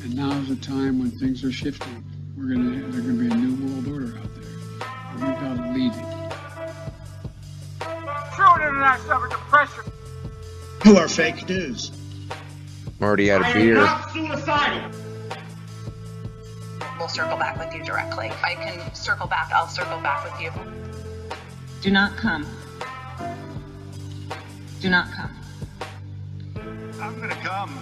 And now's the time when things are shifting. There's gonna be a new world order out there. And we've got to lead it. True international depression. You are fake news. I'm already out of I beer. am not suicidal. We'll circle back with you directly. If I can circle back, I'll circle back with you. Do not come. Do not come. I'm gonna come.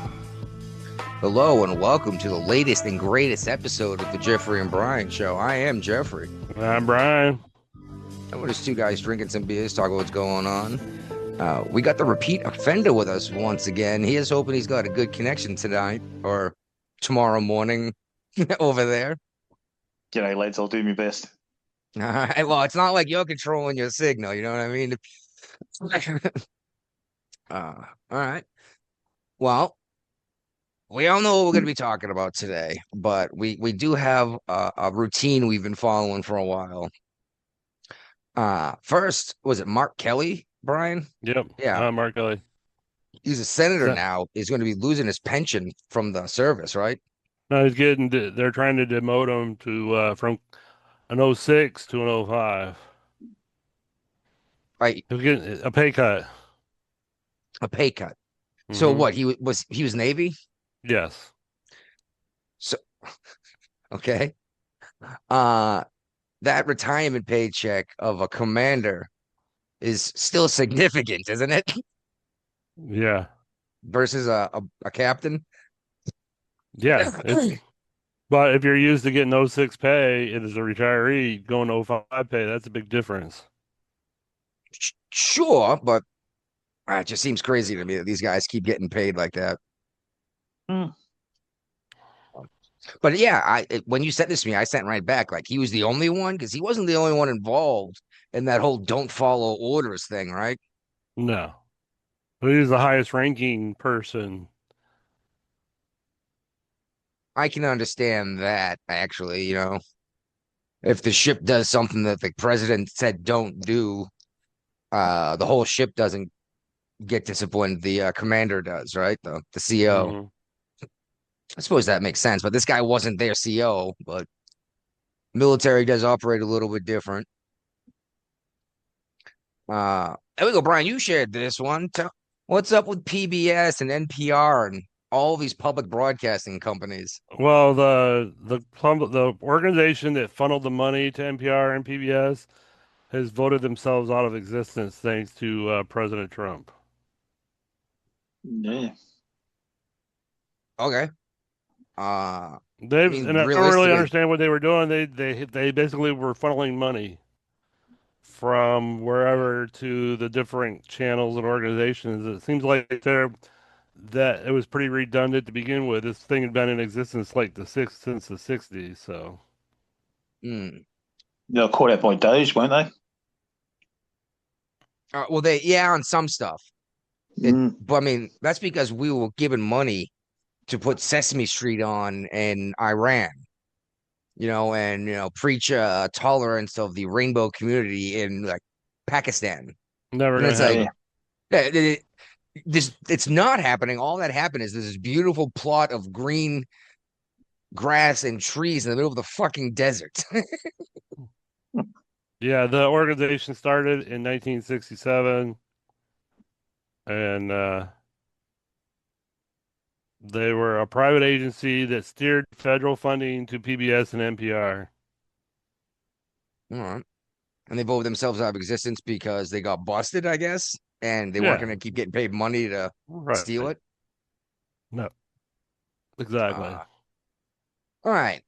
Hello and welcome to the latest and greatest episode of the Jeffrey and Brian Show. I am Jeffrey. I'm Brian. And we're just two guys drinking some beers, talking what's going on. We got the repeat offender with us once again. He is hoping he's got a good connection tonight or tomorrow morning over there. G'day, lads. I'll do my best. All right. Well, it's not like you're controlling your signal. You know what I mean? All right. Well, we all know what we're going to be talking about today, but we do have a routine we've been following for a while. First, was it Mark Kelly, Brian? Yep. Yeah. Mark Kelly. He's a senator now. He's going to be losing his pension from the service, right? No, they're trying to demote him to from an 06 to an 05. Right. He'll get a pay cut. A pay cut. So what? He was Navy? Yes. So okay. That retirement paycheck of a commander is still significant, isn't it? Yeah. Versus a captain. Yeah. But if you're used to getting 06 pay and as a retiree going to 05 pay, that's a big difference. Sure, but it just seems crazy to me that these guys keep getting paid like that. But yeah, when you said this to me, I sent right back like he was the only one, because he wasn't the only one involved in that whole don't follow orders thing, right? No. But he's the highest ranking person. I can understand that, actually, if the ship does something that the president said don't do, the whole ship doesn't get disciplined. The commander does, right? The CO. I suppose that makes sense, but this guy wasn't their CO, but military does operate a little bit different. There we go, Brian. You shared this one. What's up with PBS and NPR and all these public broadcasting companies? Well, the organization that funneled the money to NPR and PBS has voted themselves out of existence thanks to President Trump. Yeah. Okay. And I don't really understand what they were doing. They basically were funneling money from wherever to the different channels and organizations. It seems like that it was pretty redundant to begin with. This thing had been in existence since the 60s. So, They were caught out by Doge, weren't they? Well, on some stuff. But I mean, that's because we were given money to put Sesame Street on in Iran, and preach tolerance of the rainbow community in like Pakistan. Never gonna happen. It's not happening. All that happened is this beautiful plot of green grass and trees in the middle of the fucking desert. Yeah, the organization started in 1967, and they were a private agency that steered federal funding to PBS and NPR. All right. And they voted themselves out of existence because they got busted, I guess, and they weren't going to keep getting paid money to steal it. No, exactly. All right.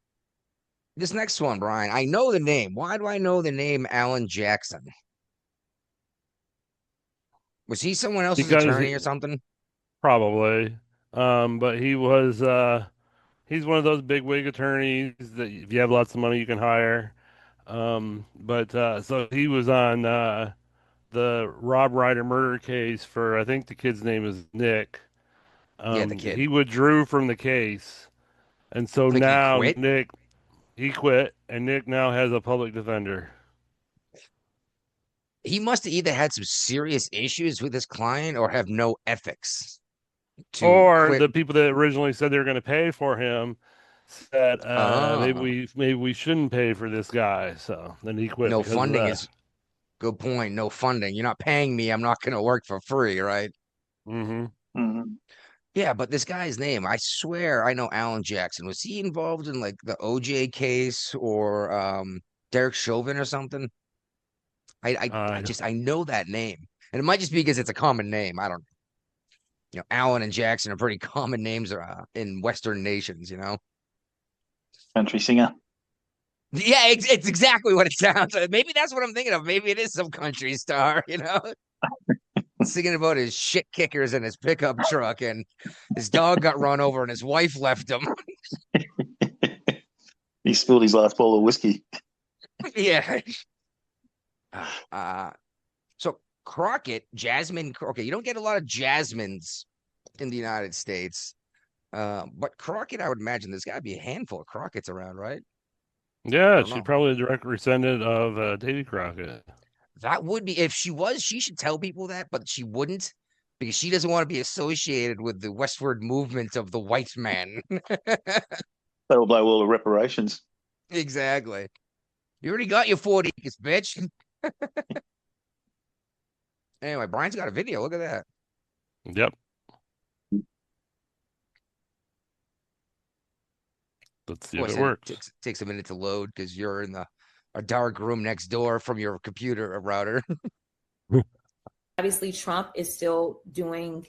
This next one, Brian, I know the name. Why do I know the name Alan Jackson? Was he someone else's attorney or something? Probably. But he's one of those big wig attorneys that if you have lots of money, you can hire. So he was on the Rob Ryder murder case for, I think the kid's name is Nick. Yeah, the kid. He withdrew from the case. And so now he quit, and Nick now has a public defender. He must have either had some serious issues with his client or have no ethics. or quit. the people that originally said they were going to pay for him said, maybe we shouldn't pay for this guy. So then he quit No because of funding that. is good point. No funding. You're not paying me. I'm not going to work for free, right? Mm-hmm. Mm-hmm. Yeah, but this guy's name, I swear I know Alan Jackson. Was he involved in like the OJ case or Derek Chauvin or something? I know that name. And it might just be because it's a common name. I don't know. You know, Allen and Jackson are pretty common names in Western nations, you know? Country singer. Yeah, it's exactly what it sounds like. Maybe that's what I'm thinking of. Maybe it is some country star, you know? Singing about his shit kickers in his pickup truck and his dog got run over and his wife left him. He spilled his last bowl of whiskey. Yeah. So Crockett, Jasmine, okay, you don't get a lot of Jasmines in the United States. But Crockett, I would imagine there's got to be a handful of Crockett's around, right? Yeah, she's probably a direct descendant of Davy Crockett. That would be, if she was, she should tell people that, but she wouldn't because she doesn't want to be associated with the westward movement of the white man. That'll blow all the reparations. Exactly. You already got your 40 acres, bitch. Anyway, Brian's got a video. Look at that. Yep. Let's see if it works. Takes a minute to load because you're in a dark room next door from your computer router. Obviously, Trump is still doing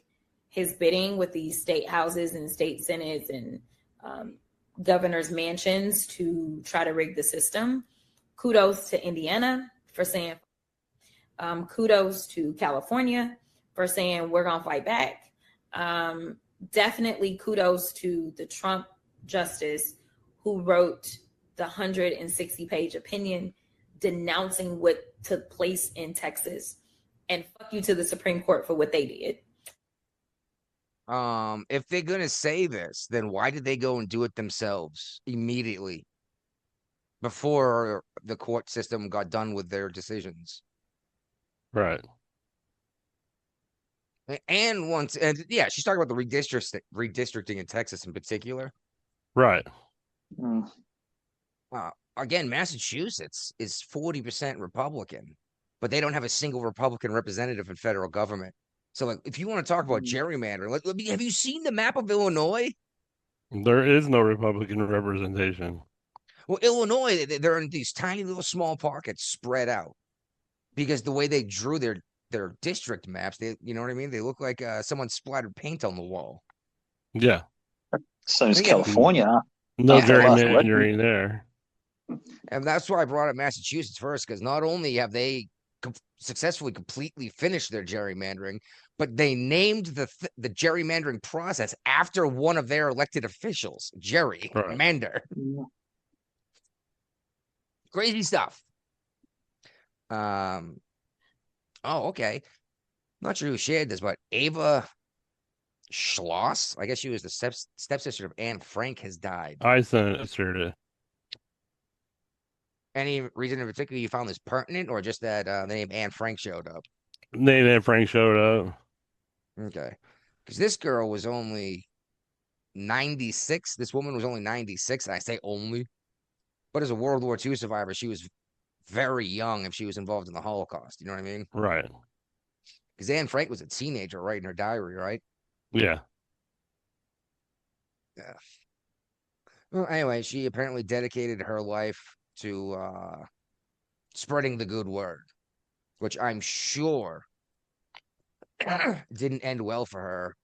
his bidding with these state houses and state senates and governors' mansions to try to rig the system. Kudos to Indiana for saying, kudos to California for saying we're going to fight back. Definitely kudos to the Trump justice who wrote the 160-page opinion denouncing what took place in Texas. And fuck you to the Supreme Court for what they did. If they're gonna say this, then why did they go and do it themselves immediately before the court system got done with their decisions? Right. And yeah, she's talking about the redistricting in Texas in particular. Right. Again, Massachusetts is 40% Republican, but they don't have a single Republican representative in federal government. So, like, if you want to talk about gerrymandering, have you seen the map of Illinois? There is no Republican representation. Well, Illinois, they're in these tiny little small pockets spread out because the way they drew their district maps, you know what I mean? They look like someone splattered paint on the wall. Yeah. So is California. No gerrymandering there. And that's why I brought up Massachusetts first, because not only have they successfully completely finished their gerrymandering, but they named the gerrymandering process after one of their elected officials, Jerry Mander. Crazy stuff. Oh, okay. Not sure who shared this, but Ava Schloss, I guess she was the stepsister of Anne Frank, has died. I shared it. Any reason in particular you found this pertinent, or just that the name Anne Frank showed up? Name Anne Frank showed up. Okay. Because this girl was only 96. This woman was only 96. And I say only. But as a World War II survivor, she was very young if she was involved in the Holocaust. You know what I mean? Right. Because Anne Frank was a teenager writing her diary, right? Yeah. Yeah. Well, anyway, she apparently dedicated her life to spreading the good word, which I'm sure didn't end well for her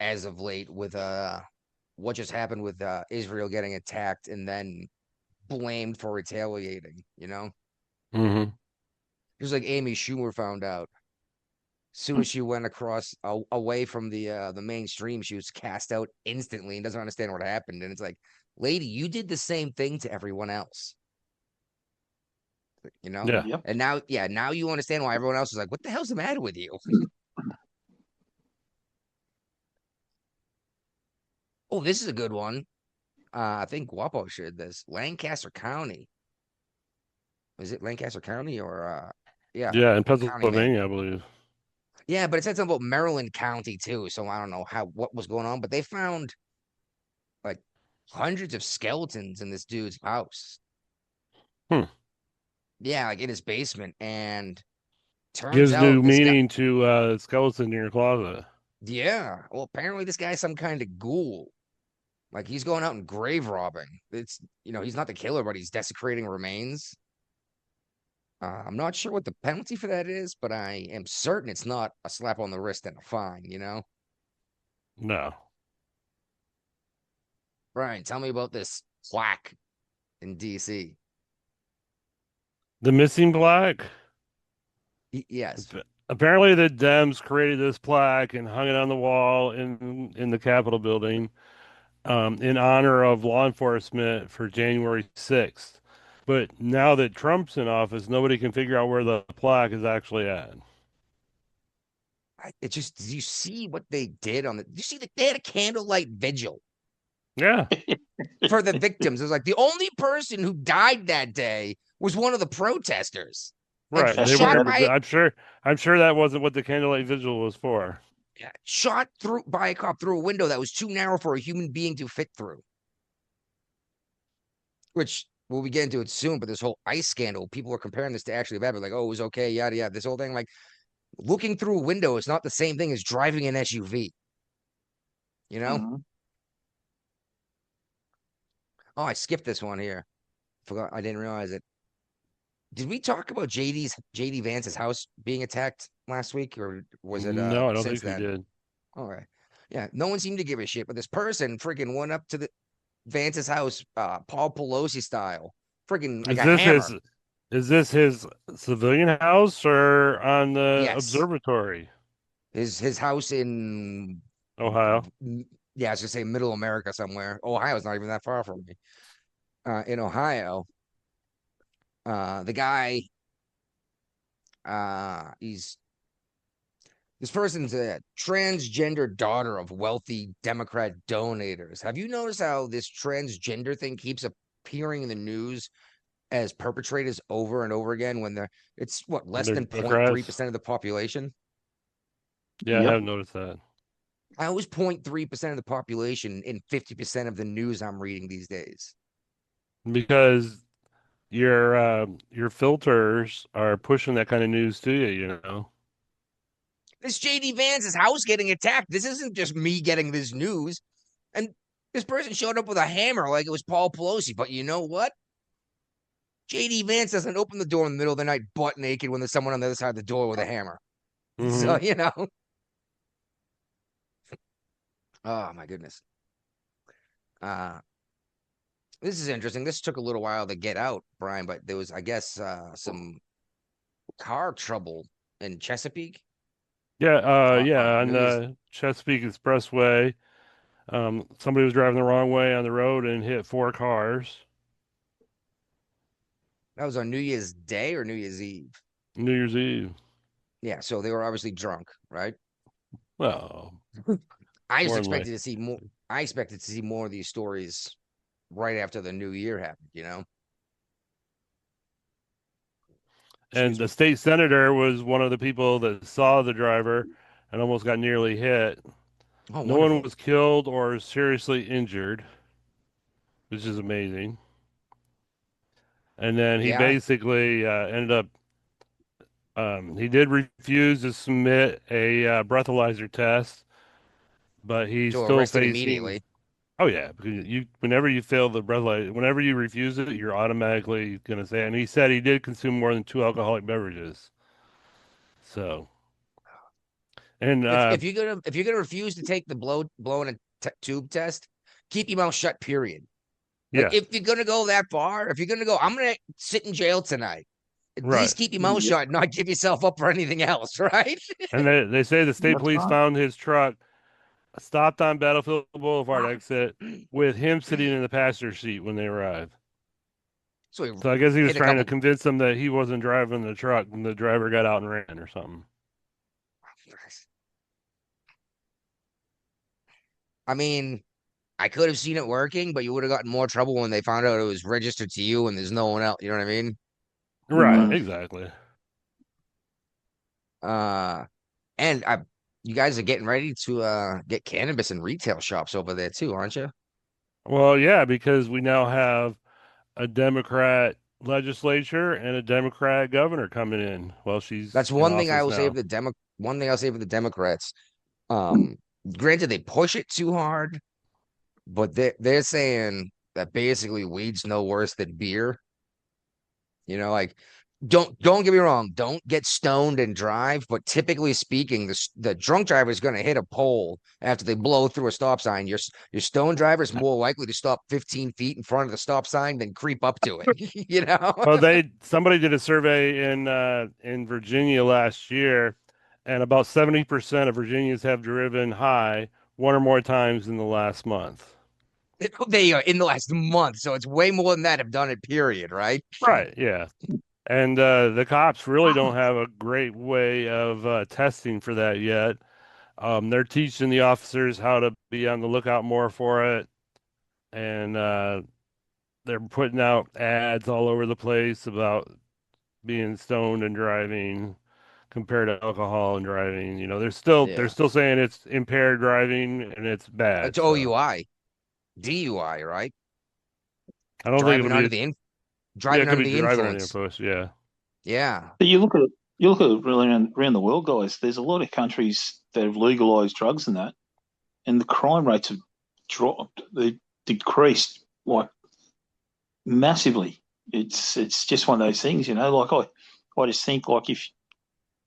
as of late with what just happened with Israel getting attacked and then blamed for retaliating, you know? Mm-hmm. Just like Amy Schumer found out. As soon as she went away from the mainstream, she was cast out instantly and doesn't understand what happened. And it's like, lady, you did the same thing to everyone else. You know? Yeah. And now you understand why everyone else is like, what the hell's the matter with you? Oh, this is a good one. I think Guapo shared this. Lancaster County. Is it Lancaster County or yeah. Yeah, in Pennsylvania, I believe. Yeah, but it said something about Maryland County too, so I don't know what was going on, but they found like hundreds of skeletons in this dude's house. Yeah, like in his basement, and turns Gives new out this guy. meaning to skeleton in your closet. Yeah, well, apparently this guy's some kind of ghoul. Like he's going out and grave robbing. It's he's not the killer, but he's desecrating remains. I'm not sure what the penalty for that is, but I am certain it's not a slap on the wrist and a fine. No. Brian, tell me about this plaque in DC. The missing plaque? Yes. Apparently the Dems created this plaque and hung it on the wall in the Capitol building in honor of law enforcement for January 6th. But now that Trump's in office, nobody can figure out where the plaque is actually at. It just, did you see what they did you see that they had a candlelight vigil? Yeah. For the victims. It was like the only person who died that day was one of the protesters. Right. I'm sure that wasn't what the candlelight vigil was for. Yeah, shot through by a cop through a window that was too narrow for a human being to fit through. Which we'll be getting to it soon, but this whole ICE scandal, people were comparing this to actually bad, but like, oh, it was okay, yada yada. This whole thing, like looking through a window is not the same thing as driving an SUV. Mm-hmm. Oh, I skipped this one here. Forgot, I didn't realize it. Did we talk about JD Vance's house being attacked last week, or was it? No, I don't think we did. All right, yeah, no one seemed to give a shit, but this person freaking went up to the Vance's house, Paul Pelosi style, freaking like a hammer. Is this his civilian house or on the observatory? His house in Ohio. Yeah, I was gonna say Middle America somewhere. Ohio's not even that far from me. In Ohio. The guy, this person's a transgender daughter of wealthy Democrat donators. Have you noticed how this transgender thing keeps appearing in the news as perpetrators over and over again when it's what, less than 0.3% of the population? Yeah, yep. I have noticed that. I was 0.3% of the population in 50% of the news I'm reading these days. Because your filters are pushing that kind of news to you, This JD Vance's house getting attacked. This isn't just me getting this news. And this person showed up with a hammer like it was Paul Pelosi. But you know what? JD Vance doesn't open the door in the middle of the night butt naked when there's someone on the other side of the door with a hammer. Mm-hmm. So, oh, my goodness. This is interesting. This took a little while to get out, Brian, but there was, I guess, some car trouble in Chesapeake. Yeah, on the Chesapeake Expressway. Somebody was driving the wrong way on the road and hit 4 cars. That was on New Year's Day or New Year's Eve? New Year's Eve. Yeah, so they were obviously drunk, right? Well, I expected to see more. I expected to see more of these stories right after the new year happened, And the state senator was one of the people that saw the driver and almost got nearly hit. Oh, no one was killed or seriously injured, which is amazing. And then he basically ended up, he did refuse to submit a breathalyzer test, but he's still facing immediately. Oh yeah, because whenever you fail the breathalyzer, whenever you refuse it, you're automatically going to say. And he said he did consume more than 2 alcoholic beverages. So, and if you're gonna refuse to take the blowing a tube test, keep your mouth shut. Period. Like, if you're gonna go that far, if you're gonna go, I'm gonna sit in jail tonight. At least keep your mouth shut and not give yourself up for anything else, right? And they say the state police found his truck stopped on Battlefield Boulevard exit with him sitting in the passenger seat when they arrived. So I guess he was trying to convince them that he wasn't driving the truck and the driver got out and ran or something. I mean, I could have seen it working, but you would have gotten more trouble when they found out it was registered to you and there's no one else. You know what I mean? Right, exactly. And you guys are getting ready to get cannabis in retail shops over there too, aren't you? Well, yeah, because we now have a Democrat legislature and a Democrat governor coming in. Well, she's That's in one thing I office will say now. for the one thing I'll say for the Democrats. Granted, they push it too hard, but they're saying that basically weed's no worse than beer. You know, like don't get me wrong, don't get stoned and drive, but typically speaking, the drunk driver is going to hit a pole after they blow through a stop sign. Your stoned driver is more likely to stop 15 feet in front of the stop sign than creep up to it. You know? Well, somebody did a survey in Virginia last year, and about 70% of Virginians have driven high one or more times in the last month. They are in the last month, so it's way more than that have done it, period, right? Right, yeah. And the cops really don't have a great way of testing for that yet. They're teaching the officers how to be on the lookout more for it, and they're putting out ads all over the place about being stoned and driving compared to alcohol and driving. You know, they're still saying it's impaired driving and it's bad. It's OUI, DUI, right? I don't driving think under it'll the be. driving Yeah, it could under be the driving under the influence. influence. Yeah. Yeah. But you look at it really around the world, guys. There's a lot of countries that have legalized drugs and that, and the crime rates have dropped. They decreased like massively. It's just one of those things, you know. Like I just think like if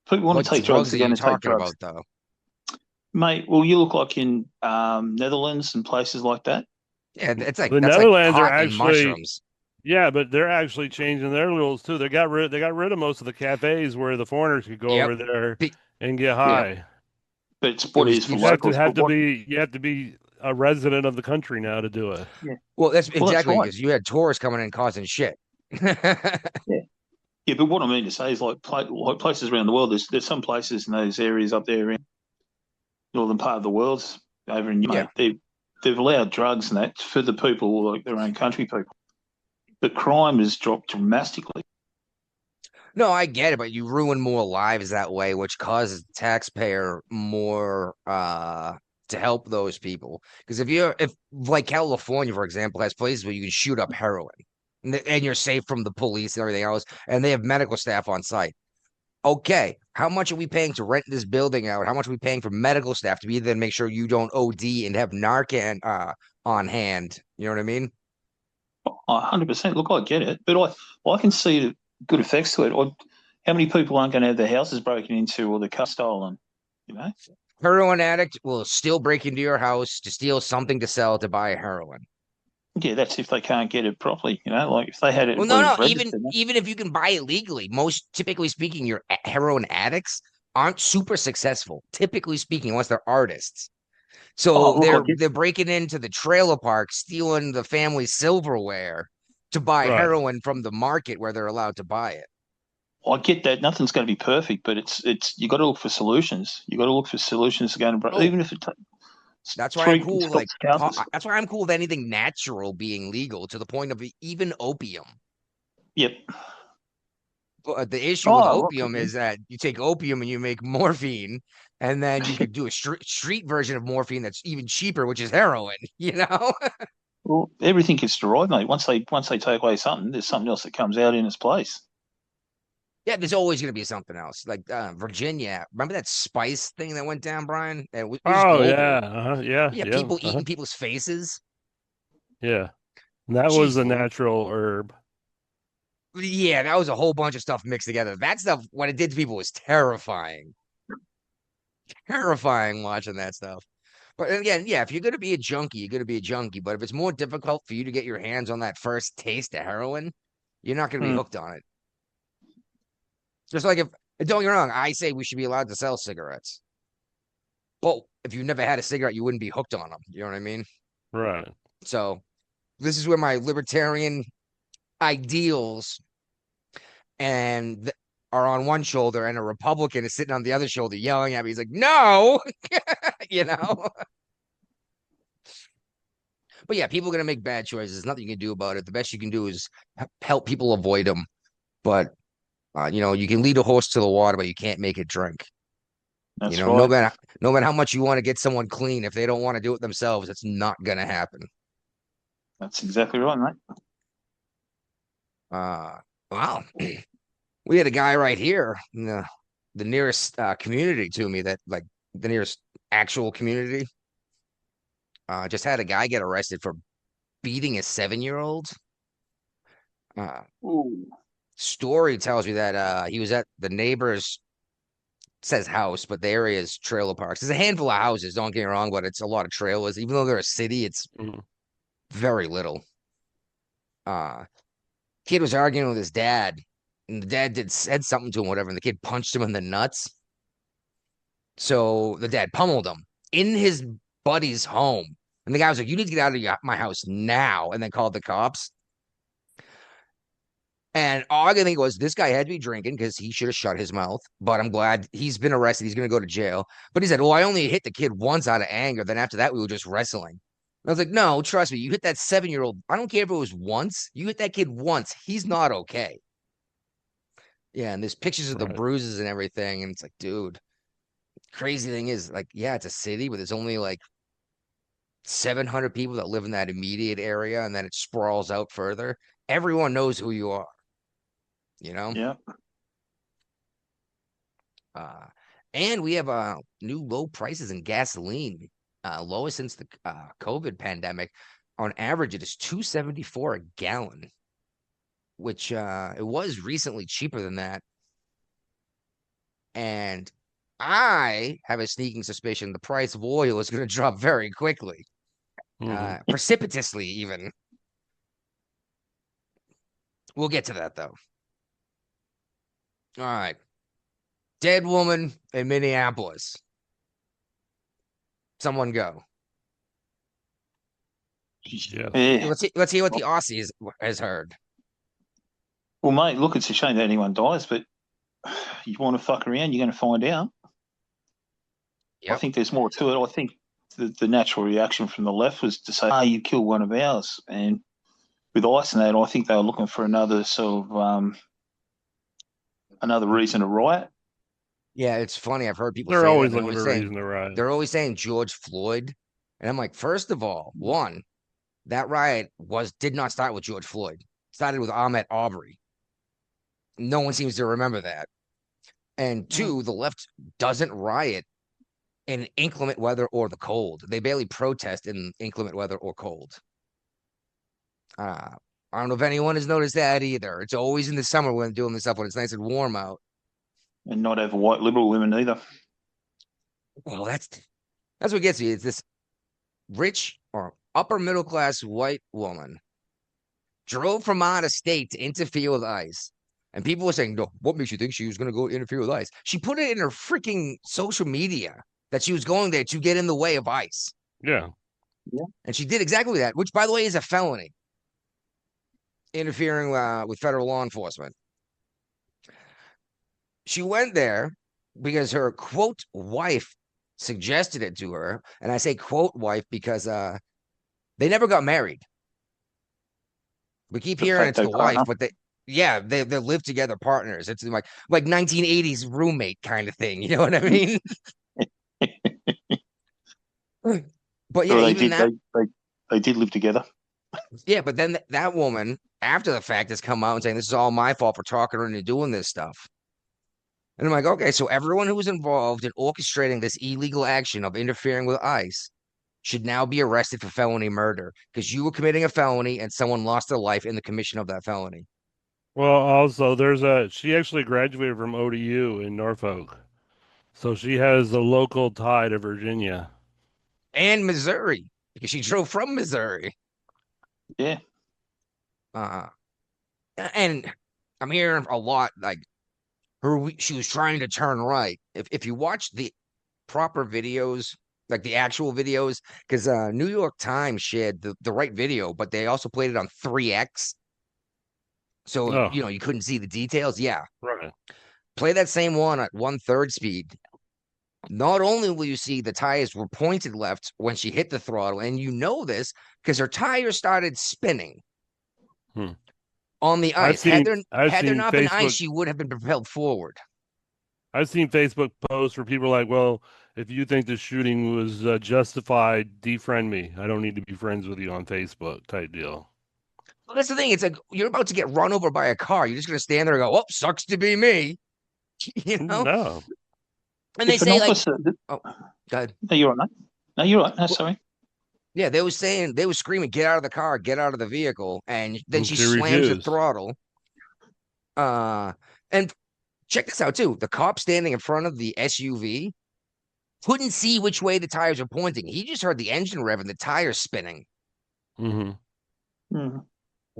people want What to take drugs, drugs are they're you going to take talking drugs, about, though? mate. Well, you look like in Netherlands and places like that. Yeah, it's like The that's like Netherlands are pot and actually, mushrooms. yeah, but they're actually changing their rules too. They got rid of most of the cafes where the foreigners could go Yep. over there Be- and get Yeah. high. But it's what it is for You have to locals. But what? you have to be a resident of the country now to do it. Yeah. Well, that's Well, that's exactly right. because you had tourists coming in causing shit. Yeah. Yeah, but what I mean to say is like places around the world. There's some places in those areas up there in northern part of the world, over in Yeah. they've allowed drugs and that for the people, like their own country people. The crime has dropped dramatically. No, I get it, but you ruin more lives that way, which causes the taxpayer more to help those people. Because if like California, for example, has places where you can shoot up heroin and you're safe from the police and everything else, and they have medical staff on site. Okay, how much are we paying to rent this building out? How much are we paying for medical staff to be there to make sure you don't OD and have Narcan on hand? You know what I mean? 100%. Look, I get it, but I can see good effects to it. How many people aren't going to have their houses broken into or the car stolen? You know, Heroin addict will still break into your house to steal something to sell to buy heroin. yeah, that's if they can't get it properly. You know, like if they had it. Well, no. registered, Even if you can buy it legally, most typically speaking, your heroin addicts aren't super successful. Typically speaking, unless they're artists. So they're breaking into the trailer park, stealing the family silverware to buy heroin from the market where they're allowed to buy it. I get that nothing's going to be perfect, but it's you got to look for solutions. You got to look for solutions to go and even if it. That's why I'm cool. Like that's why I'm cool with anything natural being legal to the point of even opium. Yep. But the issue with opium is that you take opium and you make morphine, and then you could do a street version of morphine that's even cheaper, which is heroin. You know. Well, everything gets derived, mate. Once they take away something, there's something else that comes out in its place. Yeah, there's always going to be something else. Like Virginia, remember that spice thing that went down, Brian? It was global. Yeah. People eating people's faces. Yeah, and that was a natural herb. Yeah, that was a whole bunch of stuff mixed together. That stuff, what it did to people was terrifying. Terrifying watching that stuff. But again, yeah, if you're going to be a junkie, you're going to be a junkie. But if it's more difficult for you to get your hands on that first taste of heroin, you're not going to be hooked on it. Just like don't get me wrong, I say we should be allowed to sell cigarettes. But if you never had a cigarette, you wouldn't be hooked on them. You know what I mean? Right. So this is where my libertarian ideals and are on one shoulder and a Republican is sitting on the other shoulder yelling at me. He's like, no, you know? But yeah, people are going to make bad choices. There's nothing you can do about it. The best you can do is help people avoid them. But, you know, you can lead a horse to the water, but you can't make it drink. That's You know, right. no matter how much you want to get someone clean, if they don't want to do it themselves, it's not gonna happen. That's exactly right, mate. Wow. We had a guy right here in the nearest community to me, that like the nearest actual community. Just had a guy get arrested for beating a 7-year-old. Ooh. Story tells me that he was at the neighbor's, says house, but the area is trailer parks. There's a handful of houses, don't get me wrong, but it's a lot of trailers. Even though they're a city, it's very little. Kid was arguing with his dad, and the dad said something to him, whatever, and the kid punched him in the nuts. So the dad pummeled him in his buddy's home. And the guy was like, "You need to get out of my house now," and then called the cops. And all I can think was, this guy had to be drinking, because he should have shut his mouth. But I'm glad he's been arrested. He's going to go to jail. But he said, "Well, I only hit the kid once out of anger. Then after that, we were just wrestling." And I was like, "No, trust me. You hit that 7-year-old. I don't care if it was once. You hit that kid once. He's not okay." Yeah, and there's pictures of the bruises and everything. And it's like, dude, crazy thing is, like, yeah, it's a city, but there's only like 700 people that live in that immediate area, and then it sprawls out further. Everyone knows who you are, you know? Yeah. And we have new low prices in gasoline, lowest since the COVID pandemic. On average, it is $2.74 a gallon, which it was recently cheaper than that. And I have a sneaking suspicion the price of oil is going to drop very quickly, precipitously even. We'll get to that, though. All right. Dead woman in Minneapolis. Someone go. Yeah. Let's hear what the Aussie has heard. Well, mate, look, it's a shame that anyone dies, but you want to fuck around, you're going to find out. Yep. I think there's more to it. I think the natural reaction from the left was to say, you killed one of ours. And with ICE and that, I think they were looking for another sort of another reason to riot. Yeah, it's funny. I've heard people they're say always that. Looking for a reason to riot. They're always saying George Floyd. And I'm like, first of all, one, that riot did not start with George Floyd. It started with Ahmaud Arbery. No one seems to remember that. And two, the left doesn't riot in inclement weather or the cold. They barely protest in inclement weather or cold. I don't know if anyone has noticed that either. It's always in the summer when doing this stuff, when it's nice and warm out. And not have white liberal women either. Well, that's what gets me. It's this rich or upper middle class white woman drove from out of state to interfere with ICE. And people were saying, "No, what makes you think she was going to go interfere with ICE?" She put it in her freaking social media that she was going there to get in the way of ICE. Yeah. And she did exactly that, which, by the way, is a felony. Interfering with federal law enforcement. She went there because her, quote, wife suggested it to her. And I say, quote, wife, because they never got married. We keep hearing it's the wife, but they live together partners. It's like 1980s roommate kind of thing. You know what I mean? But yeah, well, they did live together. Yeah, but then that woman, after the fact, has come out and saying, "This is all my fault for talking her into doing this stuff." And I'm like, okay, so everyone who was involved in orchestrating this illegal action of interfering with ICE should now be arrested for felony murder, because you were committing a felony and someone lost their life in the commission of that felony. Well, also, she actually graduated from ODU in Norfolk. So she has a local tie to Virginia. And Missouri, because she drove from Missouri. Yeah. And I'm hearing a lot, like, she was trying to turn right. If you watch the proper videos, like the actual videos, because New York Times shared the right video, but they also played it on 3x. So, you couldn't see the details. Yeah. Right. Play that same one at 1/3 speed. Not only will you see the tires were pointed left when she hit the throttle, and you know this because her tires started spinning on the ice. Had there not been ice, she would have been propelled forward. I've seen Facebook posts where people are like, well, if you think the shooting was justified, defriend me. I don't need to be friends with you on Facebook type deal. Well, that's the thing. It's like you're about to get run over by a car. You're just going to stand there and go, oh, sucks to be me. You know? No. And they If an say, like, officer, oh, go ahead. no, you're right, mate. No, you're right. No, sorry. Yeah, they were screaming, get out of the car, get out of the vehicle. And then she She slams the refused. throttle. And check this out, too. The cop standing in front of the SUV couldn't see which way the tires were pointing. He just heard the engine rev and the tires spinning. Mm-hmm. Mm-hmm.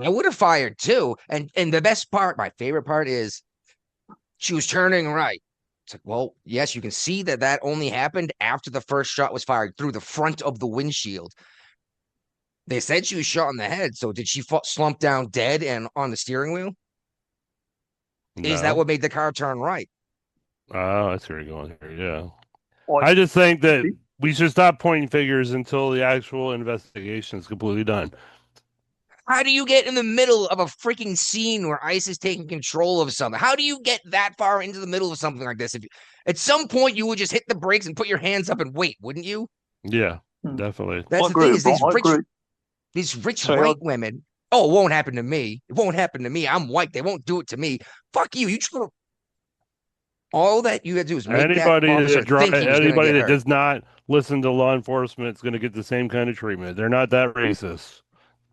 I would have fired too. And the best part, my favorite part is she was turning right. It's like, well, yes, you can see that only happened after the first shot was fired through the front of the windshield. They said she was shot in the head. So did she slump down dead and on the steering wheel? No. Is that what made the car turn right? Oh, that's where you're going here. Yeah. Well, I just think that we should stop pointing fingers until the actual investigation is completely done. How do you get in the middle of a freaking scene where ICE is taking control of something? How do you get that far into the middle of something like this? If at some point you would just hit the brakes and put your hands up and wait, wouldn't you? Yeah, definitely. That's the thing is these rich white women. Oh, it won't happen to me. It won't happen to me. I'm white. They won't do it to me. Fuck you. You just all that you got to do is make anybody that officer think he was anybody that hurt. does not listen to law enforcement is going to get the same kind of treatment. They're not that racist,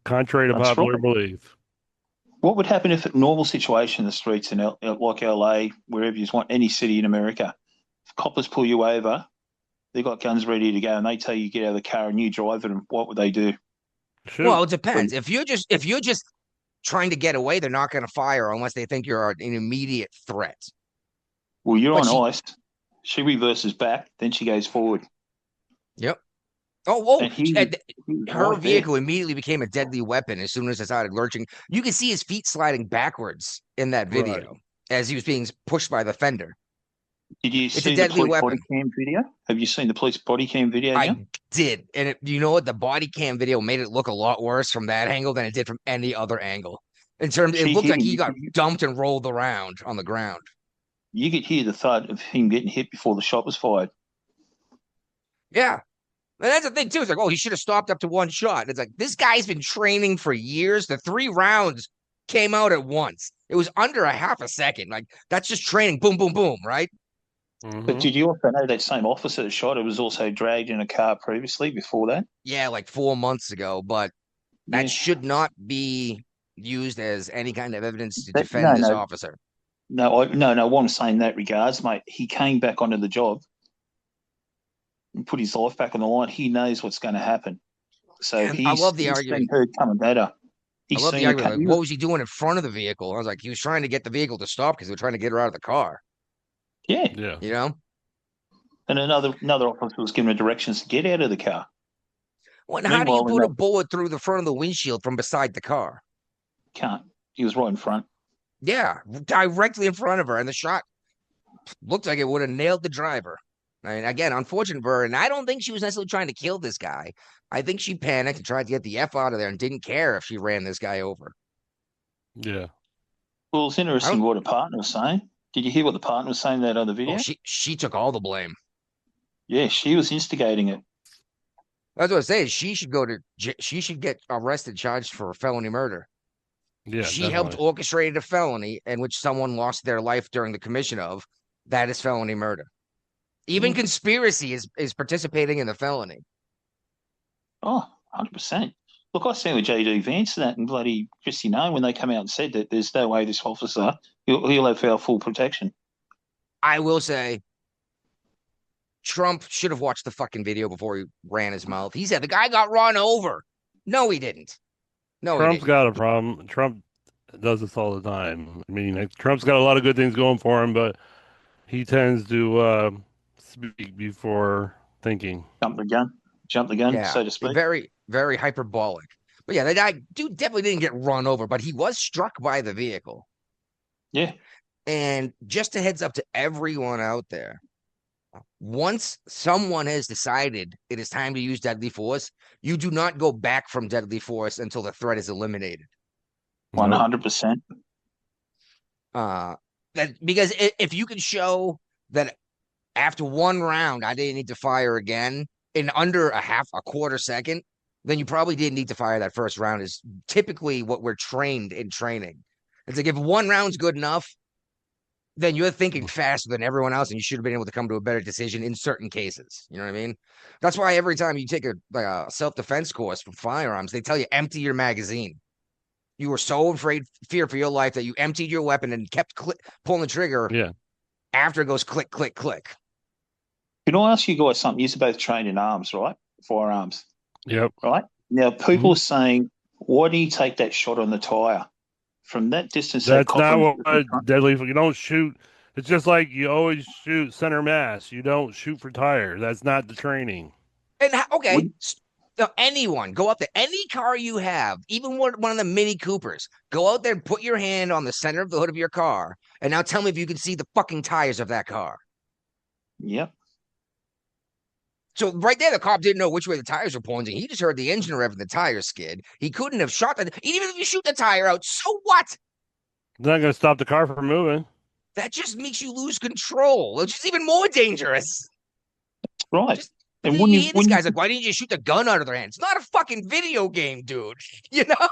contrary to popular belief. What would happen if, in a normal situation in the streets in like LA, wherever you want, any city in America, if coppers pull you over, they got guns ready to go, and they tell you get out of the car and you drive it, and what would they do? Shoot. Well, it depends. If you're just trying to get away, they're not going to fire unless they think you're an immediate threat. Well, you're on ice. She reverses back, then she goes forward. Yep. Oh, her vehicle immediately became a deadly weapon as soon as it started lurching. You can see his feet sliding backwards in that video as he was being pushed by the fender. Did you see the police body cam video? Have you seen the police body cam video? I did. And you know what? The body cam video made it look a lot worse from that angle than it did from any other angle. It looked like he got dumped and rolled around on the ground. You could hear the thud of him getting hit before the shot was fired. Yeah. And that's the thing, too. It's like, oh, he should have stopped up to one shot. And it's like, this guy's been training for years. The 3 rounds came out at once. It was under a half a second. Like, that's just training. Boom, boom, boom, right? Mm-hmm. But did you also know that same officer that shot it was also dragged in a car previously before that? Yeah, like 4 months ago. But that should not be used as any kind of evidence to defend this officer. No, what I'm saying in that regards, mate, he came back onto the job and put his life back on the line. He knows what's going to happen. So I love the argument. Heard coming better. I love the argument. Like, what was he doing in front of the vehicle? I was like, he was trying to get the vehicle to stop because they were trying to get her out of the car. Yeah. You know? And another officer was given directions to get out of the car. Well, how do you put a bullet through the front of the windshield from beside the car? Can't. He was right in front. Yeah, directly in front of her. And the shot looked like it would have nailed the driver. I mean, again, unfortunate for her. And I don't think she was necessarily trying to kill this guy. I think she panicked and tried to get the F out of there and didn't care if she ran this guy over. Yeah. Well, it's interesting what a partner was saying. Did you hear what the partner was saying in that other video? Oh, she took all the blame. Yeah, she was instigating it. That's what I say. She should get arrested, charged for felony murder. Yeah, she helped orchestrate a felony in which someone lost their life during the commission of. That is felony murder. Even conspiracy is participating in the felony. Oh, 100%. Look, I stand with J.D. Vance and that and bloody Christy Nane when they come out and said that there's no way this officer, he'll have our full protection. I will say, Trump should have watched the fucking video before he ran his mouth. He said the guy got run over. No, he didn't. No, Trump's got a problem. Trump does this all the time. I mean, Trump's got a lot of good things going for him, but he tends to speak before thinking. Jump the gun, so to speak. Very, very hyperbolic. But yeah, that guy definitely didn't get run over, but he was struck by the vehicle. Yeah. And just a heads up to everyone out there. Once someone has decided it is time to use deadly force, you do not go back from deadly force until the threat is eliminated. 100%. Because if you can show that after one round, I didn't need to fire again in under a quarter second, then you probably didn't need to fire that first round is typically what we're trained in training. It's like if one round's good enough, then you're thinking faster than everyone else, and you should have been able to come to a better decision in certain cases. You know what I mean? That's why every time you take a self-defense course for firearms, they tell you empty your magazine. You were so fear for your life that you emptied your weapon and kept pulling the trigger. Yeah. After it goes click, click, click. Can I ask you guys something? You're both trained in arms, right? Firearms. Yep. Right? Now, people are saying, why do you take that shot on the tire? From that distance, that's not what deadly. You don't shoot. It's just like you always shoot center mass. You don't shoot for tire. That's not the training. And okay, so anyone go up to any car you have, even one of the Mini Coopers. Go out there and put your hand on the center of the hood of your car, and now tell me if you can see the fucking tires of that car. Yep. So right there, the cop didn't know which way the tires were pointing. He just heard the engine rev and the tire skid. He couldn't have shot the. Even if you shoot the tire out, so what? It's not going to stop the car from moving. That just makes you lose control, which is even more dangerous. Right. And when you these guys like, why didn't you shoot the gun out of their hands? It's not a fucking video game, dude. You know.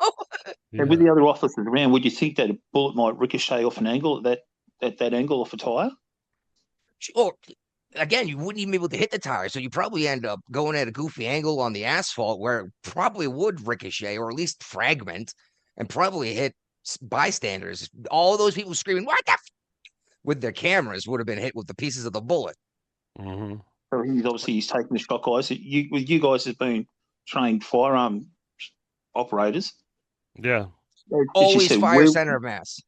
And with the other officers around, would you think that a bullet might ricochet off an angle at that angle off a tire? Or again, you wouldn't even be able to hit the tire, so you probably end up going at a goofy angle on the asphalt where it probably would ricochet or at least fragment and probably hit bystanders. All those people screaming, "What the?" With their cameras would have been hit with the pieces of the bullet. Mm-hmm. So he's taking the shot, guys. You guys have been trained firearm operators. Yeah. Always fire center of mass.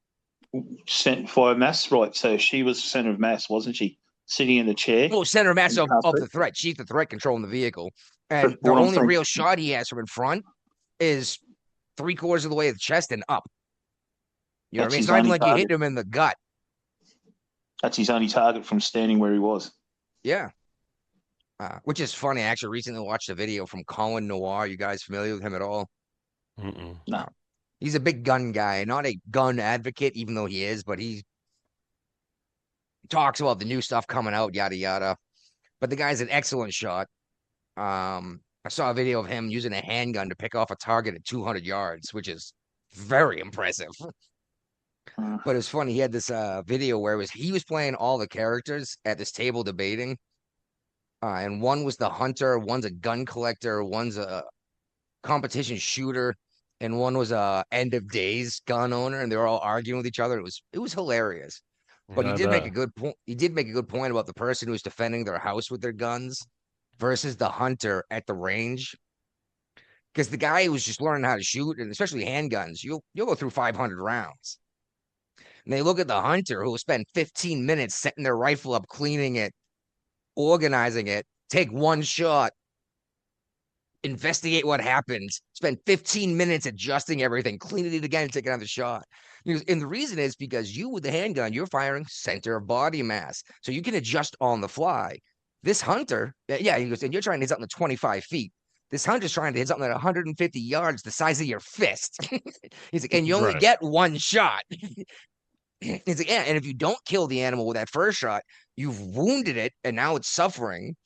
Fire mass, right? So she was center of mass, wasn't she? Sitting in the chair. Well, center of mass of the threat. She's the threat controlling the vehicle. And the only real shot he has from in front is 3/4 of the way of the chest and up. You know what I mean? It's not even like you hit him in the gut. That's his only target from standing where he was. Yeah. Which is funny. I actually recently watched a video from Colin Noir. You guys familiar with him at all? No. He's a big gun guy, not a gun advocate, even though he is, but he talks about the new stuff coming out, yada, yada. But the guy's an excellent shot. I saw a video of him using a handgun to pick off a target at 200 yards, which is very impressive. But it's funny. He had this video where he was playing all the characters at this table debating. And one was the hunter, one's a gun collector, one's a competition shooter, and one was a end of days gun owner, and they were all arguing with each other. It was hilarious. But he did make a good point. He did make a good point about the person who was defending their house with their guns versus the hunter at the range. Because the guy who was just learning how to shoot, and especially handguns, you'll go through 500 rounds. And they look at the hunter who will spend 15 minutes setting their rifle up, cleaning it, organizing it, take one shot, investigate what happened, spend 15 minutes adjusting everything, cleaning it again, and take another shot. And the reason is because you, with the handgun, you're firing center of body mass. So you can adjust on the fly. This hunter, yeah, he goes, and you're trying to hit something at 25 feet. This hunter's trying to hit something at 150 yards, the size of your fist. He's like, and you only get one shot. He's like, yeah, and if you don't kill the animal with that first shot, you've wounded it, and now it's suffering,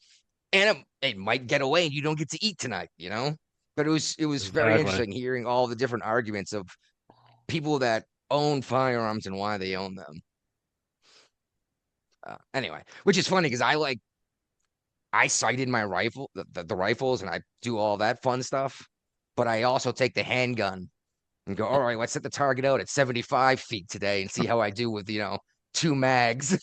and it might get away, and you don't get to eat tonight, you know? But it was very interesting hearing all the different arguments of people that own firearms and why they own them. Anyway, which is funny because I sighted my rifle, the rifles, and I do all that fun stuff, but I also take the handgun and go, all right, let's set the target out at 75 feet today and see how I do with, 2 mags.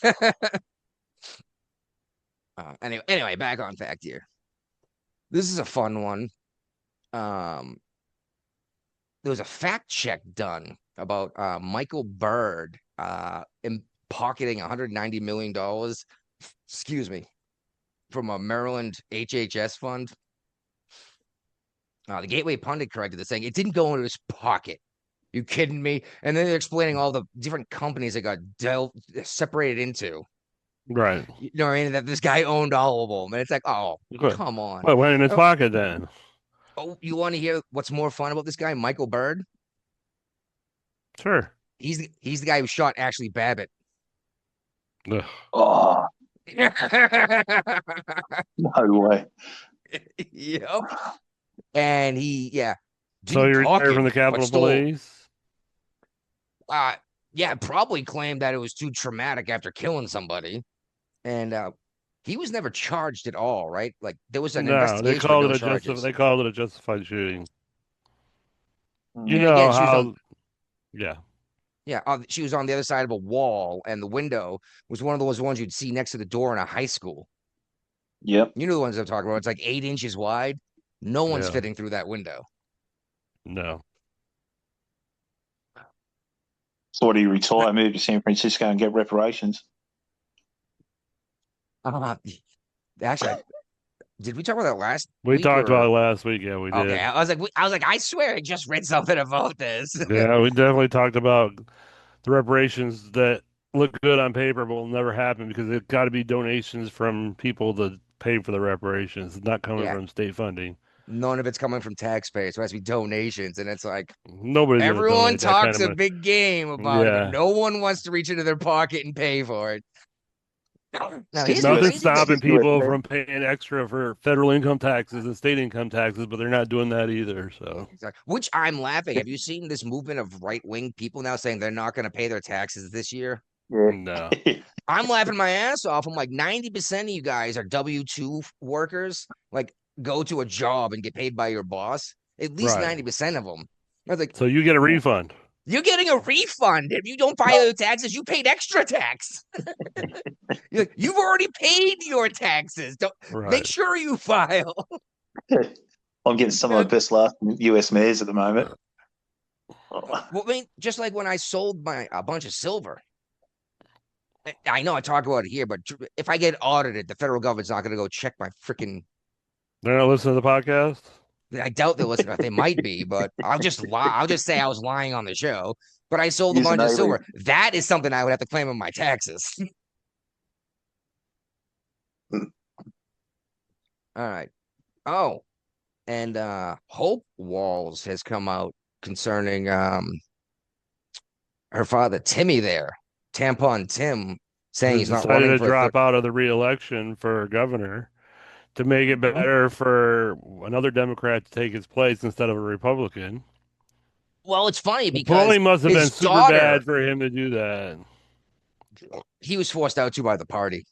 Anyway, back on fact here. This is a fun one. There was a fact check done about Michael Bird pocketing $190 million, from a Maryland HHS fund. The Gateway Pundit corrected this, saying it didn't go into his pocket. You kidding me? And then they're explaining all the different companies that got separated into. Right. You know what I mean? That this guy owned all of them. And it's like, oh, come on. Well, went in his pocket then. Oh, you want to hear what's more fun about this guy, Michael Bird? Sure. He's the guy who shot Ashley Babbitt. Ugh. Oh, No way. Yep. And he, So didn't he retired from pocket, the but Capitol stole. Police? Probably claimed that it was too traumatic after killing somebody. And he was never charged at all, right? Like there was an No, investigation, but no charges. they called it a justified shooting. You And know again, how? Yeah. Yeah, she was on the other side of a wall, and the window was one of those ones you'd see next to the door in a high school. Yep. You know the ones I'm talking about. It's like 8 inches wide. No one's Yeah. fitting through that window. No. So what do you retire, move to San Francisco and get reparations? Actually, did we talk about that last We week? talked about it last week. Yeah, we did. Okay, I was like, I swear I just read something about this. Yeah, we definitely talked about the reparations that look good on paper but will never happen because it's got to be donations from people that pay for the reparations. It's not coming from state funding. None of it's coming from taxpayers. So it has to be donations. And it's like nobody's everyone talks kind of a big game about it, but no one wants to reach into their pocket and pay for it. Now, nothing's stopping people from paying extra for federal income taxes and state income taxes, but they're not doing that either. So, which I'm laughing. Have you seen this movement of right-wing people now saying they're not going to pay their taxes this year? No. I'm laughing my ass off. I'm like, 90% of you guys are W-2 workers. Like, go to a job and get paid by your boss. At least 90% of them. I was like, so you get a refund. You're getting a refund. If you don't file your taxes, you paid extra tax. You've already paid your taxes. Make sure you file. I'm getting some of the best last US mayors at the moment. Well, I mean, just like when I sold a bunch of silver. I know I talk about it here, but if I get audited, the federal government's not going to go check my freaking. They're not listening to the podcast? I doubt they're listening. They might be, but I'll just lie. I'll just say I was lying on the show. But I sold a bunch of silver. That is something I would have to claim on my taxes. All right. Oh, and Hope Walls has come out concerning her father Timmy there, Tampon Tim, saying he's not running to drop out of the re-election for governor to make it better for another Democrat to take his place instead of a Republican. Well, it's funny because polling must have been super bad for him to do that. He was forced out by the party.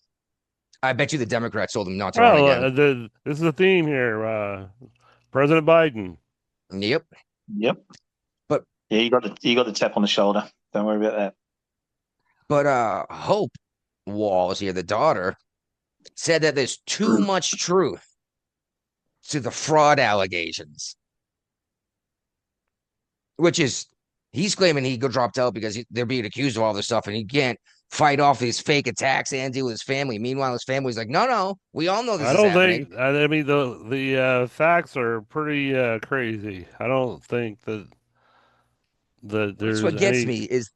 I bet you the Democrats told him not to run again. This is a theme here. President Biden. Yep. But yeah, you got the tap on the shoulder. Don't worry about that. But Hope Walls here, the daughter, said that there's too much truth to the fraud allegations, which is he's claiming he got dropped out because they're being accused of all this stuff and he can't fight off these fake attacks and deal with his family. Meanwhile, his family's like, no, we all know this is happening. I mean, the facts are pretty crazy. I don't think that there's. That's what gets me is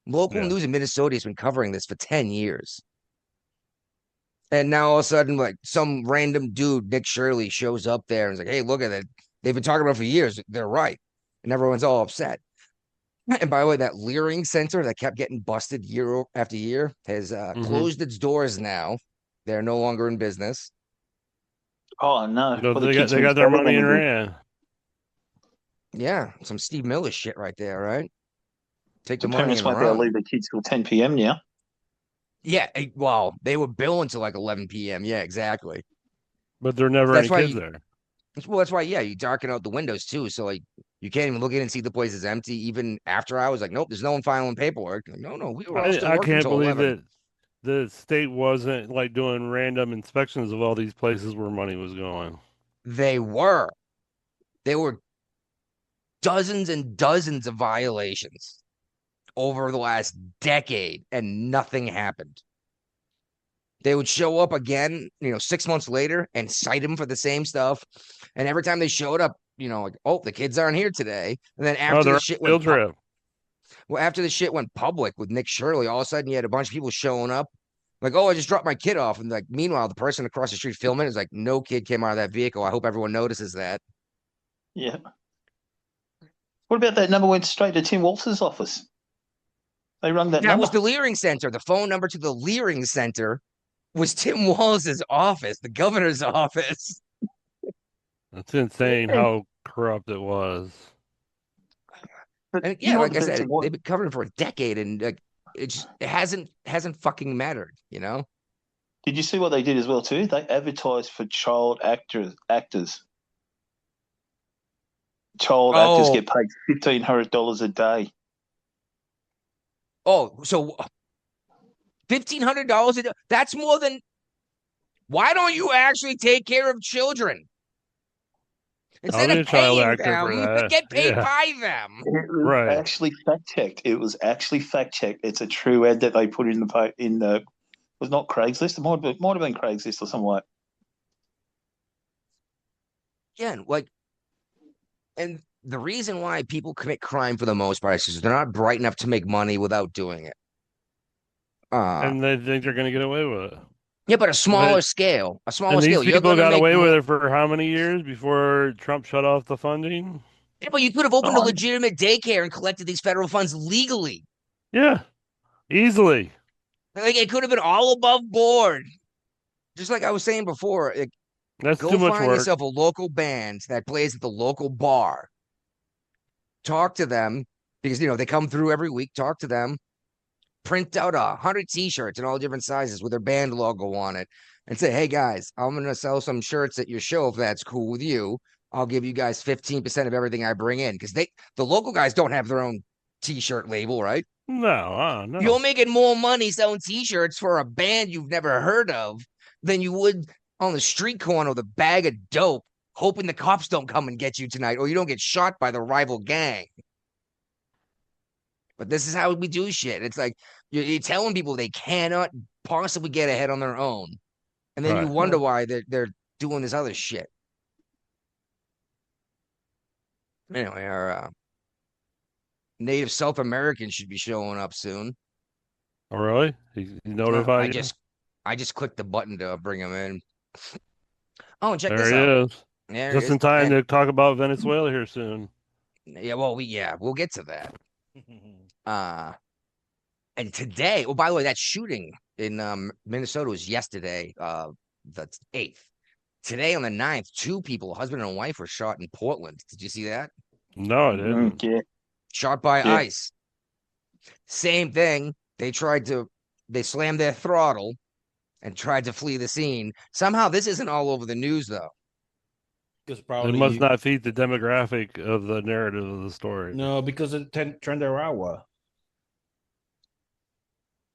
local news in Minnesota has been covering this for 10 years. And now all of a sudden, like some random dude, Nick Shirley, shows up there and is like, hey, look at it. They've been talking about it for years. They're right. And everyone's all upset. And by the way, that Leering Center that kept getting busted year after year has closed its doors now. They're no longer in business. Oh, no. They got their money in ran. Yeah, some Steve Miller shit right there, right? Take the money parents won't be able to leave their kids till 10 p.m. now. Yeah, well, they were billing until like 11 p.m. Yeah, exactly. But there are never any kids there. Well, that's why, you darken out the windows too. So, like, you can't even look in and see the place is empty. Even after I was like, nope, there's no one filing paperwork. Like, no, we were all still working. I can't believe that the state wasn't like doing random inspections of all these places where money was going. They were. There were dozens and dozens of violations over the last decade, and nothing happened. They would show up again, 6 months later and cite him for the same stuff. And every time they showed up, like, oh, the kids aren't here today. And then after the shit went after the shit went public with Nick Shirley, all of a sudden you had a bunch of people showing up like, oh, I just dropped my kid off. And like, meanwhile, the person across the street filming is like, no kid came out of that vehicle. I hope everyone notices that. Yeah. What about that number went straight to Tim Walters' office? They rung that number. That was the Leering Center. The phone number to the Leering Center was Tim Walz's office, the governor's office. It's insane how corrupt it was. And yeah, like I said, they've been covering it for a decade, and like it hasn't fucking mattered, you know. Did you see what they did as well too? They advertised for child actors. Child actors get paid $1,500 a day. Oh, so $1,500 a day? That's more than. Why don't you actually take care of children? Instead of paying them, get paid by them. It was actually fact-checked. It was actually fact-checked. It's a true ad that they put in the. It was not Craigslist. It might have been Craigslist or something like. Yeah, and the reason why people commit crime for the most part is because they're not bright enough to make money without doing it. And they think they're going to get away with it. Yeah, but a smaller scale. These people got away with it for how many years before Trump shut off the funding? Yeah, but you could have opened a legitimate daycare and collected these federal funds legally. Yeah, easily. Like it could have been all above board. Just like I was saying before, that's go too much find work. yourself a local band that plays at the local bar. Talk to them because they come through every week. Talk to them. Print out 100 T-shirts in all different sizes with their band logo on it, and say, "Hey guys, I'm gonna sell some shirts at your show if that's cool with you. I'll give you guys 15% of everything I bring in because the local guys don't have their own T-shirt label, right? No, no. You're making more money selling T-shirts for a band you've never heard of than you would on the street corner with a bag of dope, hoping the cops don't come and get you tonight, or you don't get shot by the rival gang." But this is how we do shit. It's like you're telling people they cannot possibly get ahead on their own, and then you wonder why they're doing this other shit. Anyway, our native South Americans should be showing up soon. Oh, really? He notified you? I just clicked the button to bring him in. Oh, and check this out. There he is. There just in time to talk about Venezuela here soon. Yeah, well, we'll get to that. And today, by the way, that shooting in Minnesota was yesterday, the 8th. Today on the 9th, 2 people, husband and wife, were shot in Portland. Did you see that? No, I didn't. Yeah. Shot by ICE. Same thing. They slammed their throttle and tried to flee the scene. Somehow this isn't all over the news, though. It must not feed the demographic of the narrative of the story. No, because it Trend Aragua.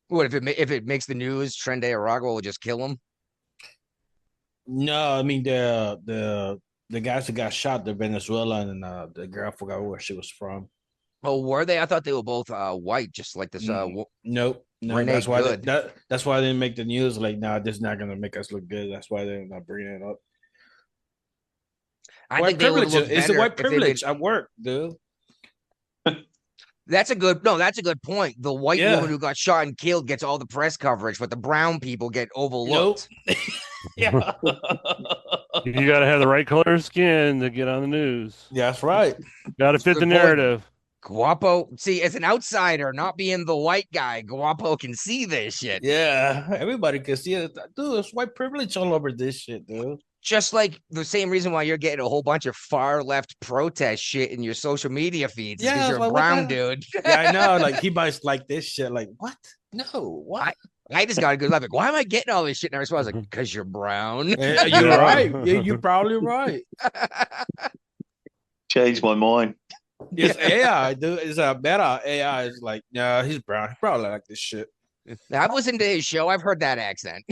What if it makes the news? Trend Aragua will just kill him. No, I mean the guys that got shot, the Venezuelan, and the girl, I forgot where she was from. Oh, were they? I thought they were both white, just like this. Nope. No, Renee that's why Good. that's why they didn't make the news. Like, nah, this is not gonna make us look good. That's why they're not bringing it up. I think they would look it's a white privilege at work, dude. That's a good point. The white woman who got shot and killed gets all the press coverage, but the brown people get overlooked. Nope. Yeah. You got to have the right color of skin to get on the news. Yeah, that's right. Got to fit the narrative. Guapo, see, as an outsider, not being the white guy, Guapo can see this shit. Yeah, everybody can see it. Dude, it's white privilege all over this shit, dude. Just like the same reason why you're getting a whole bunch of far left protest shit in your social media feeds because you're a brown dude. Yeah, I know. Like, he buys like this shit. Like, what? No, what? I just got a good laugh. Like, why am I getting all this shit? And I was like, because you're brown. Yeah, you're right. Yeah, you're probably right. Changed my mind. It's AI, dude. It's a better AI. It's like, yeah, he's brown. He probably like this shit. I've listened to his show. I've heard that accent.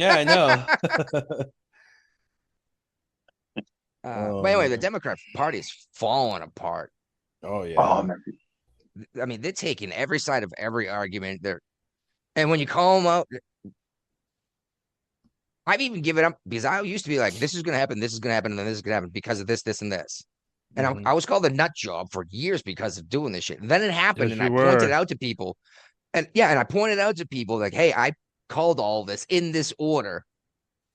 Yeah, I know. But anyway, the Democrat Party is falling apart. Oh, yeah. Oh, man. I mean, they're taking every side of every argument. And when you call them out, I've even given up because I used to be like, this is going to happen, this is going to happen, and then this is going to happen because of this, this, and this. And I was called a nut job for years because of doing this shit. And then it happened, and I pointed out to people. And I pointed out to people like, hey, I called all this in this order,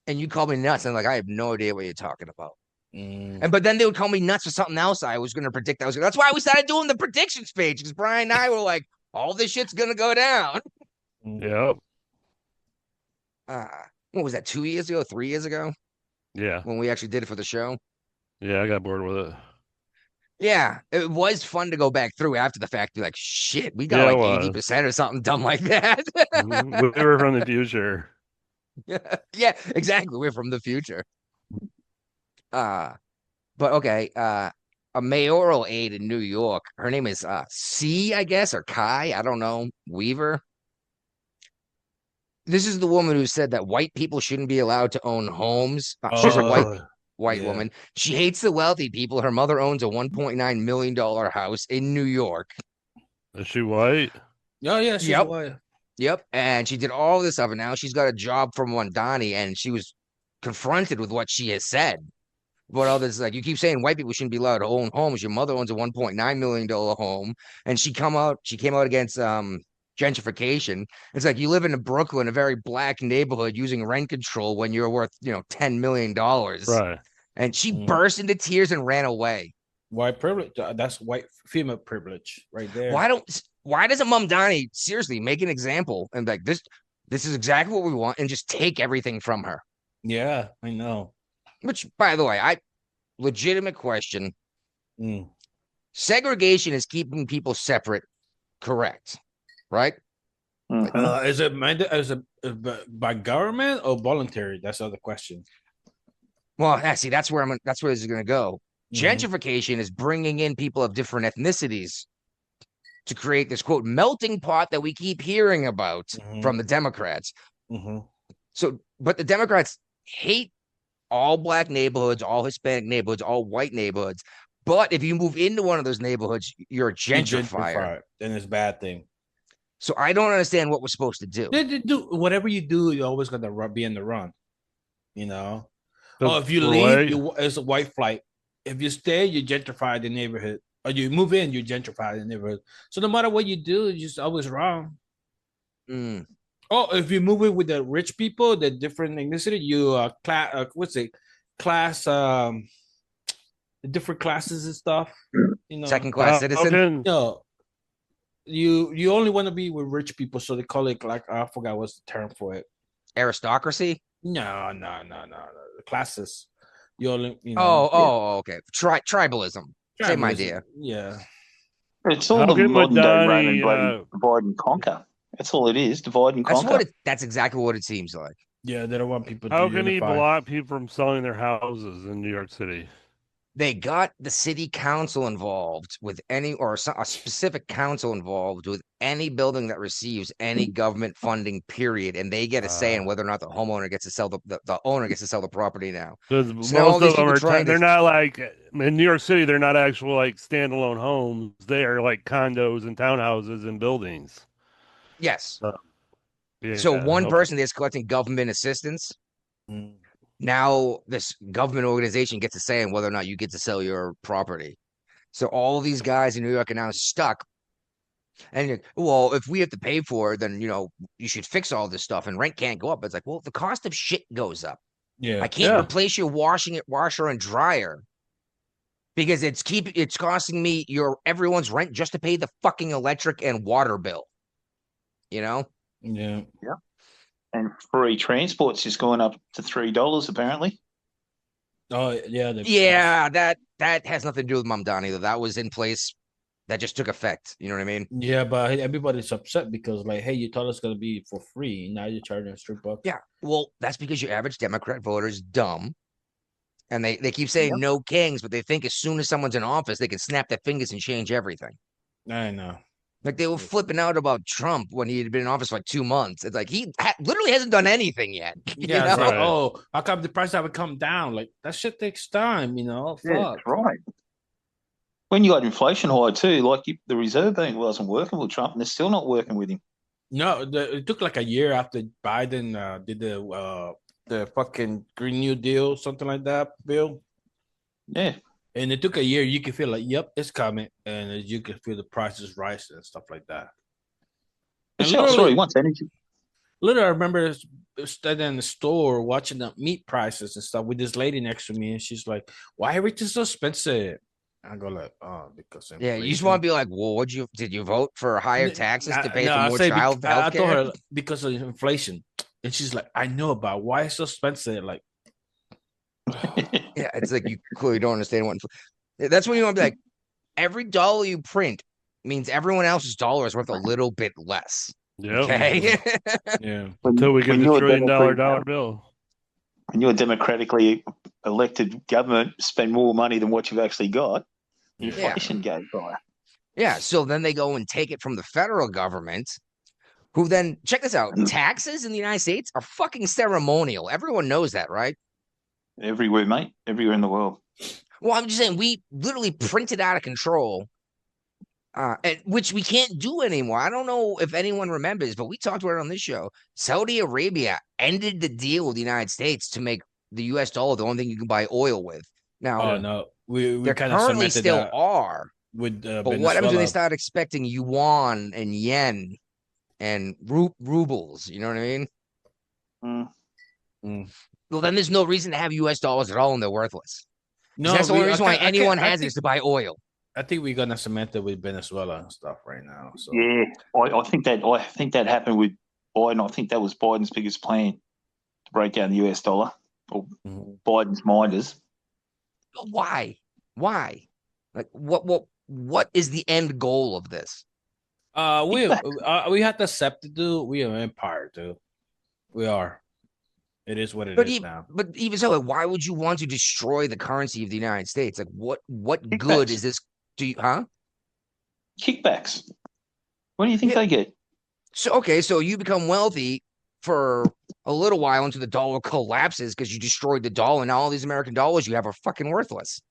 and you called me nuts. And I'm like, I have no idea what you're talking about. But then they would call me nuts for something else I was going to predict. That's why we started doing the predictions page, because Brian and I were like, all this shit's going to go down. Yep. what was that, 2 years ago, 3 years ago? Yeah. When we actually did it for the show. Yeah, I got bored with it. Yeah, it was fun to go back through after the fact. Be like, shit, we got like 80% or something dumb like that. We were from the future. Yeah, exactly. We're from the future. But okay, a mayoral aide in New York. Her name is C, I guess, or Kai. I don't know. Weaver. This is the woman who said that white people shouldn't be allowed to own homes. She's a white woman. She hates the wealthy people. Her mother owns a $1.9 million house in New York. Is she white? Oh, yeah, she's white. Yep. And she did all this stuff, and now she's got a job from Wandani, and she was confronted with what she has said. What all this, like, you keep saying white people shouldn't be allowed to own homes. Your mother owns a $1.9 million home, and she came out against gentrification. It's like you live in Brooklyn, a very black neighborhood, using rent control when you're worth, $10 million. Right. And she burst into tears and ran away. White privilege. That's white female privilege right there. Why doesn't Mom Donnie seriously make an example and like this is exactly what we want and just take everything from her? Yeah, I know. Which, by the way, legitimate question. Segregation is keeping people separate, correct? Right? Is it by government or voluntary? That's the other question. Well, see, that's where this is going to go. Gentrification is bringing in people of different ethnicities to create this, quote, melting pot that we keep hearing about from the Democrats. So, but the Democrats hate all black neighborhoods, all Hispanic neighborhoods, all white neighborhoods. But if you move into one of those neighborhoods, you're a gentrifier. Then it's a bad thing. So I don't understand what we're supposed to do. Whatever you do, you're always going to be in the run. If you leave, it's a white flight. If you stay, you gentrify the neighborhood. Or you move in, you gentrify the neighborhood. So no matter what you do, you're just always wrong. If you move in with the rich people, the different ethnicity, you class, the different classes and stuff. Second class citizen. You only want to be with rich people, so they call it like I forgot what's the term for it. Aristocracy. No. The classes. You only. Okay. Tribalism. Same idea. Yeah. It's all the modern day Roman bloody divide and conquer. That's all it is. Divide and conquer. That's exactly what it seems like. Yeah, they don't want people to How can he block people from selling their houses in New York City? They got the city council involved with a specific council involved with any building that receives any government funding, period. And they get a say in whether or not the homeowner gets to sell the owner gets to sell the property now. So most of them they're not like in New York City, they're not actual like standalone homes. They are like condos and townhouses and buildings. Yes. So one person that's collecting government assistance. Now this government organization gets a say in whether or not you get to sell your property. So all of these guys in New York are now stuck. And if we have to pay for it, then you should fix all this stuff and rent can't go up. It's like, well, the cost of shit goes up. Yeah, I can't replace your washer and dryer because it's costing me everyone's rent just to pay the fucking electric and water bill. Yeah. And free transport's just going up to $3 apparently. Oh yeah, that has nothing to do with Mamdani though. That was in place. That just took effect. You know what I mean? Yeah, but everybody's upset because like, hey, you told us it's gonna be for free. Now you're charging us $3. Yeah, well, that's because your average Democrat voter is dumb, and they keep saying no kings, but they think as soon as someone's in office, they can snap their fingers and change everything. I know. Like they were flipping out about Trump when he had been in office for like 2 months. It's like he literally hasn't done anything yet. Yeah, right. How come the price haven't come down? Like that shit takes time, Fuck. Yeah, right. When you got inflation high too, like the Reserve Bank wasn't working with Trump, and they're still not working with him. No, it took like a year after Biden did the fucking Green New Deal, something like that, Bill. Yeah. And it took a year. You can feel like, yep, it's coming. And you can feel the prices rising and stuff like that. Sorry, what's energy? Literally, I remember standing in the store watching the meat prices and stuff with this lady next to me. And she's like, why everything's so expensive? I go like, because inflation. Yeah, you just want to be like, well, did you vote for higher taxes to pay for more child health care? I told her because of inflation. And she's like, I know about why it's so expensive. Like, Yeah, it's like you clearly don't understand what. That's when you want to be like, every dollar you print means everyone else's dollar is worth a little bit less. Yep. Okay. yeah. Until we get the $1 trillion dollar Democrat- bill. When you're a democratically elected government, spend more money than what you've actually got, inflation goes higher. Yeah. So then they go and take it from the federal government, who then check this out. Taxes in the United States are fucking ceremonial. Everyone knows that, right? Everywhere, mate. Everywhere in the world. Well, I'm just saying we literally printed out of control, which we can't do anymore. I don't know if anyone remembers, but we talked about it on this show. Saudi Arabia ended the deal with the United States to make the U.S. dollar the only thing you can buy oil with. Now, no, we they kind of currently still are. With but what happens when they start expecting yuan and yen and rubles? You know what I mean? Well, then there's no reason to have U.S. dollars at all, and they're worthless. No, that's the only reason why anyone has it is to buy oil. I think we're gonna cement it with Venezuela and stuff right now. So yeah, I think that happened with Biden. I think that was Biden's biggest plan to break down the US dollar, or Biden's minders. Why? Like what is the end goal of this? We have to accept it, dude. We are an empire, dude. We are. It is what it is now. But even so, like, why would you want to destroy the currency of the United States? Like, what Kickbacks. good is this? Kickbacks. What do you think they get? So you become wealthy for a little while until the dollar collapses because you destroyed the dollar, and now all these American dollars you have are fucking worthless.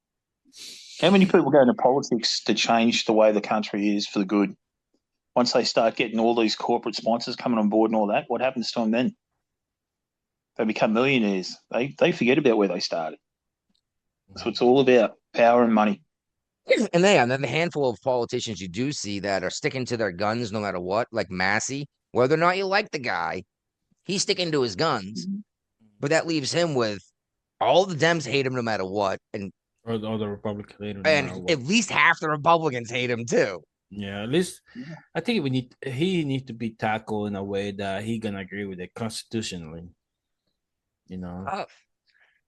How many people go into politics to change the way the country is for the good? Once they start getting all these corporate sponsors coming on board and all that, what happens to them then? They become millionaires. They forget about where they started. So it's all about power and money. And then the handful of politicians you do see that are sticking to their guns no matter what, like Massey, whether or not you like the guy, he's sticking to his guns. But that leaves him with all the Dems hate him no matter what, and all the Republicans hate him, and at least half the Republicans hate him too. Yeah, at least I think he needs to be tackled in a way that he gonna agree with it constitutionally. You know, I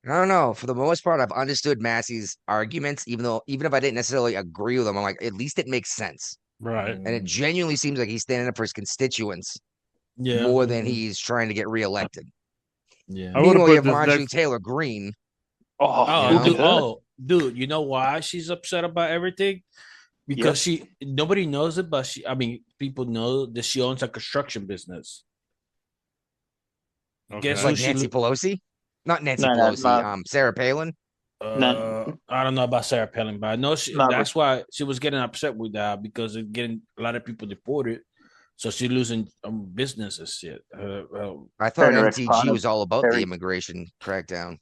don't know. For the most part, I've understood Massey's arguments, even if I didn't necessarily agree with them. I'm like, at least it makes sense, right? And it genuinely seems like he's standing up for his constituents, more than he's trying to get reelected. Yeah. Meanwhile, you have Marjorie Taylor Greene. Dude, you know why she's upset about everything? Because nobody knows it, but people know that she owns a construction business. Okay. Guess like Nancy Pelosi? Not Nancy Pelosi. Sarah Palin. I don't know about Sarah Palin, but I know that's why she was getting upset with that because it's getting a lot of people deported, so she's losing business and shit. I thought MTG was all about the immigration crackdown.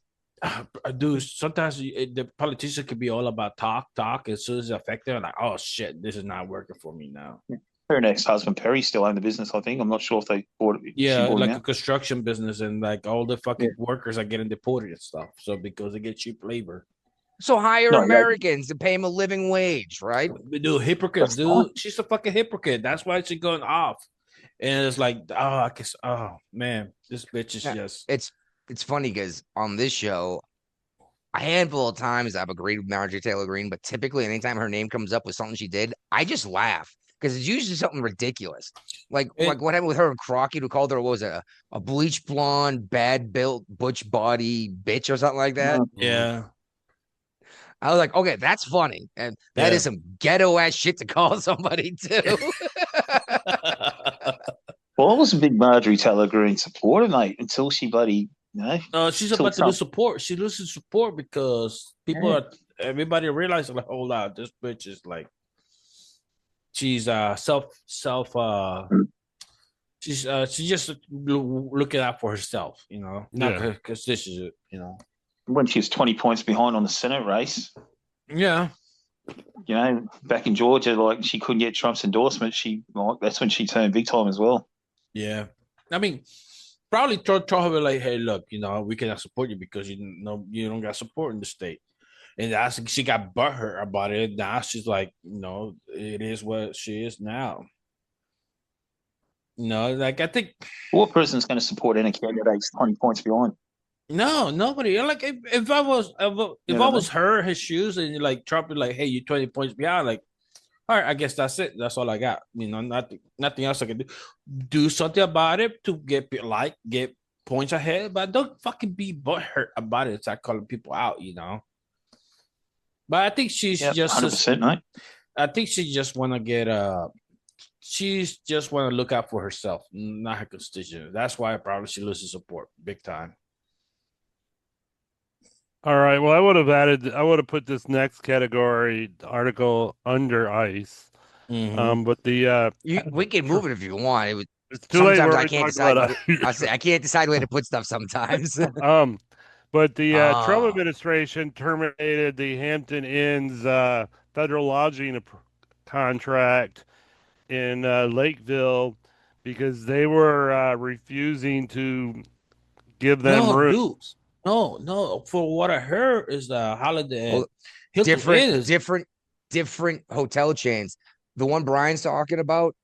Dude, sometimes the politicians could be all about talk. As soon as it's affected, I'm like, oh shit, this is not working for me now. Her and ex-husband Perry still own the business, I think. I'm not sure if they bought it. Yeah, like a construction business, and like all the fucking workers are getting deported and stuff. So because they get cheap labor. So hire Americans and pay them a living wage, right? Dude, hypocrites, dude. She's a fucking hypocrite. That's why she's going off. And it's like, man, this bitch is just. It's funny because on this show, a handful of times I've agreed with Marjorie Taylor Greene, but typically anytime her name comes up with something she did, I just laugh. Because it's usually something ridiculous, like what happened with her and Crockett, who called her a bleach blonde, bad built, butch body bitch or something like that. Yeah, I was like, okay, that's funny, and that is some ghetto ass shit to call somebody too. Well, I was a big Marjorie Taylor Greene supporter, mate, until she bloody she's about to lose support. She loses support because everybody realizes like, hold on, this bitch is like. She's she's just looking out for herself, you know, not because this is it, you know. When she was 20 points behind on the Senate race, you know, back in Georgia, like she couldn't get Trump's endorsement. That's when she turned big time as well. Yeah, I mean, probably Trump her like, hey, look, you know, we cannot support you because you don't got support in the state. And she got butthurt about it. Now she's like, it is what she is now. No, like I think what person's going to support any candidates 20 points behind? no, nobody. Like if I was her, his shoes, and like Trump is like, hey, you 20 points behind, like, all right, I guess that's it. That's all I got. Nothing else I can do. Do something about it to get points ahead, but don't fucking be butthurt about it. Start calling people out, But I think she's just 100%, mate. I think she just want to get she's just want to look out for herself, not her constituents. That's why probably she loses support big time. All right. Well, I would have put this next category article under ICE. But we can move it if you want. It's too late. Sometimes I can't decide. I can't decide where to put stuff sometimes. But the Trump administration terminated the Hampton Inn's federal lodging contract in Lakeville because they were refusing to give them rooms. No. For what I heard is the Holiday different hotel chains. The one Brian's talking about,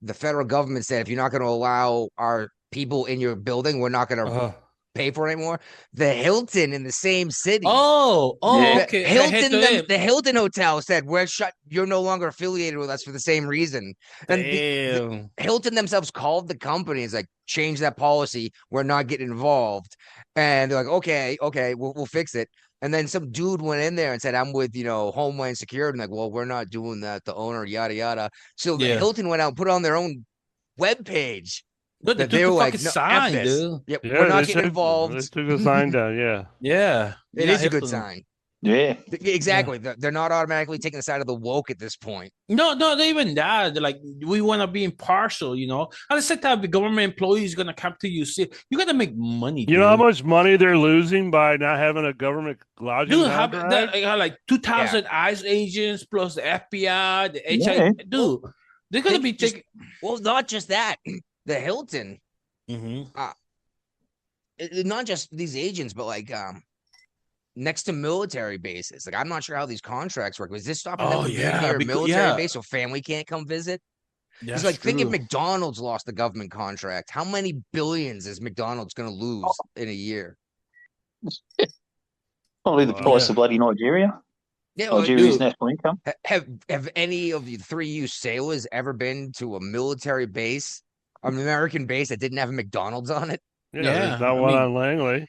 the federal government said if you're not going to allow our people in your building, we're not going to pay for it anymore. The Hilton in the same city. Okay. The Hilton Hotel said we're shut. You're no longer affiliated with us for the same reason. And the Hilton themselves called the company. It's like, change that policy. We're not getting involved. And they're like, okay, we'll fix it. And then some dude went in there and said, I'm with, Homeland Security. And like, well, we're not doing that. The owner, yada, yada. So the Hilton went out and put on their own webpage. But they were like, no, sign, dude. Yep, we're not getting involved. They took the sign down, Yeah. It is a good sign. Yeah. Exactly. Yeah. They're not automatically taking the side of the woke at this point. No, they even that. They're like, we want to be impartial, At the same time, the government employee is going to come to you. See, you got to make money. You know how much money they're losing by not having a government lodging contract? They got like 2,000 ICE agents plus the FBI, the HI. Dude, they're going to be taking. Well, not just that. The Hilton, not just these agents, but like next to military bases. Like, I'm not sure how these contracts work. Was this stopping them from being near a military base so family can't come visit? It's like, think if McDonald's lost the government contract, how many billions is McDonald's going to lose in a year? Probably the price of bloody Nigeria. Yeah, Nigeria's national income. Have any of the 3U sailors ever been to a military base, an American base that didn't have a McDonald's on it? Yeah, there's not one on Langley.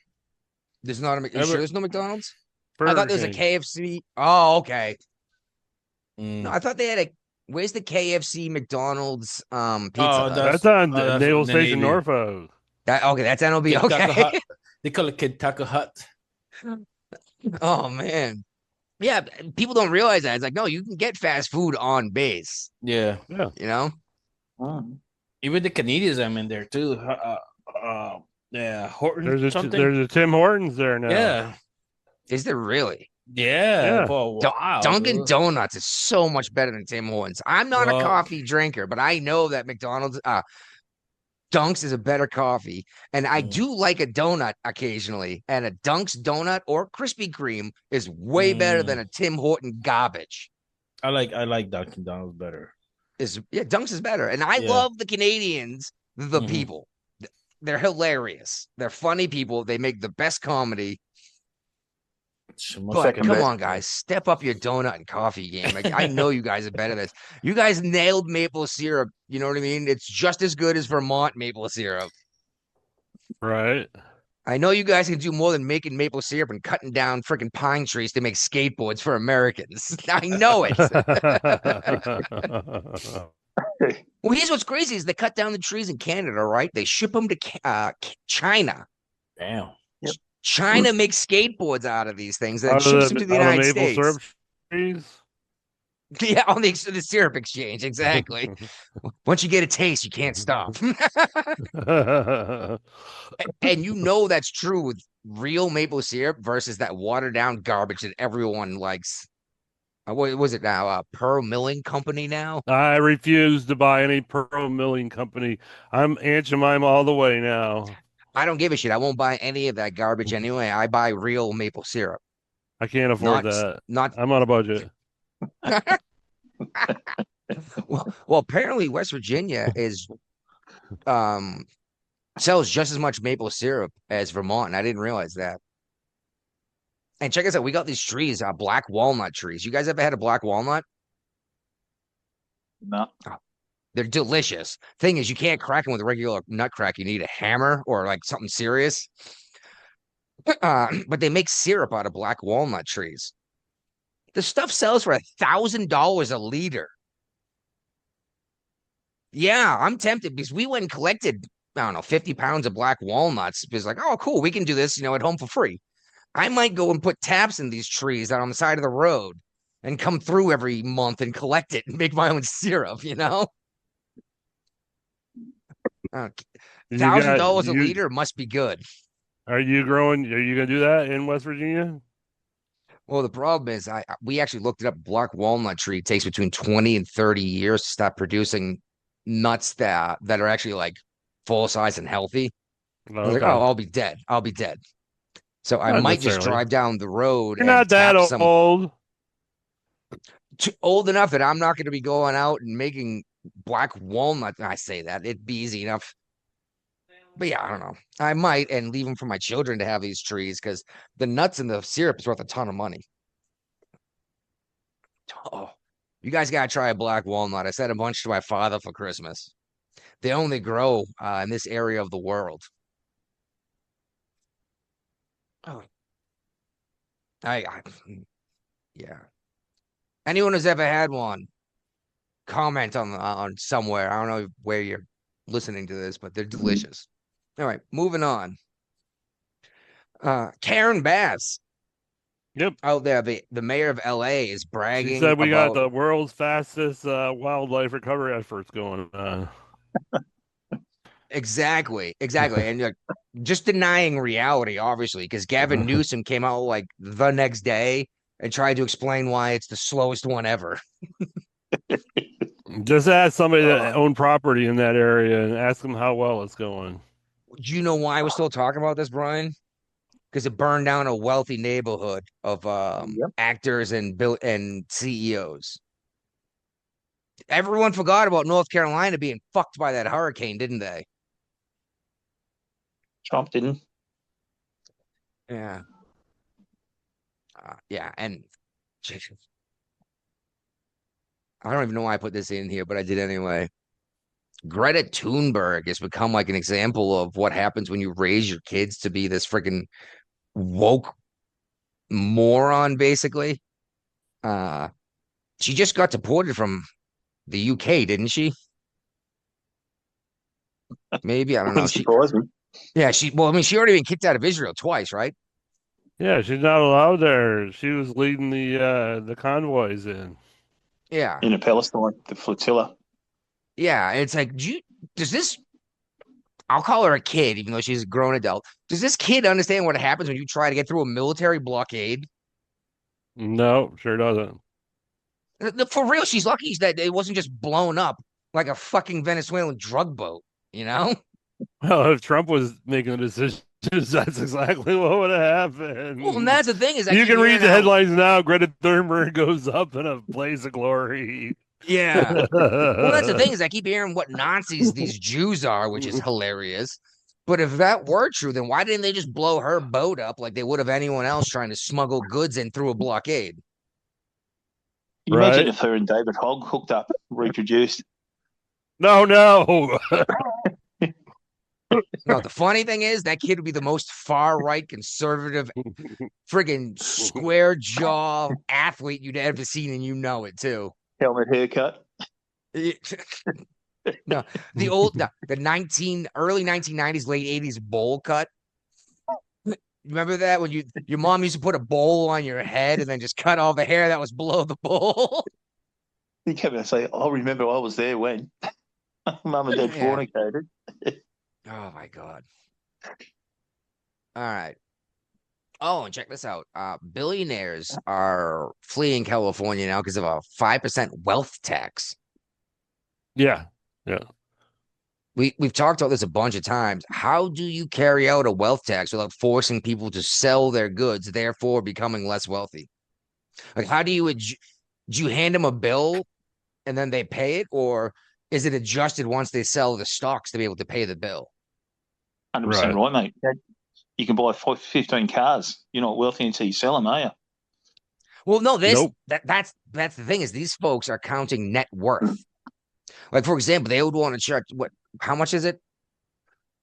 There's not a. You sure there's no McDonald's? I thought there was a KFC. Oh, okay. No, I thought they had a. Where's the KFC McDonald's pizza? That's on Naval Station Norfolk. That's NOB. Okay. They call it Kentucky Hut. Oh man. Yeah, people don't realize that. It's like, no, you can get fast food on base. Yeah. Even the Canadians, I'm in there too. Hortons. There's a Tim Hortons there now. Yeah. Is there really? Yeah. Wow, Dunkin' Donuts is so much better than Tim Hortons. I'm not a coffee drinker, but I know that McDonald's Dunks is a better coffee. And I do like a donut occasionally. And a Dunks donut or Krispy Kreme is way better than a Tim Horton garbage. I like Dunkin' Donuts better. Dunks is better. And I love the Canadians, the people. They're hilarious. They're funny people. They make the best comedy. But come on, guys, step up your donut and coffee game. Like, I know you guys are better at this. You guys nailed maple syrup. You know what I mean? It's just as good as Vermont maple syrup. Right. I know you guys can do more than making maple syrup and cutting down freaking pine trees to make skateboards for Americans. I know it. Well, here's what's crazy is they cut down the trees in Canada, right? They ship them to China. Damn. Yep. China makes skateboards out of these things and ships them to the United States. Syrup trees? Yeah, on the syrup exchange, exactly. Once you get a taste, you can't stop. And you know that's true with real maple syrup versus that watered down garbage that everyone likes. What was it now? Pearl Milling Company now? I refuse to buy any Pearl Milling Company. I'm Aunt Jemima all the way now. I don't give a shit. I won't buy any of that garbage anyway. I buy real maple syrup. I can't afford that. I'm on a budget. Well, apparently West Virginia is sells just as much maple syrup as Vermont, and I didn't realize that. And check us out, we got these trees, black walnut trees. You guys ever had a black walnut? No. Oh, they're delicious. Thing is, you can't crack them with a regular nut crack. You need a hammer or like something serious. But they make syrup out of black walnut trees. The stuff sells for $1,000 a liter. Yeah, I'm tempted because we went and collected, I don't know, 50 pounds of black walnuts. Because like, oh, cool, we can do this, at home for free. I might go and put taps in these trees out on the side of the road and come through every month and collect it and make my own syrup, $1,000 a liter must be good. Are you going to do that in West Virginia? Well, the problem is we actually looked it up. Black walnut tree takes between 20 and 30 years to stop producing nuts that are actually like full size and healthy. I was like, oh, I'll be dead. So I might just drive down the road. You're not that old. Old enough that I'm not going to be going out and making black walnut. I say that it'd be easy enough. But yeah, I don't know. I might and leave them for my children to have these trees because the nuts and the syrup is worth a ton of money. Oh, you guys got to try a black walnut. I said a bunch to my father for Christmas. They only grow in this area of the world. Oh, yeah. Anyone who's ever had one, comment on somewhere. I don't know where you're listening to this, but they're delicious. All right, moving on. Karen Bass. Yep. Out there, the mayor of LA is bragging. She said we got the world's fastest wildlife recovery efforts going on. Exactly. And just denying reality, obviously, because Gavin Newsom came out like the next day and tried to explain why it's the slowest one ever. Just ask somebody that owned property in that area and ask them how well it's going. Do you know why we're still talking about this, Brian? Because it burned down a wealthy neighborhood of actors and CEOs. Everyone forgot about North Carolina being fucked by that hurricane, didn't they? Trump didn't. Yeah. And I don't even know why I put this in here, but I did anyway. Greta Thunberg has become like an example of what happens when you raise your kids to be this freaking woke moron, basically. She just got deported from the UK, didn't she? Maybe, I don't know. She already been kicked out of Israel twice, right? Yeah, she's not allowed there. She was leading the convoys in. Yeah. In Palestine, the flotilla. Yeah, it's like, does this, I'll call her a kid, even though she's a grown adult. Does this kid understand what happens when you try to get through a military blockade? No, sure doesn't. For real, she's lucky that it wasn't just blown up like a fucking Venezuelan drug boat, Well, if Trump was making the decisions, that's exactly what would have happened. Well, and that's the thing is that you can read the headlines now. Greta Thunberg goes up in a blaze of glory. Yeah. Well, that's the thing is I keep hearing what Nazis these Jews are, which is hilarious. But if that were true, then why didn't they just blow her boat up like they would have anyone else trying to smuggle goods in through a blockade? You imagine if her and David Hogg hooked up, reproduced. No. No, the funny thing is that kid would be the most far-right conservative friggin' square jaw athlete you'd ever seen, and you know it too. Helmet haircut. No, the early 1990s, late 80s bowl cut. Remember that when your mom used to put a bowl on your head and then just cut all the hair that was below the bowl? He kept on saying, "I remember I was there when Mum and Dad fornicated." Oh my God! All right. Oh, and check this out. Billionaires are fleeing California now because of a 5% wealth tax. Yeah. We've talked about this a bunch of times. How do you carry out a wealth tax without forcing people to sell their goods, therefore becoming less wealthy? Like, how do you hand them a bill and then they pay it, or is it adjusted once they sell the stocks to be able to pay the bill? 100% right, mate. You can buy 15 cars. You're not wealthy until you sell them, are you? Well, no, that's the thing is these folks are counting net worth. Like, for example, they would want to charge how much is it?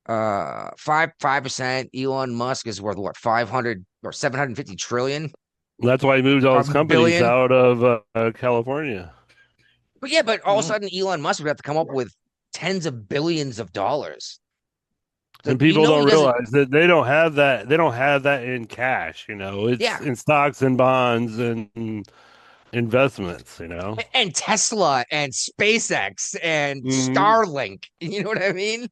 5%. Elon Musk is worth what, 500 or 750 trillion? That's why he moved all his companies out of California. But yeah, but all of a sudden Elon Musk would have to come up with tens of billions of dollars. And people don't realize that they don't have that. They don't have that in cash. It's in stocks and bonds and investments. And Tesla and SpaceX and Starlink. You know what I mean?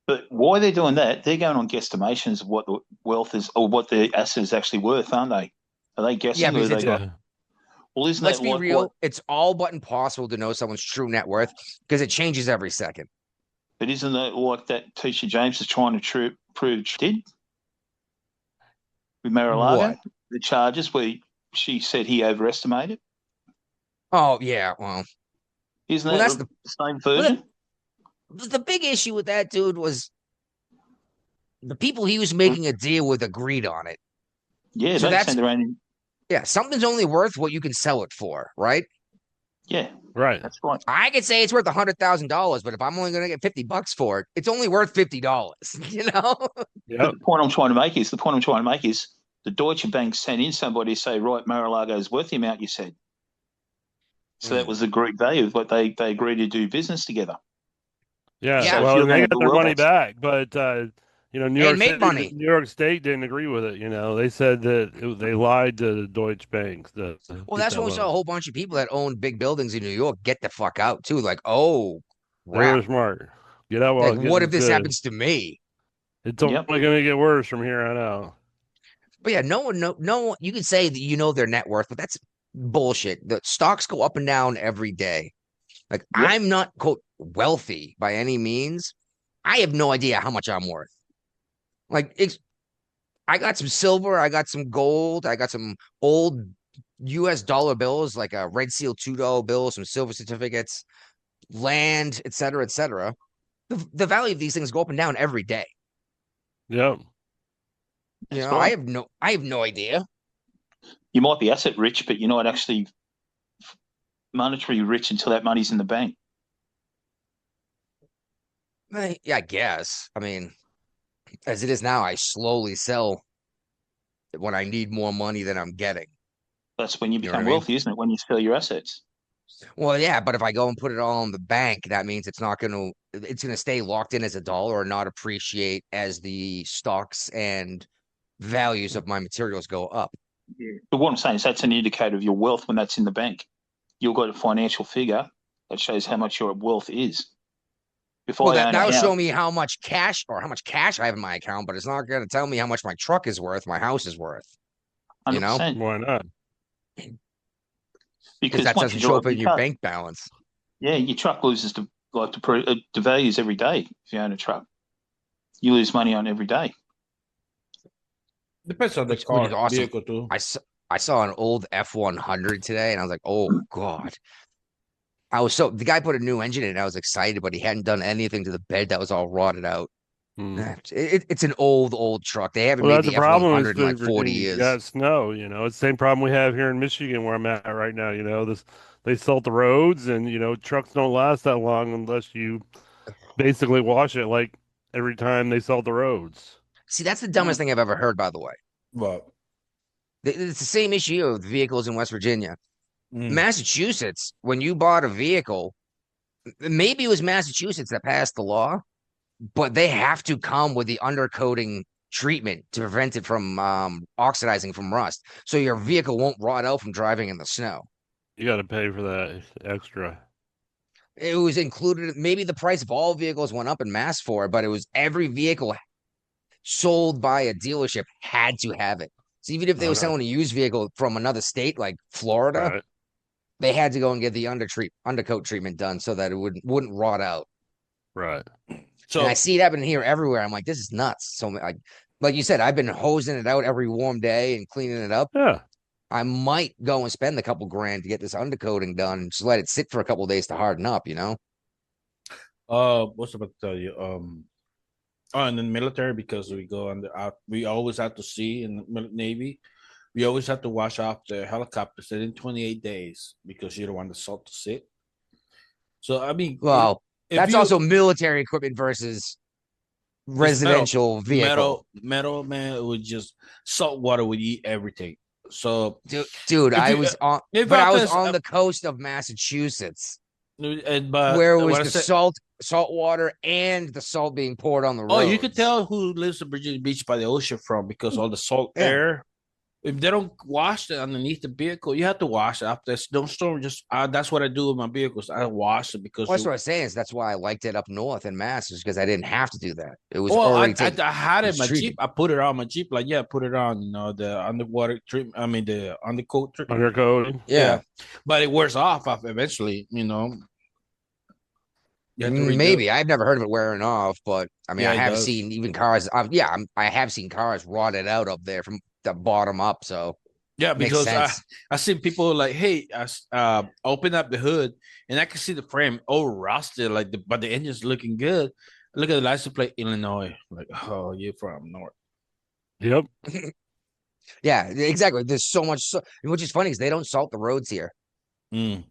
But why they're doing that? They're going on guesstimations of what the wealth is or what the asset is actually worth, aren't they? Are they guessing? Yeah, because Well, isn't let's that be like real. It's all but impossible to know someone's true net worth because it changes every second. But isn't that like that Tisha James is trying to prove she did with Mar-a-Lago? The charges where she said he overestimated. Oh yeah, well, isn't that the same version? The big issue with that dude was the people he was making a deal with agreed on it. Yeah, so that's their own. Yeah, something's only worth what you can sell it for, right? Yeah, right. That's right. I could say it's worth $100,000, but if I'm only going to get $50 for it, it's only worth $50. Yep. The point I'm trying to make is the Deutsche Bank sent in somebody to say, right, Mar-a-Lago is worth the amount you said. So that was the Greek value of what they agreed to do business together. Yeah. So well, they got their money back, but New York State didn't agree with it. They said that they lied to the Deutsche Bank. That's when we saw a whole bunch of people that owned big buildings in New York get the fuck out too. Like, oh, they're smart. Get out. Like, what if this happens to me? It's only going to get worse from here on out. But yeah, no one. You can say that their net worth, but that's bullshit. The stocks go up and down every day. Like, I'm not quote wealthy by any means. I have no idea how much I'm worth. Like, I got some silver, I got some gold, I got some old US dollar bills, like a Red Seal $2 bill, some silver certificates, land, et cetera, et cetera. The value of these things go up and down every day. Yep. I have no idea. You might be asset rich, but you're not actually monetary rich until that money's in the bank. Yeah, I guess. I mean, as it is now, I slowly sell when I need more money than I'm getting. That's when you become wealthy, isn't it? When you sell your assets. Well, yeah, but if I go and put it all in the bank, that means it's going to stay locked in as a dollar or not appreciate as the stocks and values of my materials go up. Yeah. But what I'm saying is that's an indicator of your wealth when that's in the bank. You've got a financial figure that shows how much your wealth is. That'll show me how much cash I have in my account, but it's not going to tell me how much my truck is worth, my house is worth. 100%. Why not? Because that doesn't show up in your bank balance. Yeah, your truck loses the values every day if you own a truck. You lose money on every day. Depends on the car, vehicle too. I saw an old F-100 today, and I was like, oh, God. The guy put a new engine in, and I was excited, but he hadn't done anything to the bed that was all rotted out. It's an old truck. They haven't made the F-100 in like 40 years. Yeah, snow, it's the same problem we have here in Michigan where I'm at right now. They salt the roads, and trucks don't last that long unless you basically wash it like every time they salt the roads. See, that's the dumbest thing I've ever heard, by the way. What? It's the same issue with vehicles in West Virginia. Massachusetts, when you bought a vehicle, maybe it was Massachusetts that passed the law, but they have to come with the undercoating treatment to prevent it from oxidizing from rust. So your vehicle won't rot out from driving in the snow. You got to pay for that extra. It was included. Maybe the price of all vehicles went up in mass for it, but it was every vehicle sold by a dealership had to have it. So even if they were selling a used vehicle from another state like Florida, they had to go and get the undercoat treatment done so that it wouldn't rot out. Right. So and I see it happen here everywhere. I'm like, this is nuts. So like you said, I've been hosing it out every warm day and cleaning it up. Yeah. I might go and spend a couple grand to get this undercoating done and just let it sit for a couple of days to harden up, What's about to tell you? In the military, because we go on we always have to see in the Navy. We always have to wash off the helicopters within 28 days because you don't want the salt to sit. So I mean, Well, if that's you also military equipment versus residential vehicle. metal, man, it would just salt water would eat everything. So, dude, I was on the the coast of Massachusetts, but where it was the salt water and the salt being poured on the road. Oh, you could tell who lives in Virginia Beach by the ocean from because all the salt air. If they don't wash it underneath the vehicle, you have to wash it after the snowstorm. That's what I do with my vehicles. I wash it because that's what I'm saying. Is that's why I liked it up north in Mass, is because I didn't have to do that. It was I had it in my Jeep. I put it on my Jeep. Like, put it on, the underwater treatment. I mean, the undercoat treatment. Undercoat. Yeah. But it wears off eventually, Maybe I've never heard of it wearing off, but I mean, I have seen even cars. I have seen cars rotted out up there from the bottom up. So because I see people like, hey, I open up the hood and I can see the frame all rusted, but the engine's looking good. Look at the license plate, Illinois. Like, oh, you're from north. Yep. Yeah, exactly. There's so much, which is funny because they don't salt the roads here. They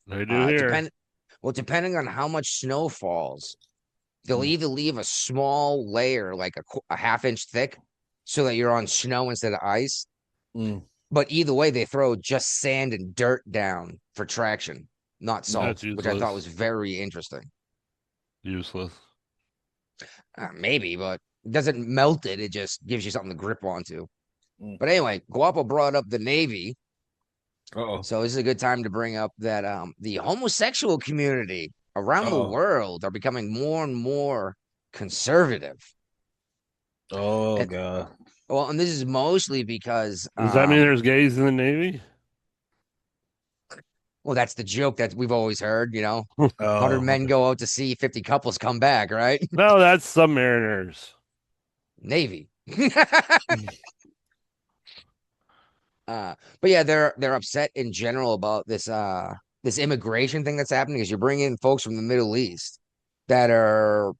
do here. Depending on how much snow falls, they'll either leave a small layer, like a half-inch thick, so that you're on snow instead of ice. But either way, they throw just sand and dirt down for traction, not salt, which I thought was very interesting. Useless. Maybe, but it doesn't melt it. It just gives you something to grip onto. But anyway, Guapo brought up the Navy. So this is a good time to bring up that the homosexual community around the world are becoming more and more conservative. God. Well, and this is mostly because does that mean there's gays in the Navy? Well, that's the joke that we've always heard, 100 men go out to sea, 50 couples come back, right? No, that's submariners. Navy. But yeah, they're upset in general about this immigration thing that's happening, because you're bringing in folks from the Middle East that are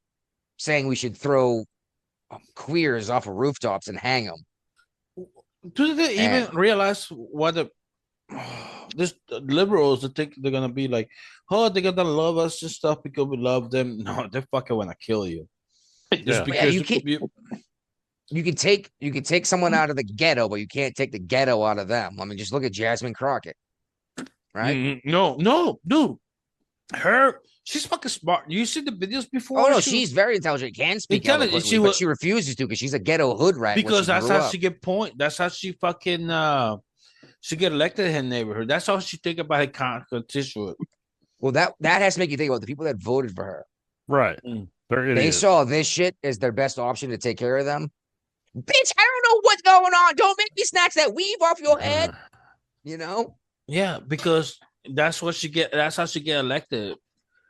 saying we should throw queers off of rooftops and hang them. Do they even realize what this liberals that think they're gonna be like? Oh, they're gonna love us and stuff because we love them. No, they fucking wanna kill you. Just because you can take someone out of the ghetto, but you can't take the ghetto out of them. I mean, just look at Jasmine Crockett, right? No, dude. She's fucking smart. You see the videos before? Oh no, she's very intelligent. Can speak eloquently, but she refuses to because she's a ghetto hood rat. Because that's how she get point. That's how she fucking she get elected in her neighborhood. That's how she think about her constituent. Well, that has to make you think about the people that voted for her. Right. They saw this shit as their best option to take care of them. Bitch, I don't know what's going on. Don't make me snatch that weave off your head. Yeah, because that's what she get. That's how she get elected.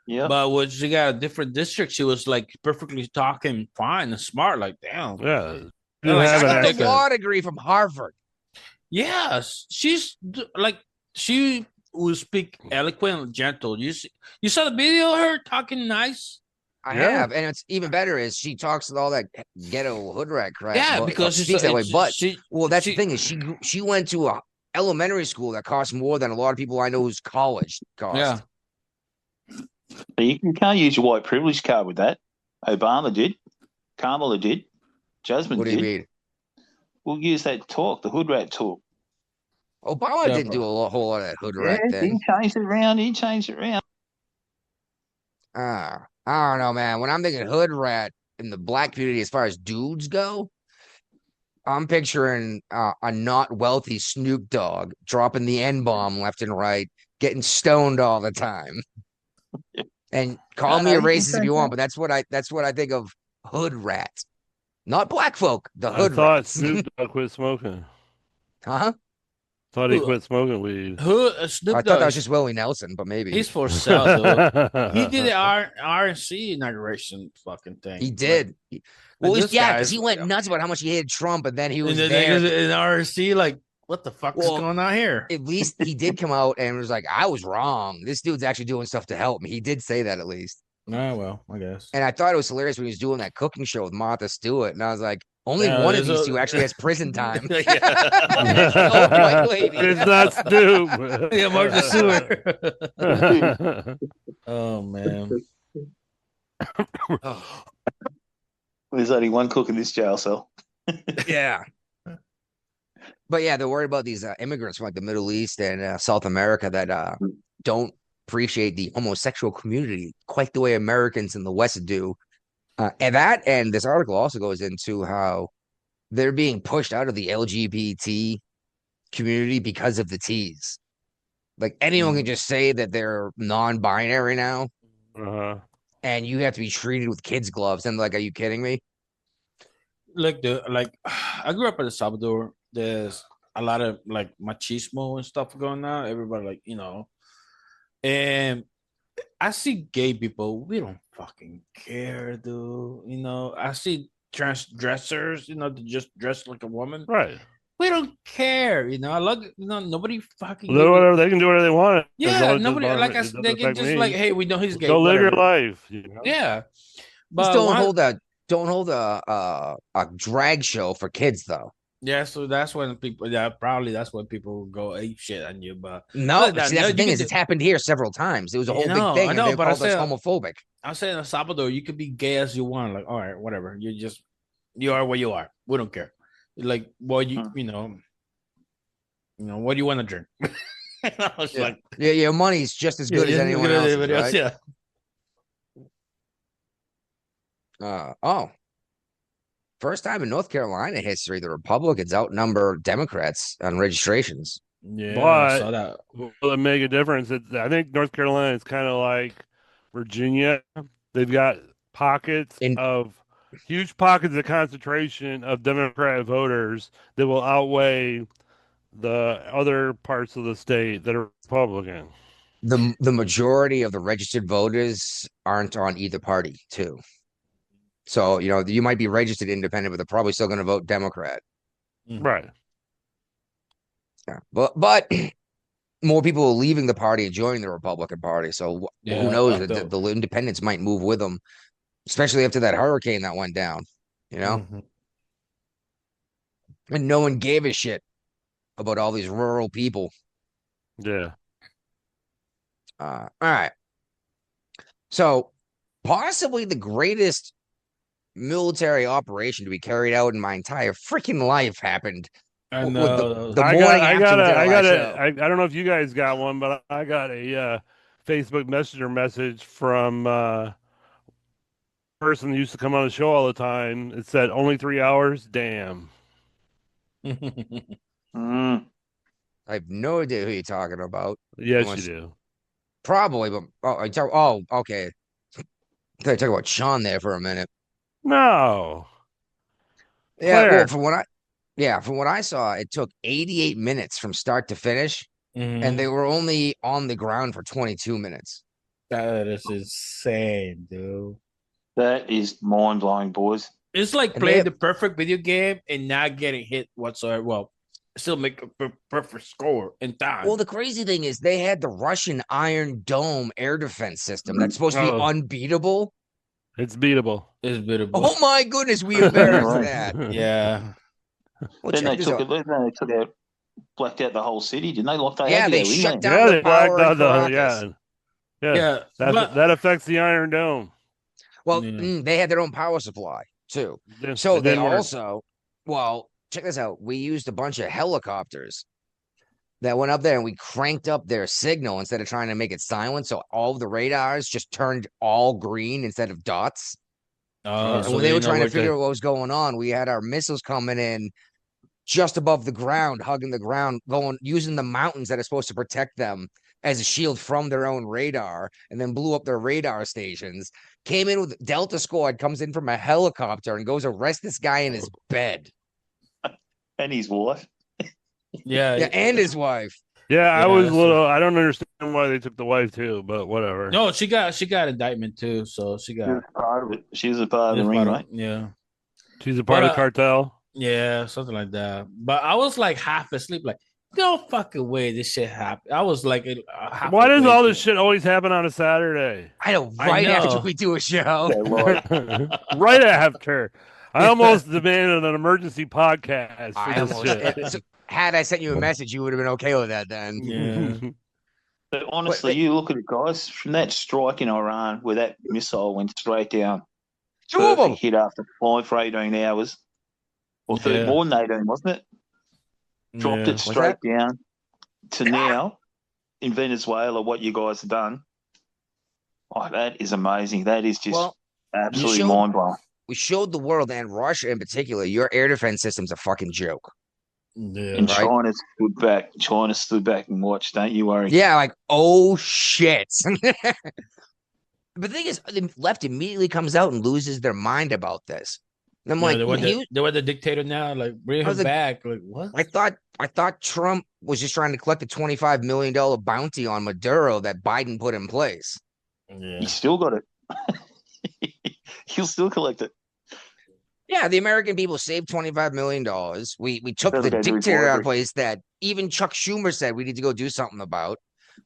Yeah. But when she got a different district, she was like perfectly talking fine and smart. Like, damn. Yeah. I got a law degree from Harvard. Yes. She's like, she will speak eloquent and gentle. You saw the video of her talking nice? I have, and it's even better is she talks with all that ghetto hood rat crap. Yeah, because she speaks that way. But that's the thing is she went to a elementary school that costs more than a lot of people I know whose college cost. Yeah. But you can't use your white privilege card with that. Obama did. Kamala did. Jasmine did. What do you mean? We'll use that talk, the hood rat talk. Obama didn't do a whole lot of that hood rat thing. He changed it around. I don't know, man. When I'm thinking hood rat in the black community, as far as dudes go, I'm picturing a not wealthy Snoop Dogg dropping the N-bomb left and right, getting stoned all the time. And call me a racist if you want, but that's what I think of hood rat. Not black folk, the hood rat. I thought Snoop Dogg quit smoking. Huh? Thought he quit smoking weed. I thought that was just Willie Nelson, but maybe he's for sale. He did the RNC inauguration fucking thing. He did. Because he went nuts about how much he hated Trump, and then he was there in RNC. Like, what the fuck is going on here? At least he did come out and was like, "I was wrong. This dude's actually doing stuff to help me." He did say that at least. Well, I guess. And I thought it was hilarious when he was doing that cooking show with Martha Stewart, and I was like, only one of these two actually has prison time. Yeah. Old white lady. It's not Stu. Yeah, Martha Stewart. Oh man. There's only one cook in this jail cell. Yeah. But yeah, they're worried about these immigrants from like the Middle East and South America that don't appreciate the homosexual community quite the way Americans in the West do. And this article also goes into how they're being pushed out of the LGBT community because of the T's. Like anyone can just say that they're non-binary now, and you have to be treated with kids' gloves. And like, are you kidding me? Like I grew up in El Salvador. There's a lot of like machismo and stuff going on. Everybody like, and I see gay people. We don't fucking care, dude. I see transgressors, they just dress like a woman. Right. We don't care, I love nobody fucking whatever they can do whatever they want. Yeah, nobody they can just like, hey, we know he's gay. Go live your life. Yeah. But just don't hold a drag show for kids though. Yeah, so that's when people that's when people go ape shit on you. But no, that's the thing is it's happened here several times. It was a whole big thing. I know, but called us homophobic. I'm saying in El Salvador, you could be gay as you want. Like, all right, whatever. You are what you are. We don't care. Like, well, what do you want to drink? Like, your money's just as good as anyone else's, right? Yeah. First time in North Carolina history, the Republicans outnumber Democrats on registrations. Yeah, but I saw that. Will it make a difference? I think North Carolina is kind of like Virginia. They've got huge pockets of concentration of Democrat voters that will outweigh the other parts of the state that are Republican. The majority of the registered voters aren't on either party, too. So, you might be registered independent, but they're probably still going to vote Democrat. Right. Yeah. But more people are leaving the party and joining the Republican Party. So who knows? The independents might move with them, especially after that hurricane that went down, And no one gave a shit about all these rural people. Yeah. All right. So possibly the greatest military operation to be carried out in my entire freaking life happened. I know. I don't know if you guys got one, but I got a Facebook Messenger message from a person who used to come on the show all the time. It said only 3 hours. Damn. I have no idea who you're talking about. Yes, you do. Probably, but okay. I thought you talking about Sean there for a minute. No. Yeah, well, from what I saw, it took 88 minutes from start to finish, and they were only on the ground for 22 minutes. That is insane, dude. That is mind-blowing, boys. It's like playing the perfect video game and not getting hit whatsoever. Well, still make a perfect score in time. Well, the crazy thing is they had the Russian Iron Dome air defense system that's supposed to be unbeatable. It's beatable. It's beatable. Oh my goodness, we embarrassed that. Yeah. Well, then they took out, blacked out the whole city, didn't they? Like they shut down the power. Yeah. That affects the Iron Dome. Well, they had their own power supply too. So they also, check this out. We used a bunch of helicopters that went up there and we cranked up their signal instead of trying to make it silent. So all of the radars just turned all green instead of dots. And when they were trying to figure out what was going on, we had our missiles coming in just above the ground, hugging the ground, using the mountains that are supposed to protect them as a shield from their own radar, and then blew up their radar stations. Came in with Delta Squad, comes in from a helicopter and goes arrest this guy in his bed. And his wife. Yeah, and his wife. Yeah, I was I don't understand why they took the wife too, but whatever. No, she got indictment too, so she got part of it. She's a part of the ring, right? Yeah. She's a part of the cartel. Yeah, something like that. But I was like half asleep, like, no fucking way this shit happened. I was like, why does all this shit always happen on a Saturday? I know, right after we do a show. Right after. I almost demanded an emergency podcast for this shit. Had I sent you a message, you would have been okay with that then. Yeah. But honestly, you look at it, guys, from that strike in Iran where that missile went straight down. Perfect hit after flying for 18 hours. Or more than 18, wasn't it? Dropped it straight down to now in Venezuela, what you guys have done. Oh, that is amazing. That is just absolutely mind-blowing. We showed the world, and Russia in particular, your air defense system's a fucking joke. Yeah, and China stood back. China stood back and watched. Don't you worry. Yeah, like, oh shit. But the thing is, the left immediately comes out and loses their mind about this. And I'm like, they were the dictator now. Like, bring him back. Like, what? I thought Trump was just trying to collect a $25 million bounty on Maduro that Biden put in place. Yeah. He still got it. He'll still collect it. Yeah, the American people saved $25 million. We took the dictator out of place that even Chuck Schumer said we need to go do something about.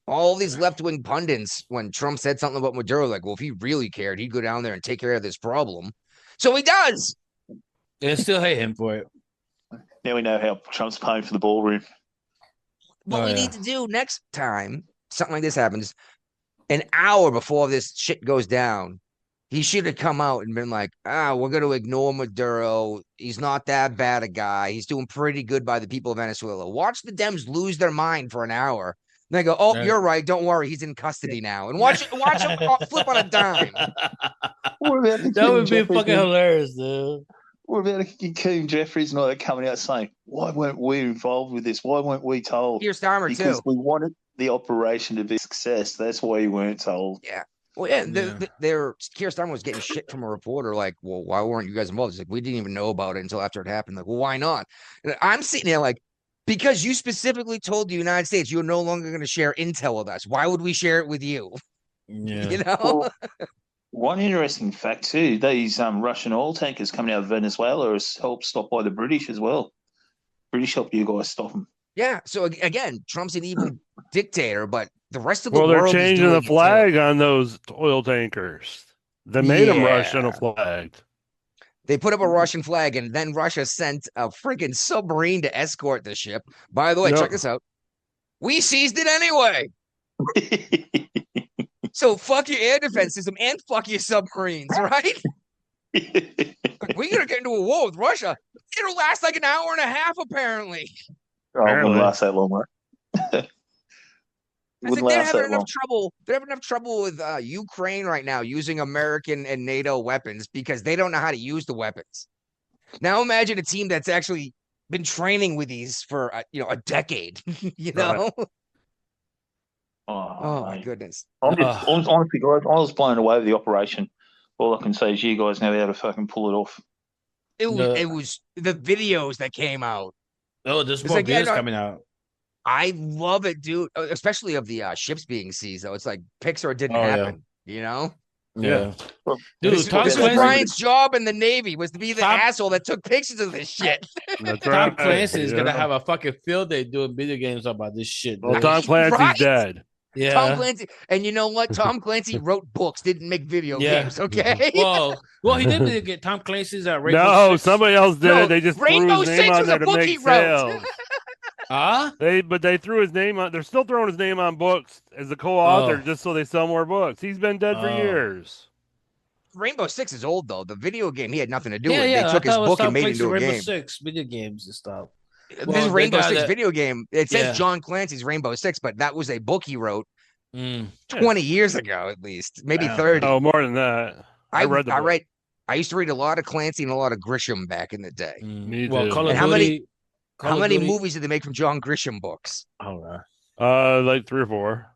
All these left-wing pundits, when Trump said something about Maduro, like, well, if he really cared, he'd go down there and take care of this problem. So he does. They still hate him for it. Now we know how Trump's paying for the ballroom. What we need to do next time something like this happens, an hour before this shit goes down, he should have come out and been like, we're going to ignore Maduro. He's not that bad a guy. He's doing pretty good by the people of Venezuela. Watch the Dems lose their mind for an hour. And they go, you're right. Don't worry. He's in custody now. And watch him flip on a dime. That would be fucking hilarious, dude. What about Keem Jeffries and all that coming out saying, why weren't we involved with this? Why weren't we told? Keir Starmer, because we wanted the operation to be a success. That's why you weren't told. Yeah. Well, Keir Starmer was getting shit from a reporter like, well, why weren't you guys involved? He's like, we didn't even know about it until after it happened. Like, well, why not? And I'm sitting there like, because you specifically told the United States you're no longer going to share intel with us. Why would we share it with you? Yeah. You know? Well, one interesting fact, too, these Russian oil tankers coming out of Venezuela is helped stop by the British as well. British helped you guys stop them. Yeah. So, again, Trump's an evil dictator, but the rest of the world they're changing the flag on those oil tankers. They made them Russian flag. They put up a Russian flag, and then Russia sent a freaking submarine to escort the ship. By the way, check this out. We seized it anyway. So fuck your air defense system and fuck your submarines, right? We're going to get into a war with Russia. It'll last like an hour and a half, apparently. Oh, it wouldn't last that long, right? They're having enough trouble. They're having enough trouble with Ukraine right now using American and NATO weapons because they don't know how to use the weapons. Now imagine a team that's actually been training with these for a decade. You know. Right. Oh my goodness! Honestly, guys, I was blown away with the operation. All I can say is you guys know how to fucking pull it off. It was the videos that came out. Oh, there's more videos coming out. I love it, dude. Especially of the ships being seized, though. It's like Pixar didn't happen, you know? Yeah. Dude, this was Brian's job in the Navy was to be the asshole that took pictures of this shit. That's Tom Clancy is gonna have a fucking field day doing video games about this shit. Well, Tom Clancy's dead. Yeah. Tom Clancy, and you know what? Tom Clancy wrote books, didn't make video games. Okay. Well, he didn't get Tom Clancy's at Rainbow Six. Somebody else did it. They just Rainbow threw his name on there to make sales. They threw his name on. They're still throwing his name on books as a co-author just so they sell more books. He's been dead for years. Rainbow Six is old though. The video game he had nothing to do with. They took his book and made it into a Rainbow game. Six video games and stuff. This Rainbow Six video game. It says John Clancy's Rainbow Six, but that was a book he wrote 20 years ago, at least, maybe 30. Oh, more than that. I read the book. I used to read a lot of Clancy and a lot of Grisham back in the day. Me too. And how many movies did they make from John Grisham books? Oh, like 3 or 4.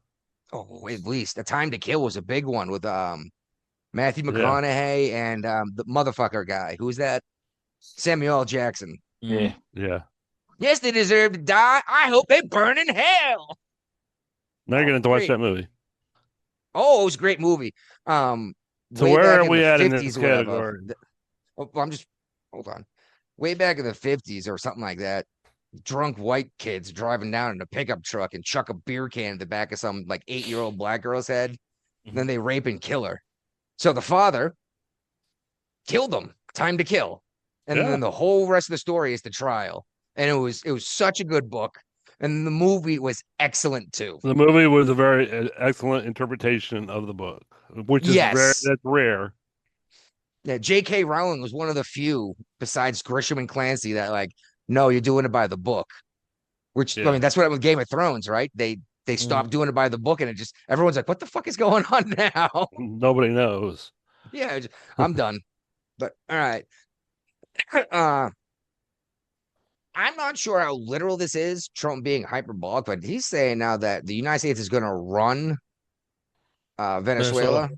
Oh, at least. A Time to Kill was a big one with Matthew McConaughey and the motherfucker guy. Who's that? Samuel L. Jackson. Yeah. Yes, they deserve to die. I hope they burn in hell. Now you're going to watch that movie. Oh, it was a great movie. So where are we at in this category? Hold on. Way back in the 50s or something like that. drunk white kids driving down in a pickup truck and chuck a beer can in the back of some like 8-year-old black girl's head. Mm-hmm. Then they rape and kill her. So the father killed them. Time to kill. And then the whole rest of the story is the trial. And it was such a good book. And the movie was excellent too. The movie was a very excellent interpretation of the book, which is that's rare. Yeah, J.K. Rowling was one of the few, besides Grisham and Clancy, that like, no, you're doing it by the book. Which I mean, that's what happened with Game of Thrones, right? They stopped doing it by the book, and it just everyone's like, what the fuck is going on now? Nobody knows. Yeah, I'm done. But all right. I'm not sure how literal this is, Trump being hyperbolic, but he's saying now that the United States is going to run Venezuela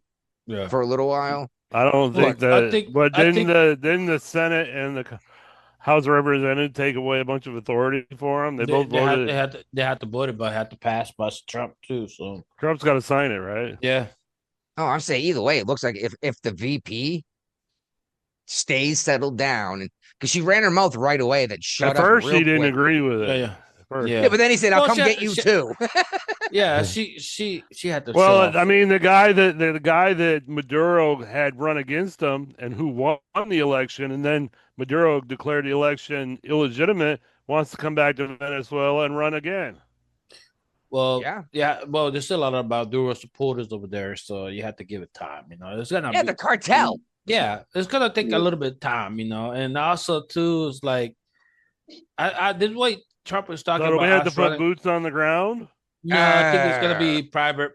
for a little while. I don't think that. But didn't the Senate and the House of Representatives take away a bunch of authority for them? They both voted. They had to vote it, but had to pass by Trump too. So Trump's got to sign it, right? Yeah. Oh, I'm saying either way, it looks like if the VP stays settled down, because she ran her mouth right away that shut up. At first, she didn't agree with it. Yeah, but then he said, "I'll come get you too." Yeah, she had to. Well, I mean, the guy that Maduro had run against him and who won the election, and then Maduro declared the election illegitimate, wants to come back to Venezuela and run again. Well, yeah. Well, there's still a lot of Maduro supporters over there, so you have to give it time. You know, it's gonna be the cartel. Yeah, it's gonna take a little bit of time, you know, and also too, it's like I did wait. Trump was talking about. We had to put boots on the ground. No, I think it's gonna be private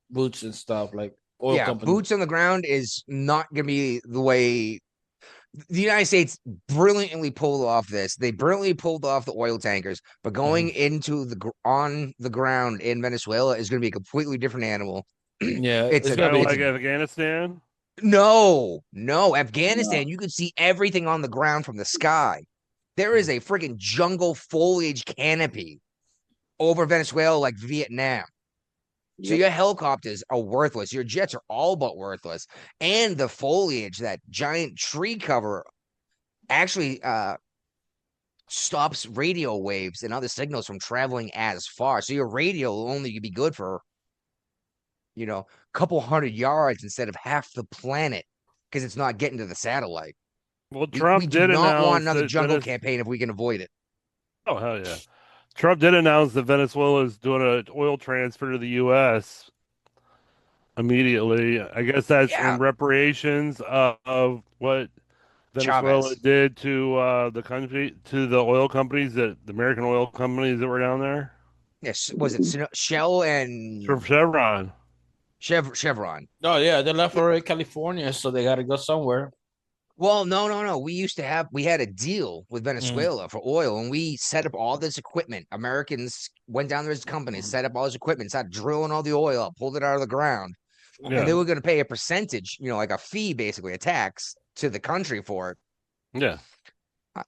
boots and stuff like oil companies. Boots on the ground is not gonna be the way. The United States brilliantly pulled off this. They brilliantly pulled off the oil tankers, but going into on the ground in Venezuela is going to be a completely different animal. Yeah, it's kind of like Afghanistan. No, Afghanistan, you can see everything on the ground from the sky. There is a freaking jungle foliage canopy over Venezuela like Vietnam. So your helicopters are worthless. Your jets are all but worthless. And the foliage, that giant tree cover, actually stops radio waves and other signals from traveling as far. So your radio will only be good for, a couple 100 yards instead of half the planet because it's not getting to the satellite. Well, Trump did not want another jungle campaign if we can avoid it. Oh, hell yeah. Trump did announce that Venezuela is doing an oil transfer to the U.S. immediately. I guess that's in reparations of what Venezuela did to the country, to the oil companies, the American oil companies that were down there. Yes, was it Shell and Chevron? Chevron. Oh yeah, they left for California, so they got to go somewhere. Well, no. We had a deal with Venezuela for oil, and we set up all this equipment. Americans went down there as companies, set up all this equipment, started drilling all the oil up, pulled it out of the ground. Yeah. And they were going to pay a percentage, like a fee, basically a tax to the country for it. Yeah.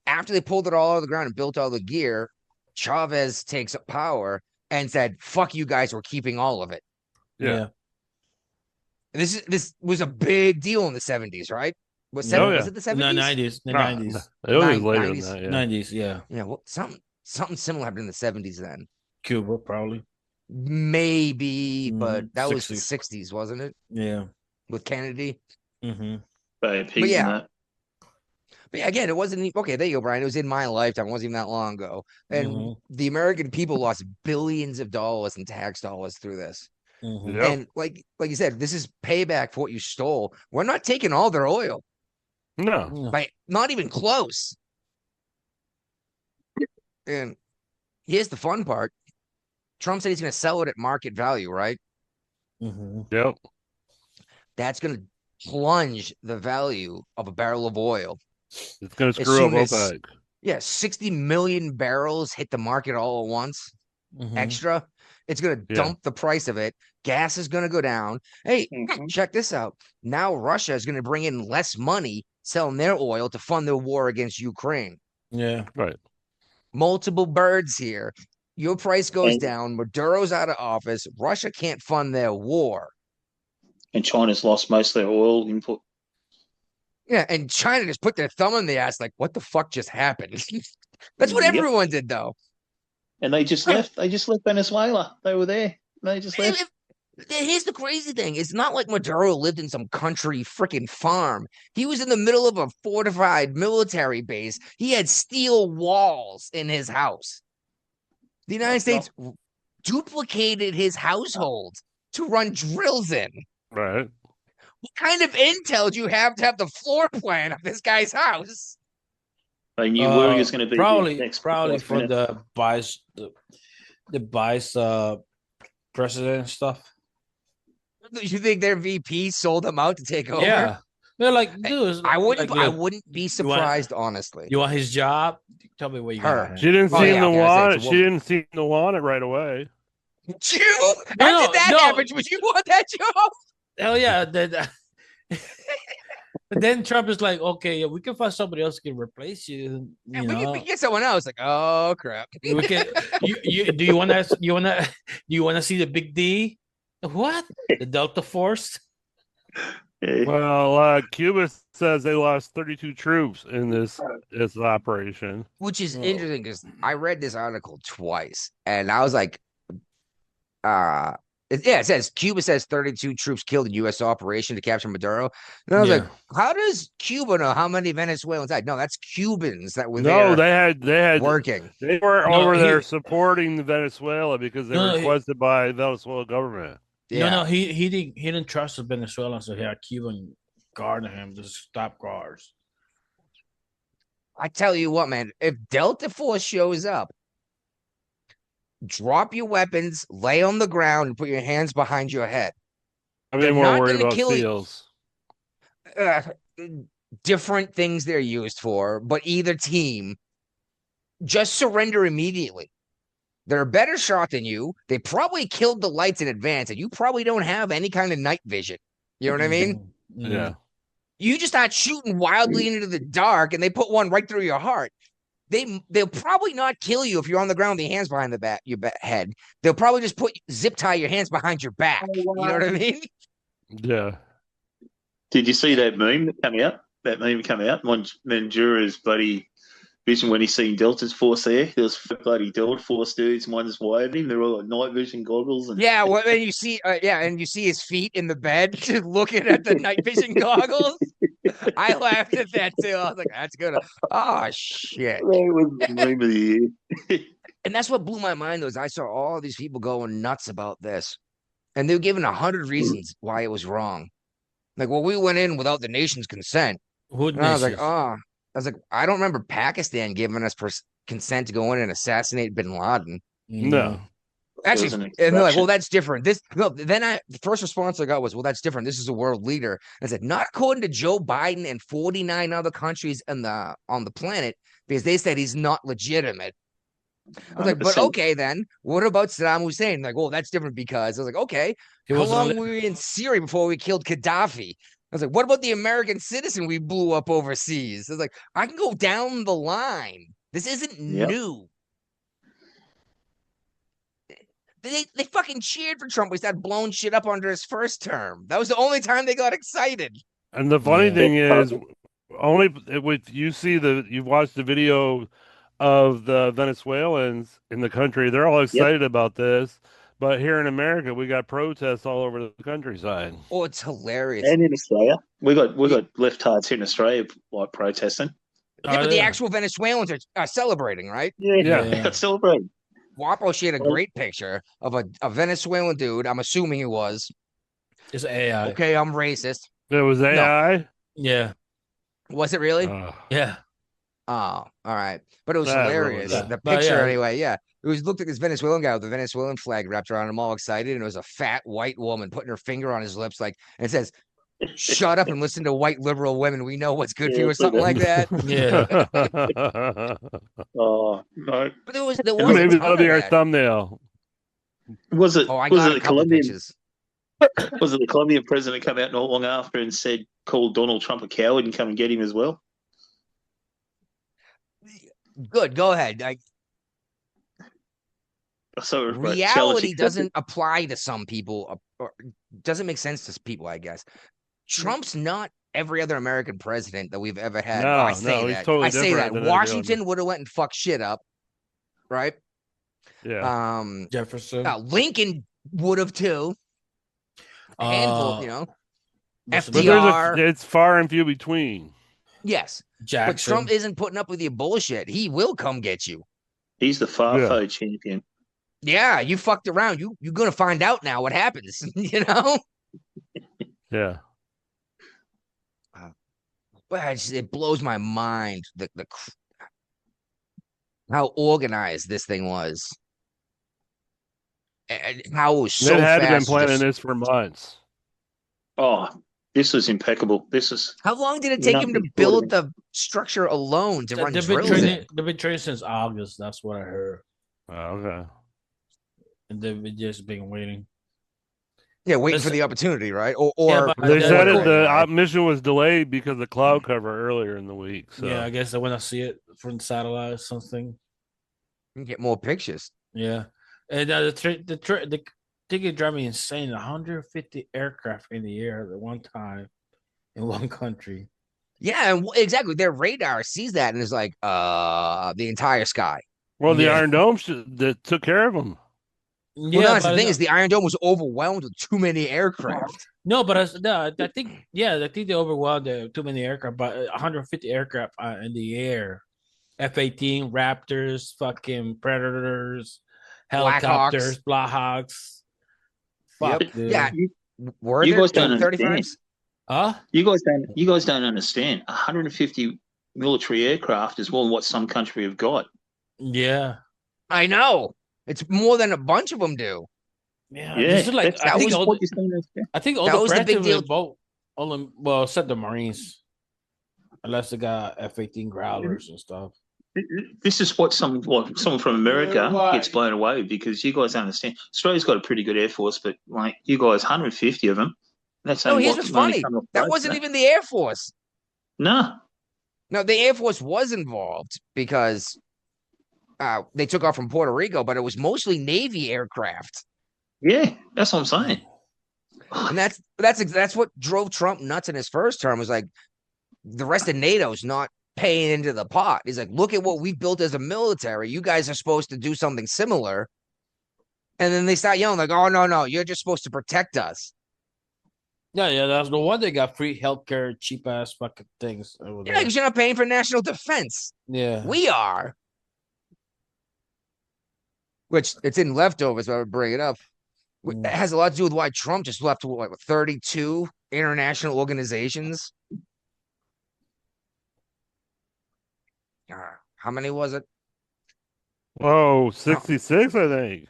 After they pulled it all out of the ground and built all the gear, Chavez takes up power and said, "Fuck you guys, we're keeping all of it." Yeah. And this was a big deal in the 70s, right? Was it the 70s? No, 90s. The 90s. It was later than that, 90s, yeah. Yeah, well, something similar happened in the 70s then. Cuba, probably. Maybe, but that 60s. Was the 60s, wasn't it? Yeah. With Kennedy. Mm-hmm. But yeah, again, it wasn't okay. There you go, Brian. It was in my lifetime. It wasn't even that long ago. And the American people lost billions of dollars in tax dollars through this. Mm-hmm. And like you said, this is payback for what you stole. We're not taking all their oil. No. Not even close. And here's the fun part. Trump said he's going to sell it at market value, right? Mm-hmm. Yep. That's going to plunge the value of a barrel of oil. It's going to screw up OPEC. Yeah, 60 million barrels hit the market all at once. Extra. It's going to dump the price of it. Gas is going to go down. Hey, check this out. Now Russia is going to bring in less money selling their oil to fund their war against Ukraine. Yeah. Right. Multiple birds here. Your price goes down. Maduro's out of office. Russia can't fund their war. And China's lost most of their oil input. Yeah, and China just put their thumb in the ass like, what the fuck just happened? That's what Yep. everyone did, though. And they just left. They just left Venezuela. They were there. They just left. Here's the crazy thing. It's not like Maduro lived in some country freaking farm. He was in the middle of a fortified military base. He had steel walls in his house. The United States duplicated his household to run drills in. Right. What kind of intel do you have to have the floor plan of this guy's house? They knew where he was going to be. Probably for the vice president and stuff. You think their VP sold them out to take over? Yeah, they're like, dude. I wouldn't be surprised, honestly. You want his job? Tell me where you got. She didn't seem to want it. She didn't seem to want it right away. How did that happen? Would you want that job? Hell yeah. But then Trump is like, okay, yeah, we can find somebody else who can replace you. We can get someone else. Like, oh crap. We can. Do you want to see the big D? What? The Delta Force? Well, Cuba says they lost 32 troops in this operation, which is interesting because I read this article twice, and I was like, it says Cuba says 32 troops killed in U.S. operation to capture Maduro. And I was like, how does Cuba know how many Venezuelans died? No, that's Cubans that were there. No, they had working. They were over there supporting the Venezuela because they were requested by the Venezuelan government. Yeah. No, he didn't trust the Venezuelans, so he had Cuban guarding him to stop guards. I tell you what, man, if Delta Force shows up, drop your weapons, lay on the ground, and put your hands behind your head. I mean, more worried about SEALs. Different things they're used for, but either team, just surrender immediately. They're a better shot than you. They probably killed the lights in advance, and you probably don't have any kind of night vision. You know what I mean? Yeah. You just start shooting wildly into the dark, and they put one right through your heart. They'll probably not kill you if you're on the ground with your hands behind your head. They'll probably just zip tie your hands behind your back. You know what I mean? Yeah. Did you see that meme that came out? That meme came out. Mandura's bloody vision when he seen Delta's force there. There was bloody Delta Force dudes, and one just waved him. They're all like night vision goggles. And yeah, well, and you see, and you see his feet in the bed, just looking at the night vision goggles. I laughed at that too. I was like, "That's good." Oh shit! That was the meme of the year. And that's what blew my mind. Though, is I saw all these people going nuts about this, and they were given 100 reasons why it was wrong. Like, well, we went in without the nation's consent. And I was like, I don't remember Pakistan giving us consent to go in and assassinate bin Laden. No. Actually, and they're like, well, that's different. The first response I got was, well, that's different. This is a world leader. I said, not according to Joe Biden and 49 other countries on the planet, because they said he's not legitimate. I was like, but okay, then what about Saddam Hussein? Like, well, that's different because I was like, okay, how long were we in Syria before we killed Gaddafi? I was like, what about the American citizen we blew up overseas? I was like, I can go down the line. This isn't new. They fucking cheered for Trump. We started blowing shit up under his first term. That was the only time they got excited. And the funny thing is, only with you've watched the video of the Venezuelans in the country. They're all excited about this. But here in America, we got protests all over the countryside. Oh, it's hilarious. And in Australia, we got leftards here in Australia like protesting. Yeah, but the actual Venezuelans are celebrating, right? Yeah. Celebrating. Wapo shared a great picture of a Venezuelan dude. I'm assuming he was. It's AI. Okay, I'm racist. It was AI? No. Yeah. Was it really? Yeah. Oh, all right. But it was hilarious. Really the picture, anyway, yeah. It looked like this Venezuelan guy with the Venezuelan flag wrapped around him, all excited, and it was a fat white woman putting her finger on his lips, and it says, "Shut up and listen to white liberal women. We know what's good for you," or something like that. Yeah. Oh no! But there was maybe that'll be our thumbnail. Was it? Oh, I was got it a the couple Colombian? pictures. Was it the Colombian president come out not long after and said, called Donald Trump a coward and come and get him as well? Good. Go ahead. So reality doesn't apply to some people, or doesn't make sense to people, I guess. Trump's not every other American president that we've ever had. No, I no, say he's that. totally I say different that. than every Washington would have went and fucked shit up, right? Yeah. Jefferson. Lincoln would have too. A handful, you know. But FDR. it's far and few between. Yes. Jackson. But Trump isn't putting up with your bullshit. He will come get you. He's the Farfo champion. Yeah, you fucked around. You're gonna find out now what happens. You know. Yeah. But it blows my mind the how organized this thing was, and how it was so They had fast. been planning this for months. Oh, this was impeccable. How long did it take him to build the structure alone to run drills? They've been training since August. That's what I heard. Oh, okay. And they've just been waiting. Yeah, waiting for the opportunity, right? Or they said the mission was delayed because of cloud cover earlier in the week. So yeah, I guess they want to see it from satellite or something. You get more pictures. Yeah, and the thing it drive me insane. 150 aircraft in the air at one time in one country. Yeah, and exactly. Their radar sees that and is like, the entire sky. Well, the Iron Dome that took care of them. Well, no, that's the thing is the Iron Dome was overwhelmed with too many aircraft. No, but I think they overwhelmed too many aircraft, but 150 aircraft in the air, F-18 Raptors, fucking Predators, helicopters, Blackhawks. Fuck, yep. dude. Yeah, were you there guys don't 35s? understand. Huh? You guys don't understand. 150 military aircraft is more than what some country have got. Yeah, I know. It's more than a bunch of them do. Yeah. This is like I think all the big deal. Well, except the Marines, unless they got F-18 Growlers and stuff. This is what someone from America gets blown away because you guys understand. Australia's got a pretty good air force, but like you guys, 150 of them. That's no, here's what's funny. That wasn't even the Air Force. No, the Air Force was involved because they took off from Puerto Rico, but it was mostly Navy aircraft. Yeah, that's what I'm saying. And that's what drove Trump nuts in his first term. Was like the rest of NATO's not paying into the pot. He's like, look at what we've built as a military. You guys are supposed to do something similar. And then they start yelling like, "Oh no, you're just supposed to protect us." Yeah, that's the one they got free healthcare, cheap ass fucking things over there. Yeah, because you're not paying for national defense. Yeah, we are. Which it's in leftovers, but I would bring it up. It has a lot to do with why Trump just left 32 international organizations. How many was it? Oh, 66, I think.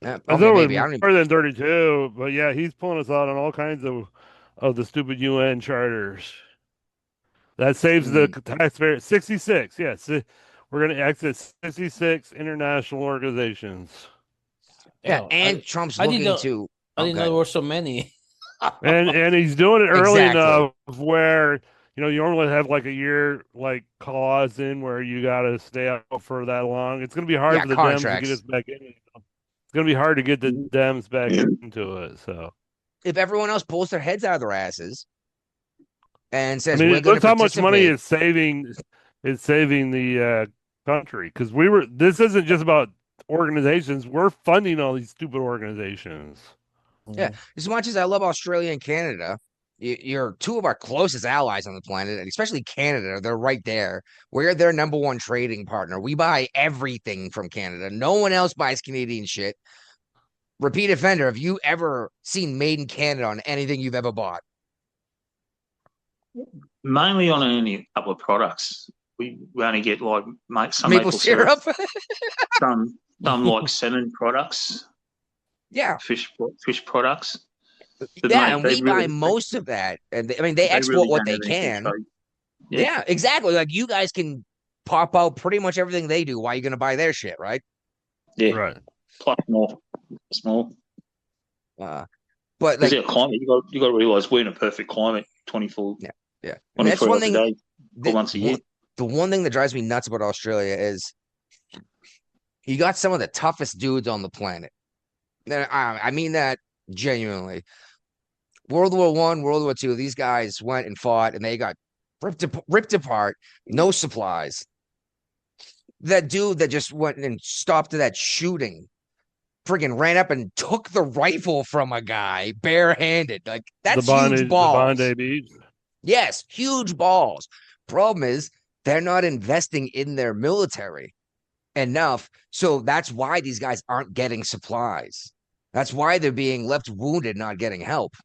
Yeah, I thought it was more than 32, but yeah, he's pulling us out on all kinds of the stupid UN charters. That saves the taxpayer. 66, yes. We're going to exit 66 international organizations. Yeah, and Trump's looking to. I didn't know there were so many. and he's doing it early enough where you normally have like a year clause in where you got to stay out for that long. It's going to be hard for the Dems to get us back in. It's going to be hard to get the Dems back into it. So if everyone else pulls their heads out of their asses and says, look how much money is saving the country, because this isn't just about organizations. We're funding all these stupid organizations. Yeah, as much as I love Australia and Canada, you're two of our closest allies on the planet, and especially Canada. They're right there. We're their number one trading partner. We buy everything from Canada. No one else buys Canadian shit. Repeat offender, have you ever seen made in Canada on anything you've ever bought? Mainly on only a couple of products. We only get some maple syrup. some like salmon products. Yeah, fish products. But yeah, and we buy most of that. And they export really what they can. Yeah, exactly. Like you guys can pop out pretty much everything they do. Why are you going to buy their shit, right? Yeah, right. Plus more small. But like our climate, you got to realize we're in a perfect climate. 24. Yeah. And that's one thing. 4 months a year. The one thing that drives me nuts about Australia is you got some of the toughest dudes on the planet. I mean that genuinely. World War I, World War II, these guys went and fought and they got ripped apart, no supplies. That dude that just went and stopped that shooting friggin' ran up and took the rifle from a guy barehanded. Like, that's huge balls. The Bondi Beach. Yes, huge balls. Problem is, they're not investing in their military enough. So that's why these guys aren't getting supplies. That's why they're being left wounded, not getting help.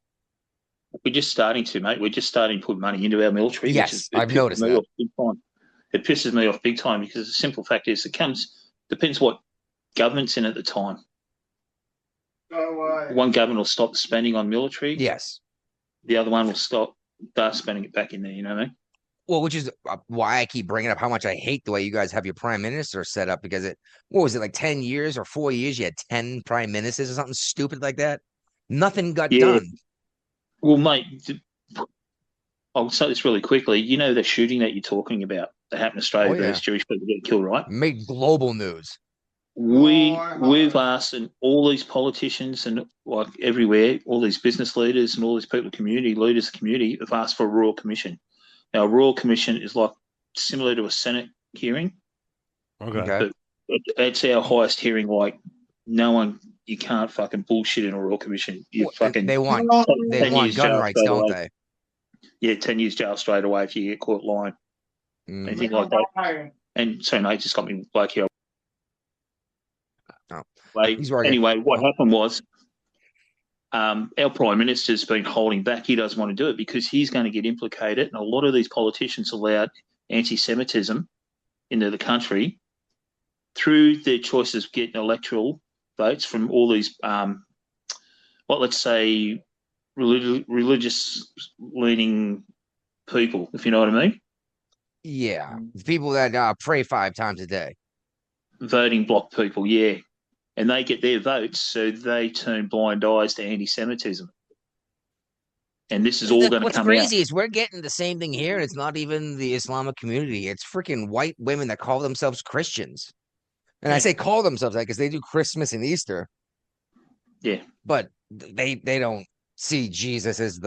We're just starting to, mate. We're just starting to put money into our military. Yes, I've noticed that. It pisses me off big time because the simple fact is depends what government's in at the time. One government will stop spending on military. Yes. The other one will start spending it back in there, you know what I mean? Well, which is why I keep bringing up how much I hate the way you guys have your prime minister set up, because what was it, like 10 years or 4 years? You had 10 prime ministers or something stupid like that. Nothing got done. Well, mate, I'll say this really quickly. You know the shooting that you're talking about that happened in Australia, those Jewish people get killed, right? Made global news. We've asked, and all these politicians and like everywhere, all these business leaders and all these people, leaders of the community have asked for a royal commission. Now, a royal commission is like similar to a Senate hearing. Okay. But it's our highest hearing. Like, you can't fucking bullshit in a royal commission. They want gun rights, don't they? Yeah, 10 years jail straight away if you get caught lying. Anything like that. And so, mate, just got me like here. Anyway, what happened was our Prime Minister's been holding back. He doesn't want to do it because he's going to get implicated. And a lot of these politicians allowed anti-Semitism into the country through their choices of getting electoral votes from all these, let's say, religious-leaning people, if you know what I mean. Yeah, people that pray 5 times a day. Voting block people, yeah. And they get their votes, so they turn blind eyes to anti-Semitism. And this is all going to come out. What's crazy is we're getting the same thing here, and it's not even the Islamic community. It's freaking white women that call themselves Christians. And I say call themselves that because they do Christmas and Easter. Yeah. But they don't see Jesus as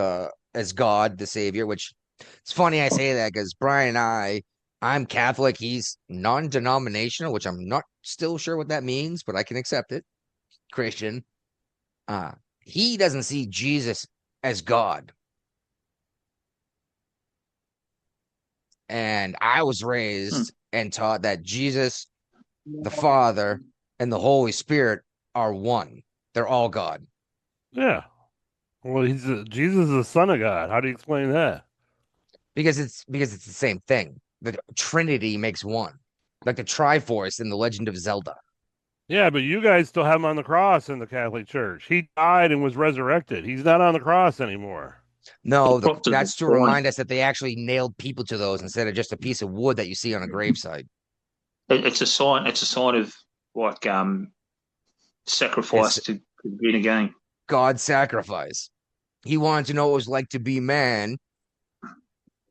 God, the Savior, which it's funny I say that because Brian and I'm Catholic. He's non-denominational, which I'm not still sure what that means, but I can accept it. Christian. He doesn't see Jesus as God. And I was raised and taught that Jesus, the Father, and the Holy Spirit are one. They're all God. Yeah. Well, Jesus is the Son of God. How do you explain that? Because it's the same thing. The Trinity makes one, like the Triforce in the Legend of Zelda. Yeah, but you guys still have him on the cross in the Catholic Church. He died and was resurrected. He's not on the cross anymore. No, that's to remind us that they actually nailed people to those instead of just a piece of wood that you see on a gravesite. It's a sign. It's a sign of like sacrifice to begin again. God's sacrifice. He wanted to know what it was like to be man.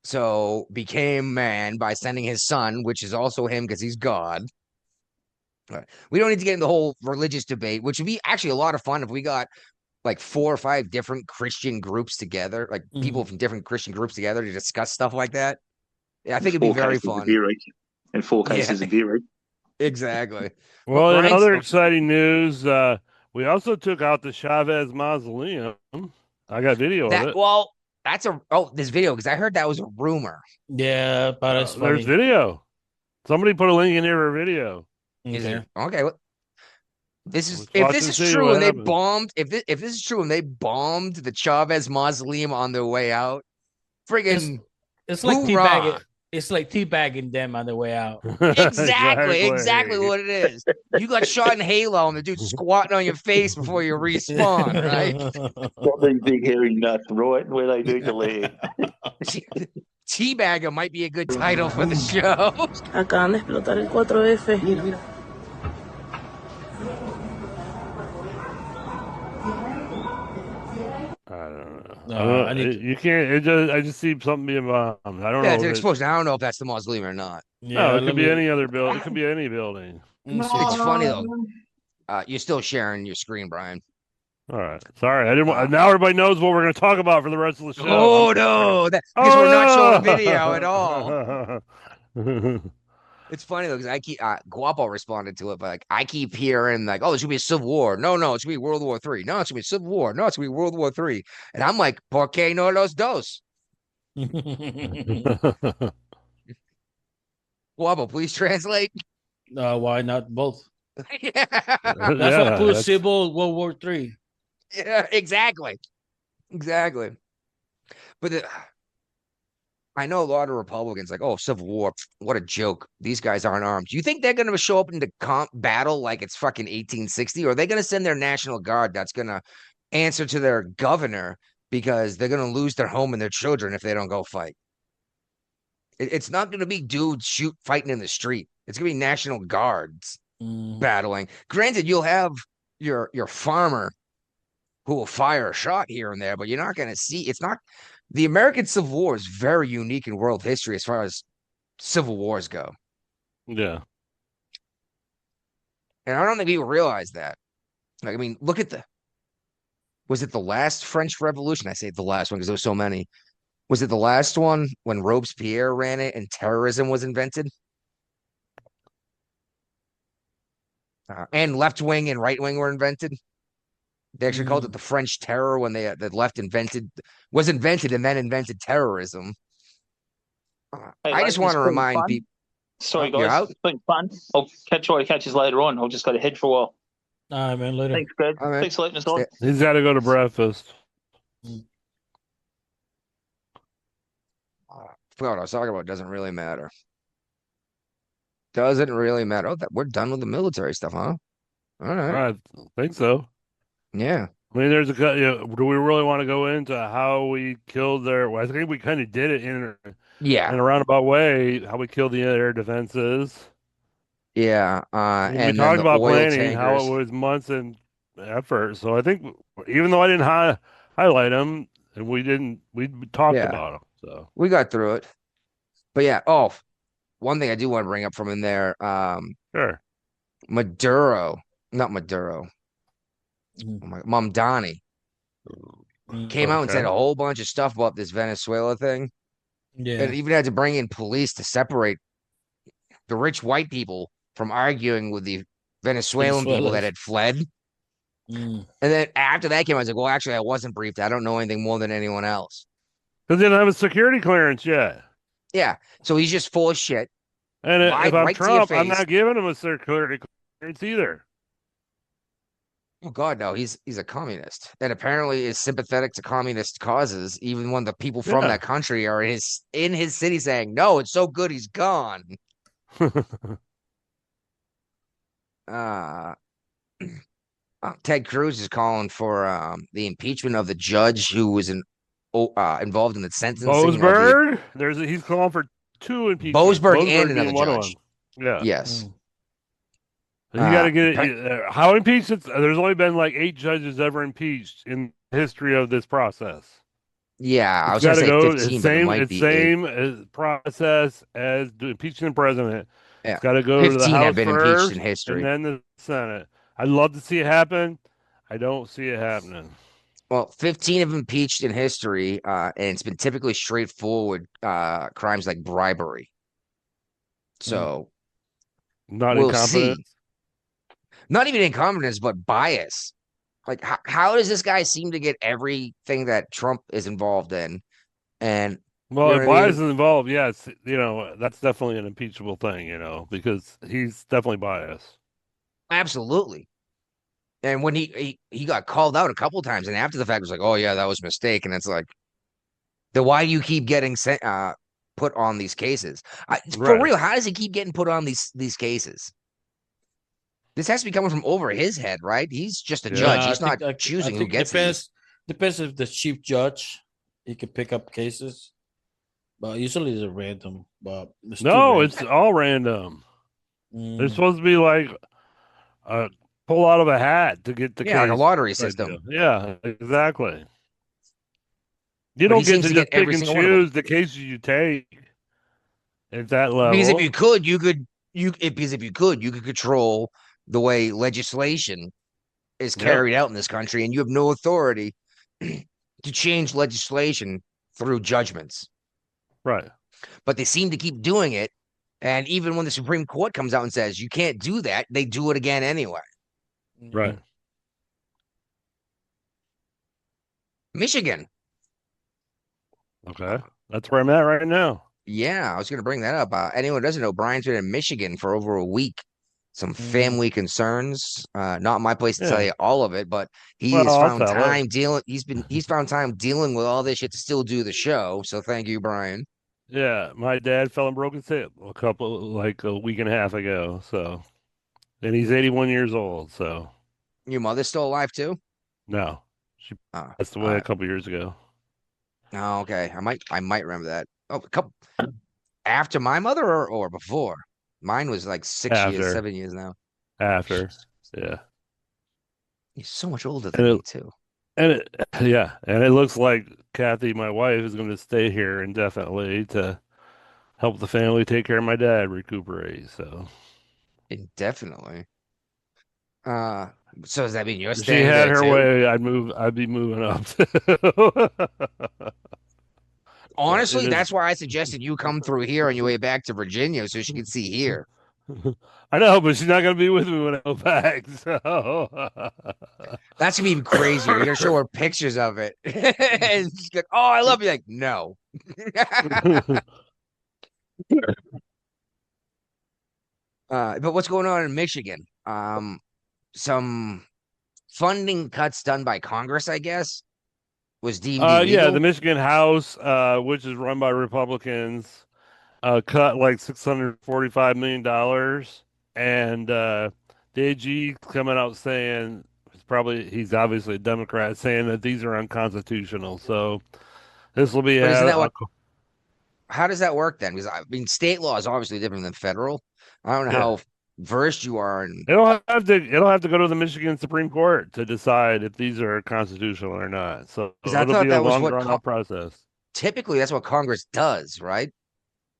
So became man by sending his son, which is also him because he's God. We don't need to get into the whole religious debate, which would be actually a lot of fun if we got like 4 or 5 different Christian groups together, like people from different Christian groups together to discuss stuff like that. Yeah, I think it'd be very fun. In 4 cases of beer. Exactly. Well, in other exciting news, we also took out the Chavez Mausoleum. I got video of it. Well, that's this video, because I heard that was a rumor. Yeah, but it's funny. There's video. Somebody put a link in here for video. Okay. Well, if this is true and they bombed, if this is true and they bombed the Chavez Mausoleum on their way out, friggin' it's like teabagging. It's like teabagging them on their way out. Exactly what it is. You got shot in Halo and the dude's squatting on your face before you respawn, right? Got these big hairy nuts right where they do the leg. Teabagger might be a good title for the show. Acaban de explotar el 4F. Mira. I don't know. You can't. I just see something being bombed. I don't know. It's an explosion. I don't know if that's the mausoleum or not. Yeah, no, it could be any other building. It could be any building. It's funny though. You're still sharing your screen, Brian. All right. Sorry, I didn't. Now everybody knows what we're going to talk about for the rest of the show. Oh no, because we're not showing video at all. It's funny though, because I keep Guapo responded to it, but like I keep hearing like, oh, there's gonna be a civil war. No, it's gonna be World War III. No, it's gonna be Civil War. No, it's gonna be World War III. And I'm like, ¿Por qué no los dos? Guapo, please translate. Why not both? Yeah. That's why I put Civil World War III. Yeah, exactly. But I know a lot of Republicans like, oh, Civil War, what a joke. These guys aren't armed. Do you think they're going to show up into battle like it's fucking 1860? Or are they going to send their National Guard that's going to answer to their governor because they're going to lose their home and their children if they don't go fight? It's not going to be dudes fighting in the street. It's going to be National Guards battling. Granted, you'll have your farmer who will fire a shot here and there, but you're not going to see. It's not. The American Civil War is very unique in world history as far as civil wars go. Yeah. And I don't think people realize that. Like, I mean, look at was it the last French Revolution? I say the last one because there were so many. Was it the last one when Robespierre ran it and terrorism was invented? And left wing and right wing were invented. They actually called it the French Terror when the left was invented and then invented terrorism. Hey, I just want to remind people. Sorry, guys. It's been fun. I'll try to catch you later on. I'll just go to head for a while. All right, man. Later. Thanks, Greg. Right. Thanks for letting us on. He's got to go to breakfast. What I was talking about doesn't really matter. Doesn't really matter. Oh, we're done with the military stuff, huh? All right. I think so. Yeah. I mean, do we really want to go into how we killed their? I think we kind of did it in a roundabout way. How we killed the air defenses. Yeah. And we talked about planning, how it was months and effort. So I think even though I didn't highlight them, and we talked about them. So we got through it. But yeah. Oh, one thing I do want to bring up from in there. Sure. Not Maduro. Mamdani came out and said a whole bunch of stuff about this Venezuela thing. Yeah. And even had to bring in police to separate the rich white people from arguing with the Venezuelan people that had fled. And then after that came, I was like, well, actually, I wasn't briefed. I don't know anything more than anyone else. Because they didn't have a security clearance yet. Yeah. So he's just full of shit. And if I'm Trump, I'm not giving him a security clearance either. Oh God, no! He's a communist, and apparently is sympathetic to communist causes, even when the people from that country are in his city saying, "No, it's so good, he's gone." Ted Cruz is calling for the impeachment of the judge who was involved in the sentencing. Boasberg? He's calling for 2 impeachments. Boasberg and another judge. Yeah. Yes. You got to get it. How impeached? There's only been like 8 judges ever impeached in the history of this process. Yeah, I was going to say 15, but it might be same as process as impeaching the president. Yeah. It's got to go to the House have been first, impeached in history, and then the Senate. I'd love to see it happen. I don't see it happening. Well, 15 have impeached in history, and it's been typically straightforward crimes like bribery. So, not incompetence. See. Not even incompetence, but bias. Like, how does this guy seem to get everything that Trump is involved in? And if bias is involved, yes, that's definitely an impeachable thing, because he's definitely biased. Absolutely. And when he got called out a couple of times, and after the fact, was like, "Oh yeah, that was a mistake," and it's like, then why do you keep getting put on these cases? For real, how does he keep getting put on these cases? This has to be coming from over his head, right? He's just a judge. He's not choosing who gets these. Depends if the chief judge, he can pick up cases. But usually it's random. But it's all random. They're supposed to be like pull out of a hat to get the case. Like a lottery system. Yeah, exactly. You don't get to just pick and choose the cases you take at that level. Because if you could, you could control the way legislation is carried out in this country, and you have no authority to change legislation through judgments. Right. But they seem to keep doing it. And even when the Supreme Court comes out and says you can't do that, they do it again anyway. Right. Michigan. Okay. That's where I'm at right now. Yeah, I was going to bring that up. Anyone who doesn't know, Brian's been in Michigan for over a week. Some family concerns. Not my place to tell you all of it, but has found time dealing. He's found time dealing with all this shit to still do the show. So thank you, Brian. Yeah, my dad fell and broke his hip a week and a half ago. So, and he's 81 years old. So, your mother's still alive too? No, she passed away a couple years ago. Oh, okay. I might remember that. Oh, a couple after my mother or before? Mine was like 7 years now. After, yeah. He's so much older than me too. And it looks like Kathy, my wife, is going to stay here indefinitely to help the family take care of my dad recuperate. So indefinitely. So does that mean you're if staying? She had there her too? way. I'd be moving up. Honestly, that's why I suggested you come through here on your way back to Virginia so she can see here. I know, but she's not going to be with me when I go back. So that's going to be even crazier. You're going to show her pictures of it. And she's like, oh, I love you. Like, no. But what's going on in Michigan? Some funding cuts done by Congress, I guess, was deemed illegal. Yeah, the Michigan House, which is run by Republicans, cut like $645 million, and the AG coming out saying he's obviously a Democrat, saying that these are unconstitutional. So this will be how does that work then? Because I mean, state law is obviously different than federal. I don't know how versed you are in. It'll have to go to the Michigan Supreme Court to decide if these are constitutional or not. So it'll be a long drawn out process. Typically, that's what Congress does, right?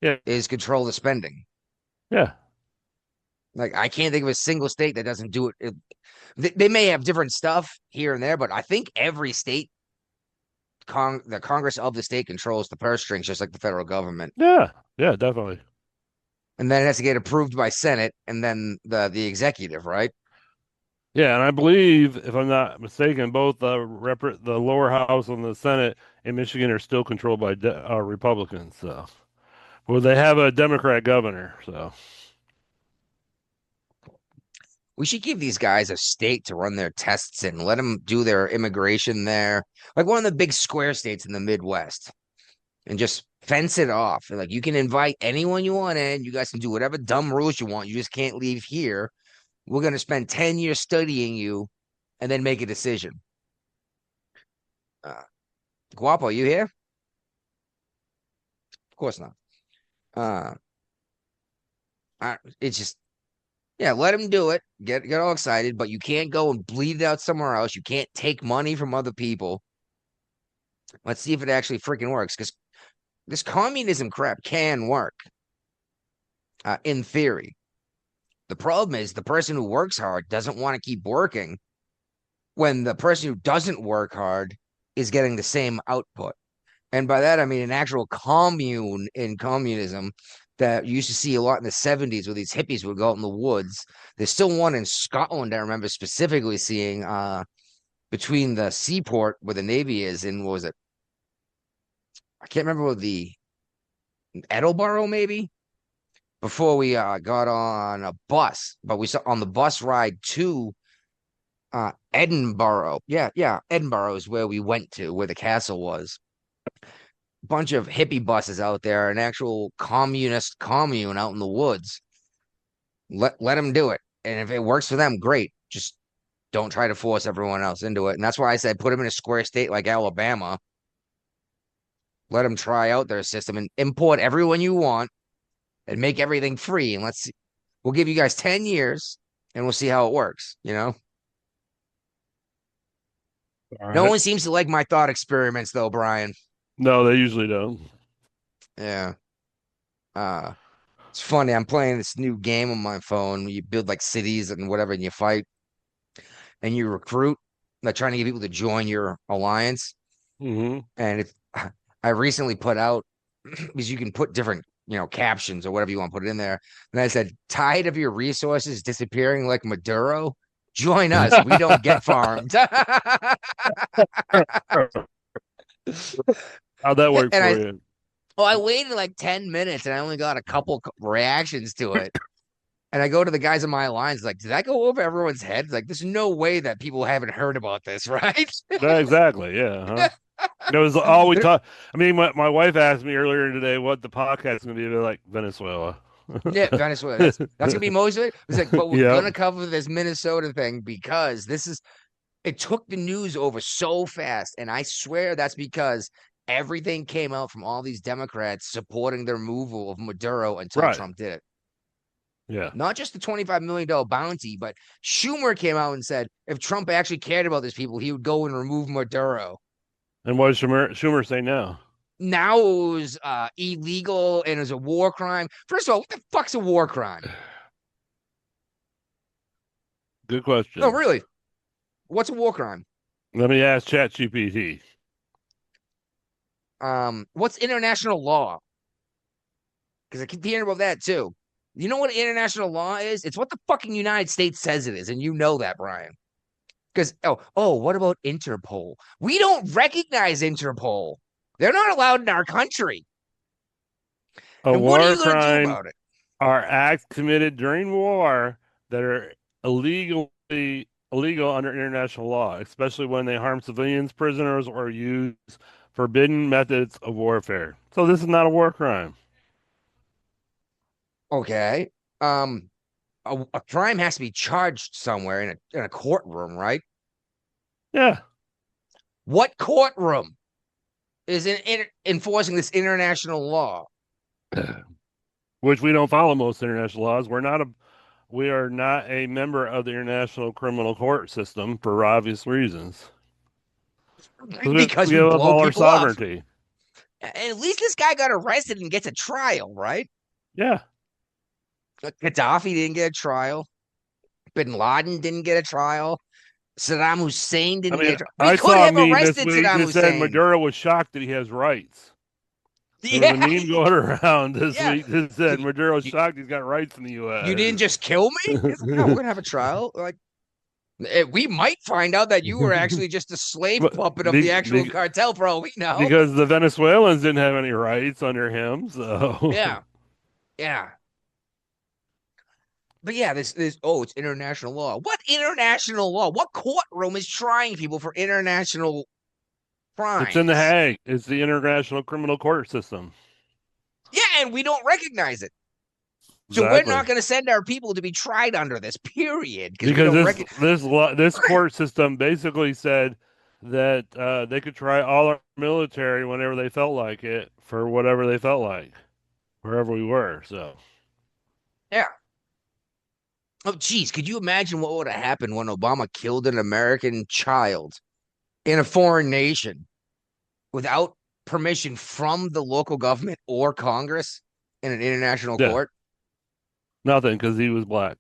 Yeah, is control the spending. Yeah, like I can't think of a single state that doesn't do it. They may have different stuff here and there, but I think every state, the Congress of the state controls the purse strings, just like the federal government. Yeah, definitely. And then it has to get approved by Senate and then the executive, right? Yeah, and I believe, if I'm not mistaken, both the lower house and the Senate in Michigan are still controlled by Republicans. So, well, they have a Democrat governor. So, we should give these guys a state to run their tests in. Let them do their immigration there, like one of the big square states in the Midwest, and just fence it off. Like you can invite anyone you want in. You guys can do whatever dumb rules you want. You just can't leave here. We're going to spend 10 years studying you and then make a decision. Guapo, you here? Of course not. It's just, let them do it. Get all excited, but you can't go and bleed it out somewhere else. You can't take money from other people. Let's see if it actually freaking works, because this communism crap can work in theory. The problem is the person who works hard doesn't want to keep working when the person who doesn't work hard is getting the same output. And by that, I mean an actual commune in communism that you used to see a lot in the 70s where these hippies would go out in the woods. There's still one in Scotland I remember specifically seeing between the seaport where the Navy is in, what was it? I can't remember what Edinburgh, maybe? Before we got on a bus, but we saw on the bus ride to Edinburgh. Yeah, Edinburgh is where we went to, where the castle was. Bunch of hippie buses out there, an actual communist commune out in the woods. Let them do it, and if it works for them, great. Just don't try to force everyone else into it. And that's why I said put them in a square state like Alabama. Let them try out their system and import everyone you want and make everything free. And let's see. We'll give you guys 10 years and we'll see how it works, No one seems to like my thought experiments though, Brian. No, they usually don't. Yeah. It's funny. I'm playing this new game on my phone. You build like cities and whatever, and you fight. and you recruit, like trying to get people to join your alliance. Mm-hmm. And I recently put out, because you can put different, captions or whatever you want to put it in there. And I said, tired of your resources disappearing like Maduro? Join us. We don't get farmed. How'd that work for you? Well, I waited like 10 minutes and I only got a couple reactions to it. And I go to the guys in my alliance, like, did that go over everyone's heads? Like, there's no way that people haven't heard about this, right? Yeah, exactly. Yeah. Huh? It was all we talk. I mean, my wife asked me earlier today what the podcast is going to be like. Venezuela. Yeah, Venezuela. That's gonna be most of it. It's like, but we're gonna cover this Minnesota thing because it took the news over so fast, and I swear that's because everything came out from all these Democrats supporting the removal of Maduro until Trump did it. Yeah. Not just the $25 million bounty, but Schumer came out and said if Trump actually cared about these people, he would go and remove Maduro. And what does Schumer say now? Now it was illegal and it was a war crime. First of all, what the fuck's a war crime? Good question. No, really. What's a war crime? Let me ask ChatGPT. What's international law? Because I keep hearing about that too. You know what international law is? It's what the fucking United States says it is, and you know that, Brian. Because what about Interpol? We don't recognize Interpol. They're not allowed in our country. A war crime are acts committed during war that are illegal under international law, especially when they harm civilians, prisoners, or use forbidden methods of warfare. So this is not a war crime. Okay. A crime has to be charged somewhere in a courtroom, right? Yeah. What courtroom is enforcing this international law? Which we don't follow most international laws. We are not a member of the International Criminal Court system for obvious reasons. Because we give blow up all our people off. sovereignty. And at least this guy got arrested and gets a trial, right? Yeah. Gaddafi didn't get a trial. Bin Laden didn't get a trial. Saddam Hussein didn't get a trial. I saw a meme this week Saddam that said Hussein. Maduro was shocked that he has rights. There was a meme going around this week that said Maduro's shocked he's got rights in the U.S. You didn't just kill me? No, we're gonna have a trial. Like, we might find out that you were actually just a slave puppet of the actual cartel, for all we know. Because the Venezuelans didn't have any rights under him, so yeah. But yeah, this it's international law. What international law? What courtroom is trying people for international crimes? It's in The Hague. It's the International Criminal Court system. Yeah, and we don't recognize it. So Exactly. we're not going to send our people to be tried under this, period. Because this court system basically said that they could try all our military whenever they felt like it for whatever they felt like, wherever we were. So, yeah. Oh, geez, could you imagine what would have happened when Obama killed an American child in a foreign nation without permission from the local government or Congress in an international court? Nothing, because he was black.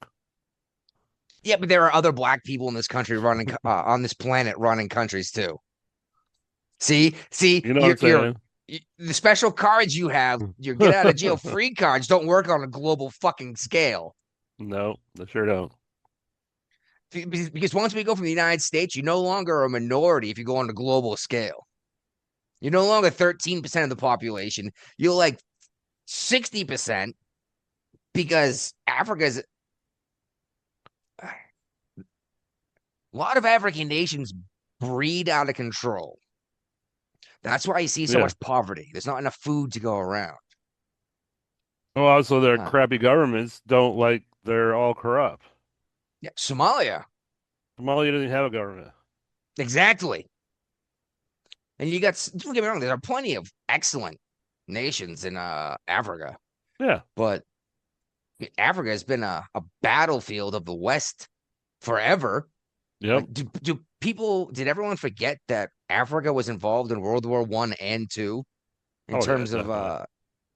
Yeah, but there are other black people in this country running on this planet running countries too. See, you know what I'm saying? The special cards you have, your get out of jail free cards, don't work on a global fucking scale. No, they sure don't. Because once we go from the United States, you're no longer a minority if you go on a global scale. You're no longer 13% of the population. You're like 60% because Africa's a lot of African nations breed out of control. That's why you see so much poverty. There's not enough food to go around. Well, also their crappy governments they're all corrupt. Yeah, Somalia doesn't have a government. Exactly. And don't get me wrong, there are plenty of excellent nations in Africa. Yeah. But Africa has been a battlefield of the West forever. Yep. Did everyone forget that Africa was involved in World War I and II in terms of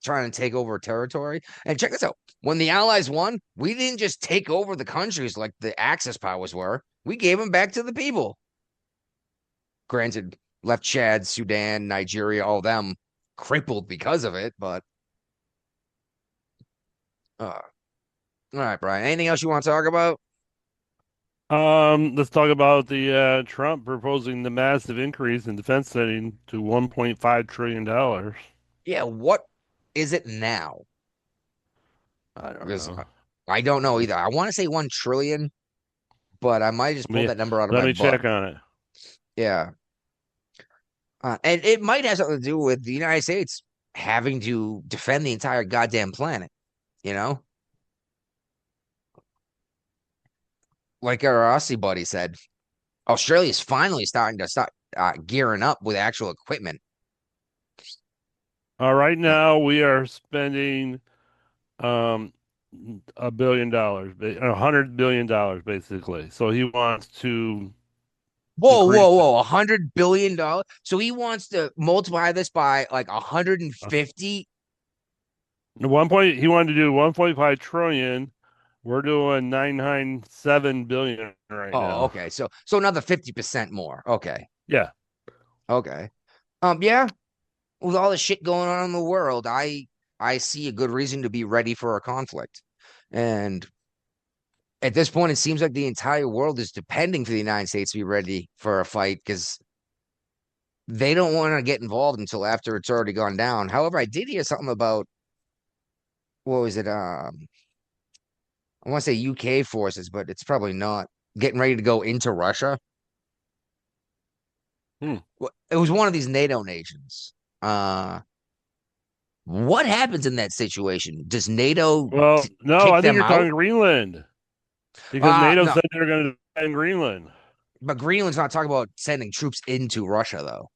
trying to take over territory? And check this out. When the Allies won, we didn't just take over the countries like the Axis powers were. We gave them back to the people. Granted, left Chad, Sudan, Nigeria, all them crippled because of it, but all right, Brian. Anything else you want to talk about? Let's talk about the Trump proposing the massive increase in defense spending to $1.5 trillion. Yeah, what is it now? I don't know. I don't know either. I want to say 1 trillion, but I might just pull that number out of my butt. Let me check on it. Yeah. And it might have something to do with the United States having to defend the entire goddamn planet, you know? Like our Aussie buddy said, Australia's finally starting to start gearing up with actual equipment. Right now we are spending $1 billion, $100 billion basically. So he wants to whoa, $100 billion. So he wants to multiply this by like 150. He wanted to do 1.5 trillion. We're doing 997 billion right now. Oh, okay. So another 50% more. Okay. Yeah. Okay. Yeah. With all the shit going on in the world, I see a good reason to be ready for a conflict. And at this point, it seems like the entire world is depending for the United States to be ready for a fight because they don't want to get involved until after it's already gone down. However, I did hear something about, what was it? I want to say UK forces, but it's probably not, getting ready to go into Russia. It was one of these NATO nations. What happens in that situation? Does NATO? Well, no, I think you're talking Greenland. Because NATO said they're going to defend Greenland. But Greenland's not talking about sending troops into Russia, though.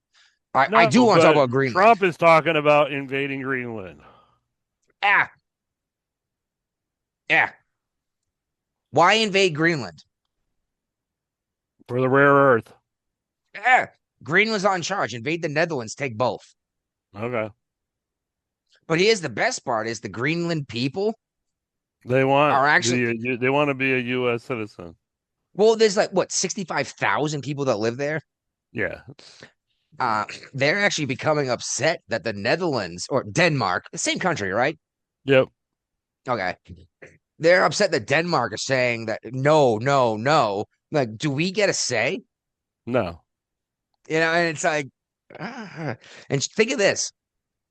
I do want to talk about Greenland. Trump is talking about invading Greenland. Yeah. Why invade Greenland? For the rare earth. Yeah. Greenland's on charge. Invade the Netherlands. Take both. Okay. But here's the best part: is the Greenland people they want they want to be a U.S. citizen. Well, there's like what 65,000 people that live there. Yeah. They're actually becoming upset that the Netherlands or Denmark, the same country, right? Yep. Okay. They're upset that Denmark is saying that no. Like, do we get a say? No. You know, and it's like, and think of this: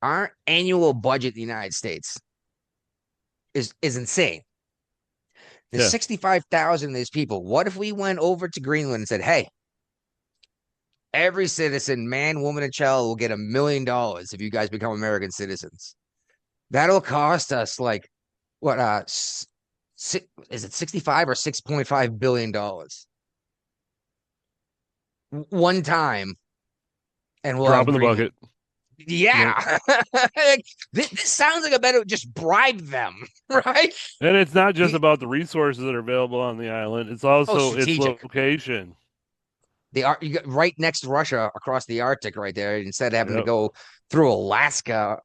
our annual budget in the United States is insane. There's 65,000 of these people. What if we went over to Greenland and said, hey, every citizen, man, woman, and child will get $1 million if you guys become American citizens? That'll cost us like, what, is it 65 or $6.5 billion? One time. And we'll drop in the bucket. Yeah. This sounds like a better just bribe them, right? And it's not just about the resources that are available on the island. It's also its location. You got right next to Russia, across the Arctic right there, instead of having to go through Alaska.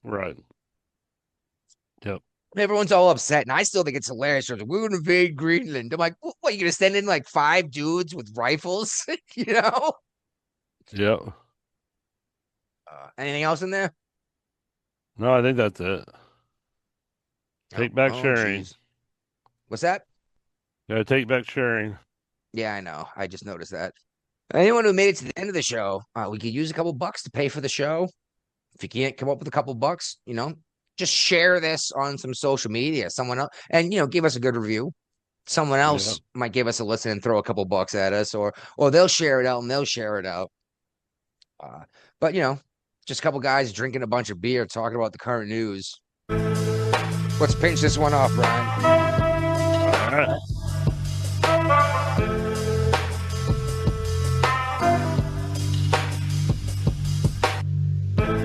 Right. Yep. Everyone's all upset, and I still think it's hilarious. We're going to invade Greenland. I'm like, what, you going to send in like 5 dudes with rifles? You know? Yep. Anything else in there? No, I think that's it. Take back sharing. Geez. What's that? Yeah, take back sharing. Yeah, I know. I just noticed that. Anyone who made it to the end of the show, we could use a couple bucks to pay for the show. If you can't come up with a couple bucks, you know, just share this on some social media. Someone else, and give us a good review. Someone else might give us a listen and throw a couple bucks at us, or they'll share it out and they'll share it out. But just a couple guys drinking a bunch of beer, talking about the current news. Let's pinch this one off, Brian. All right.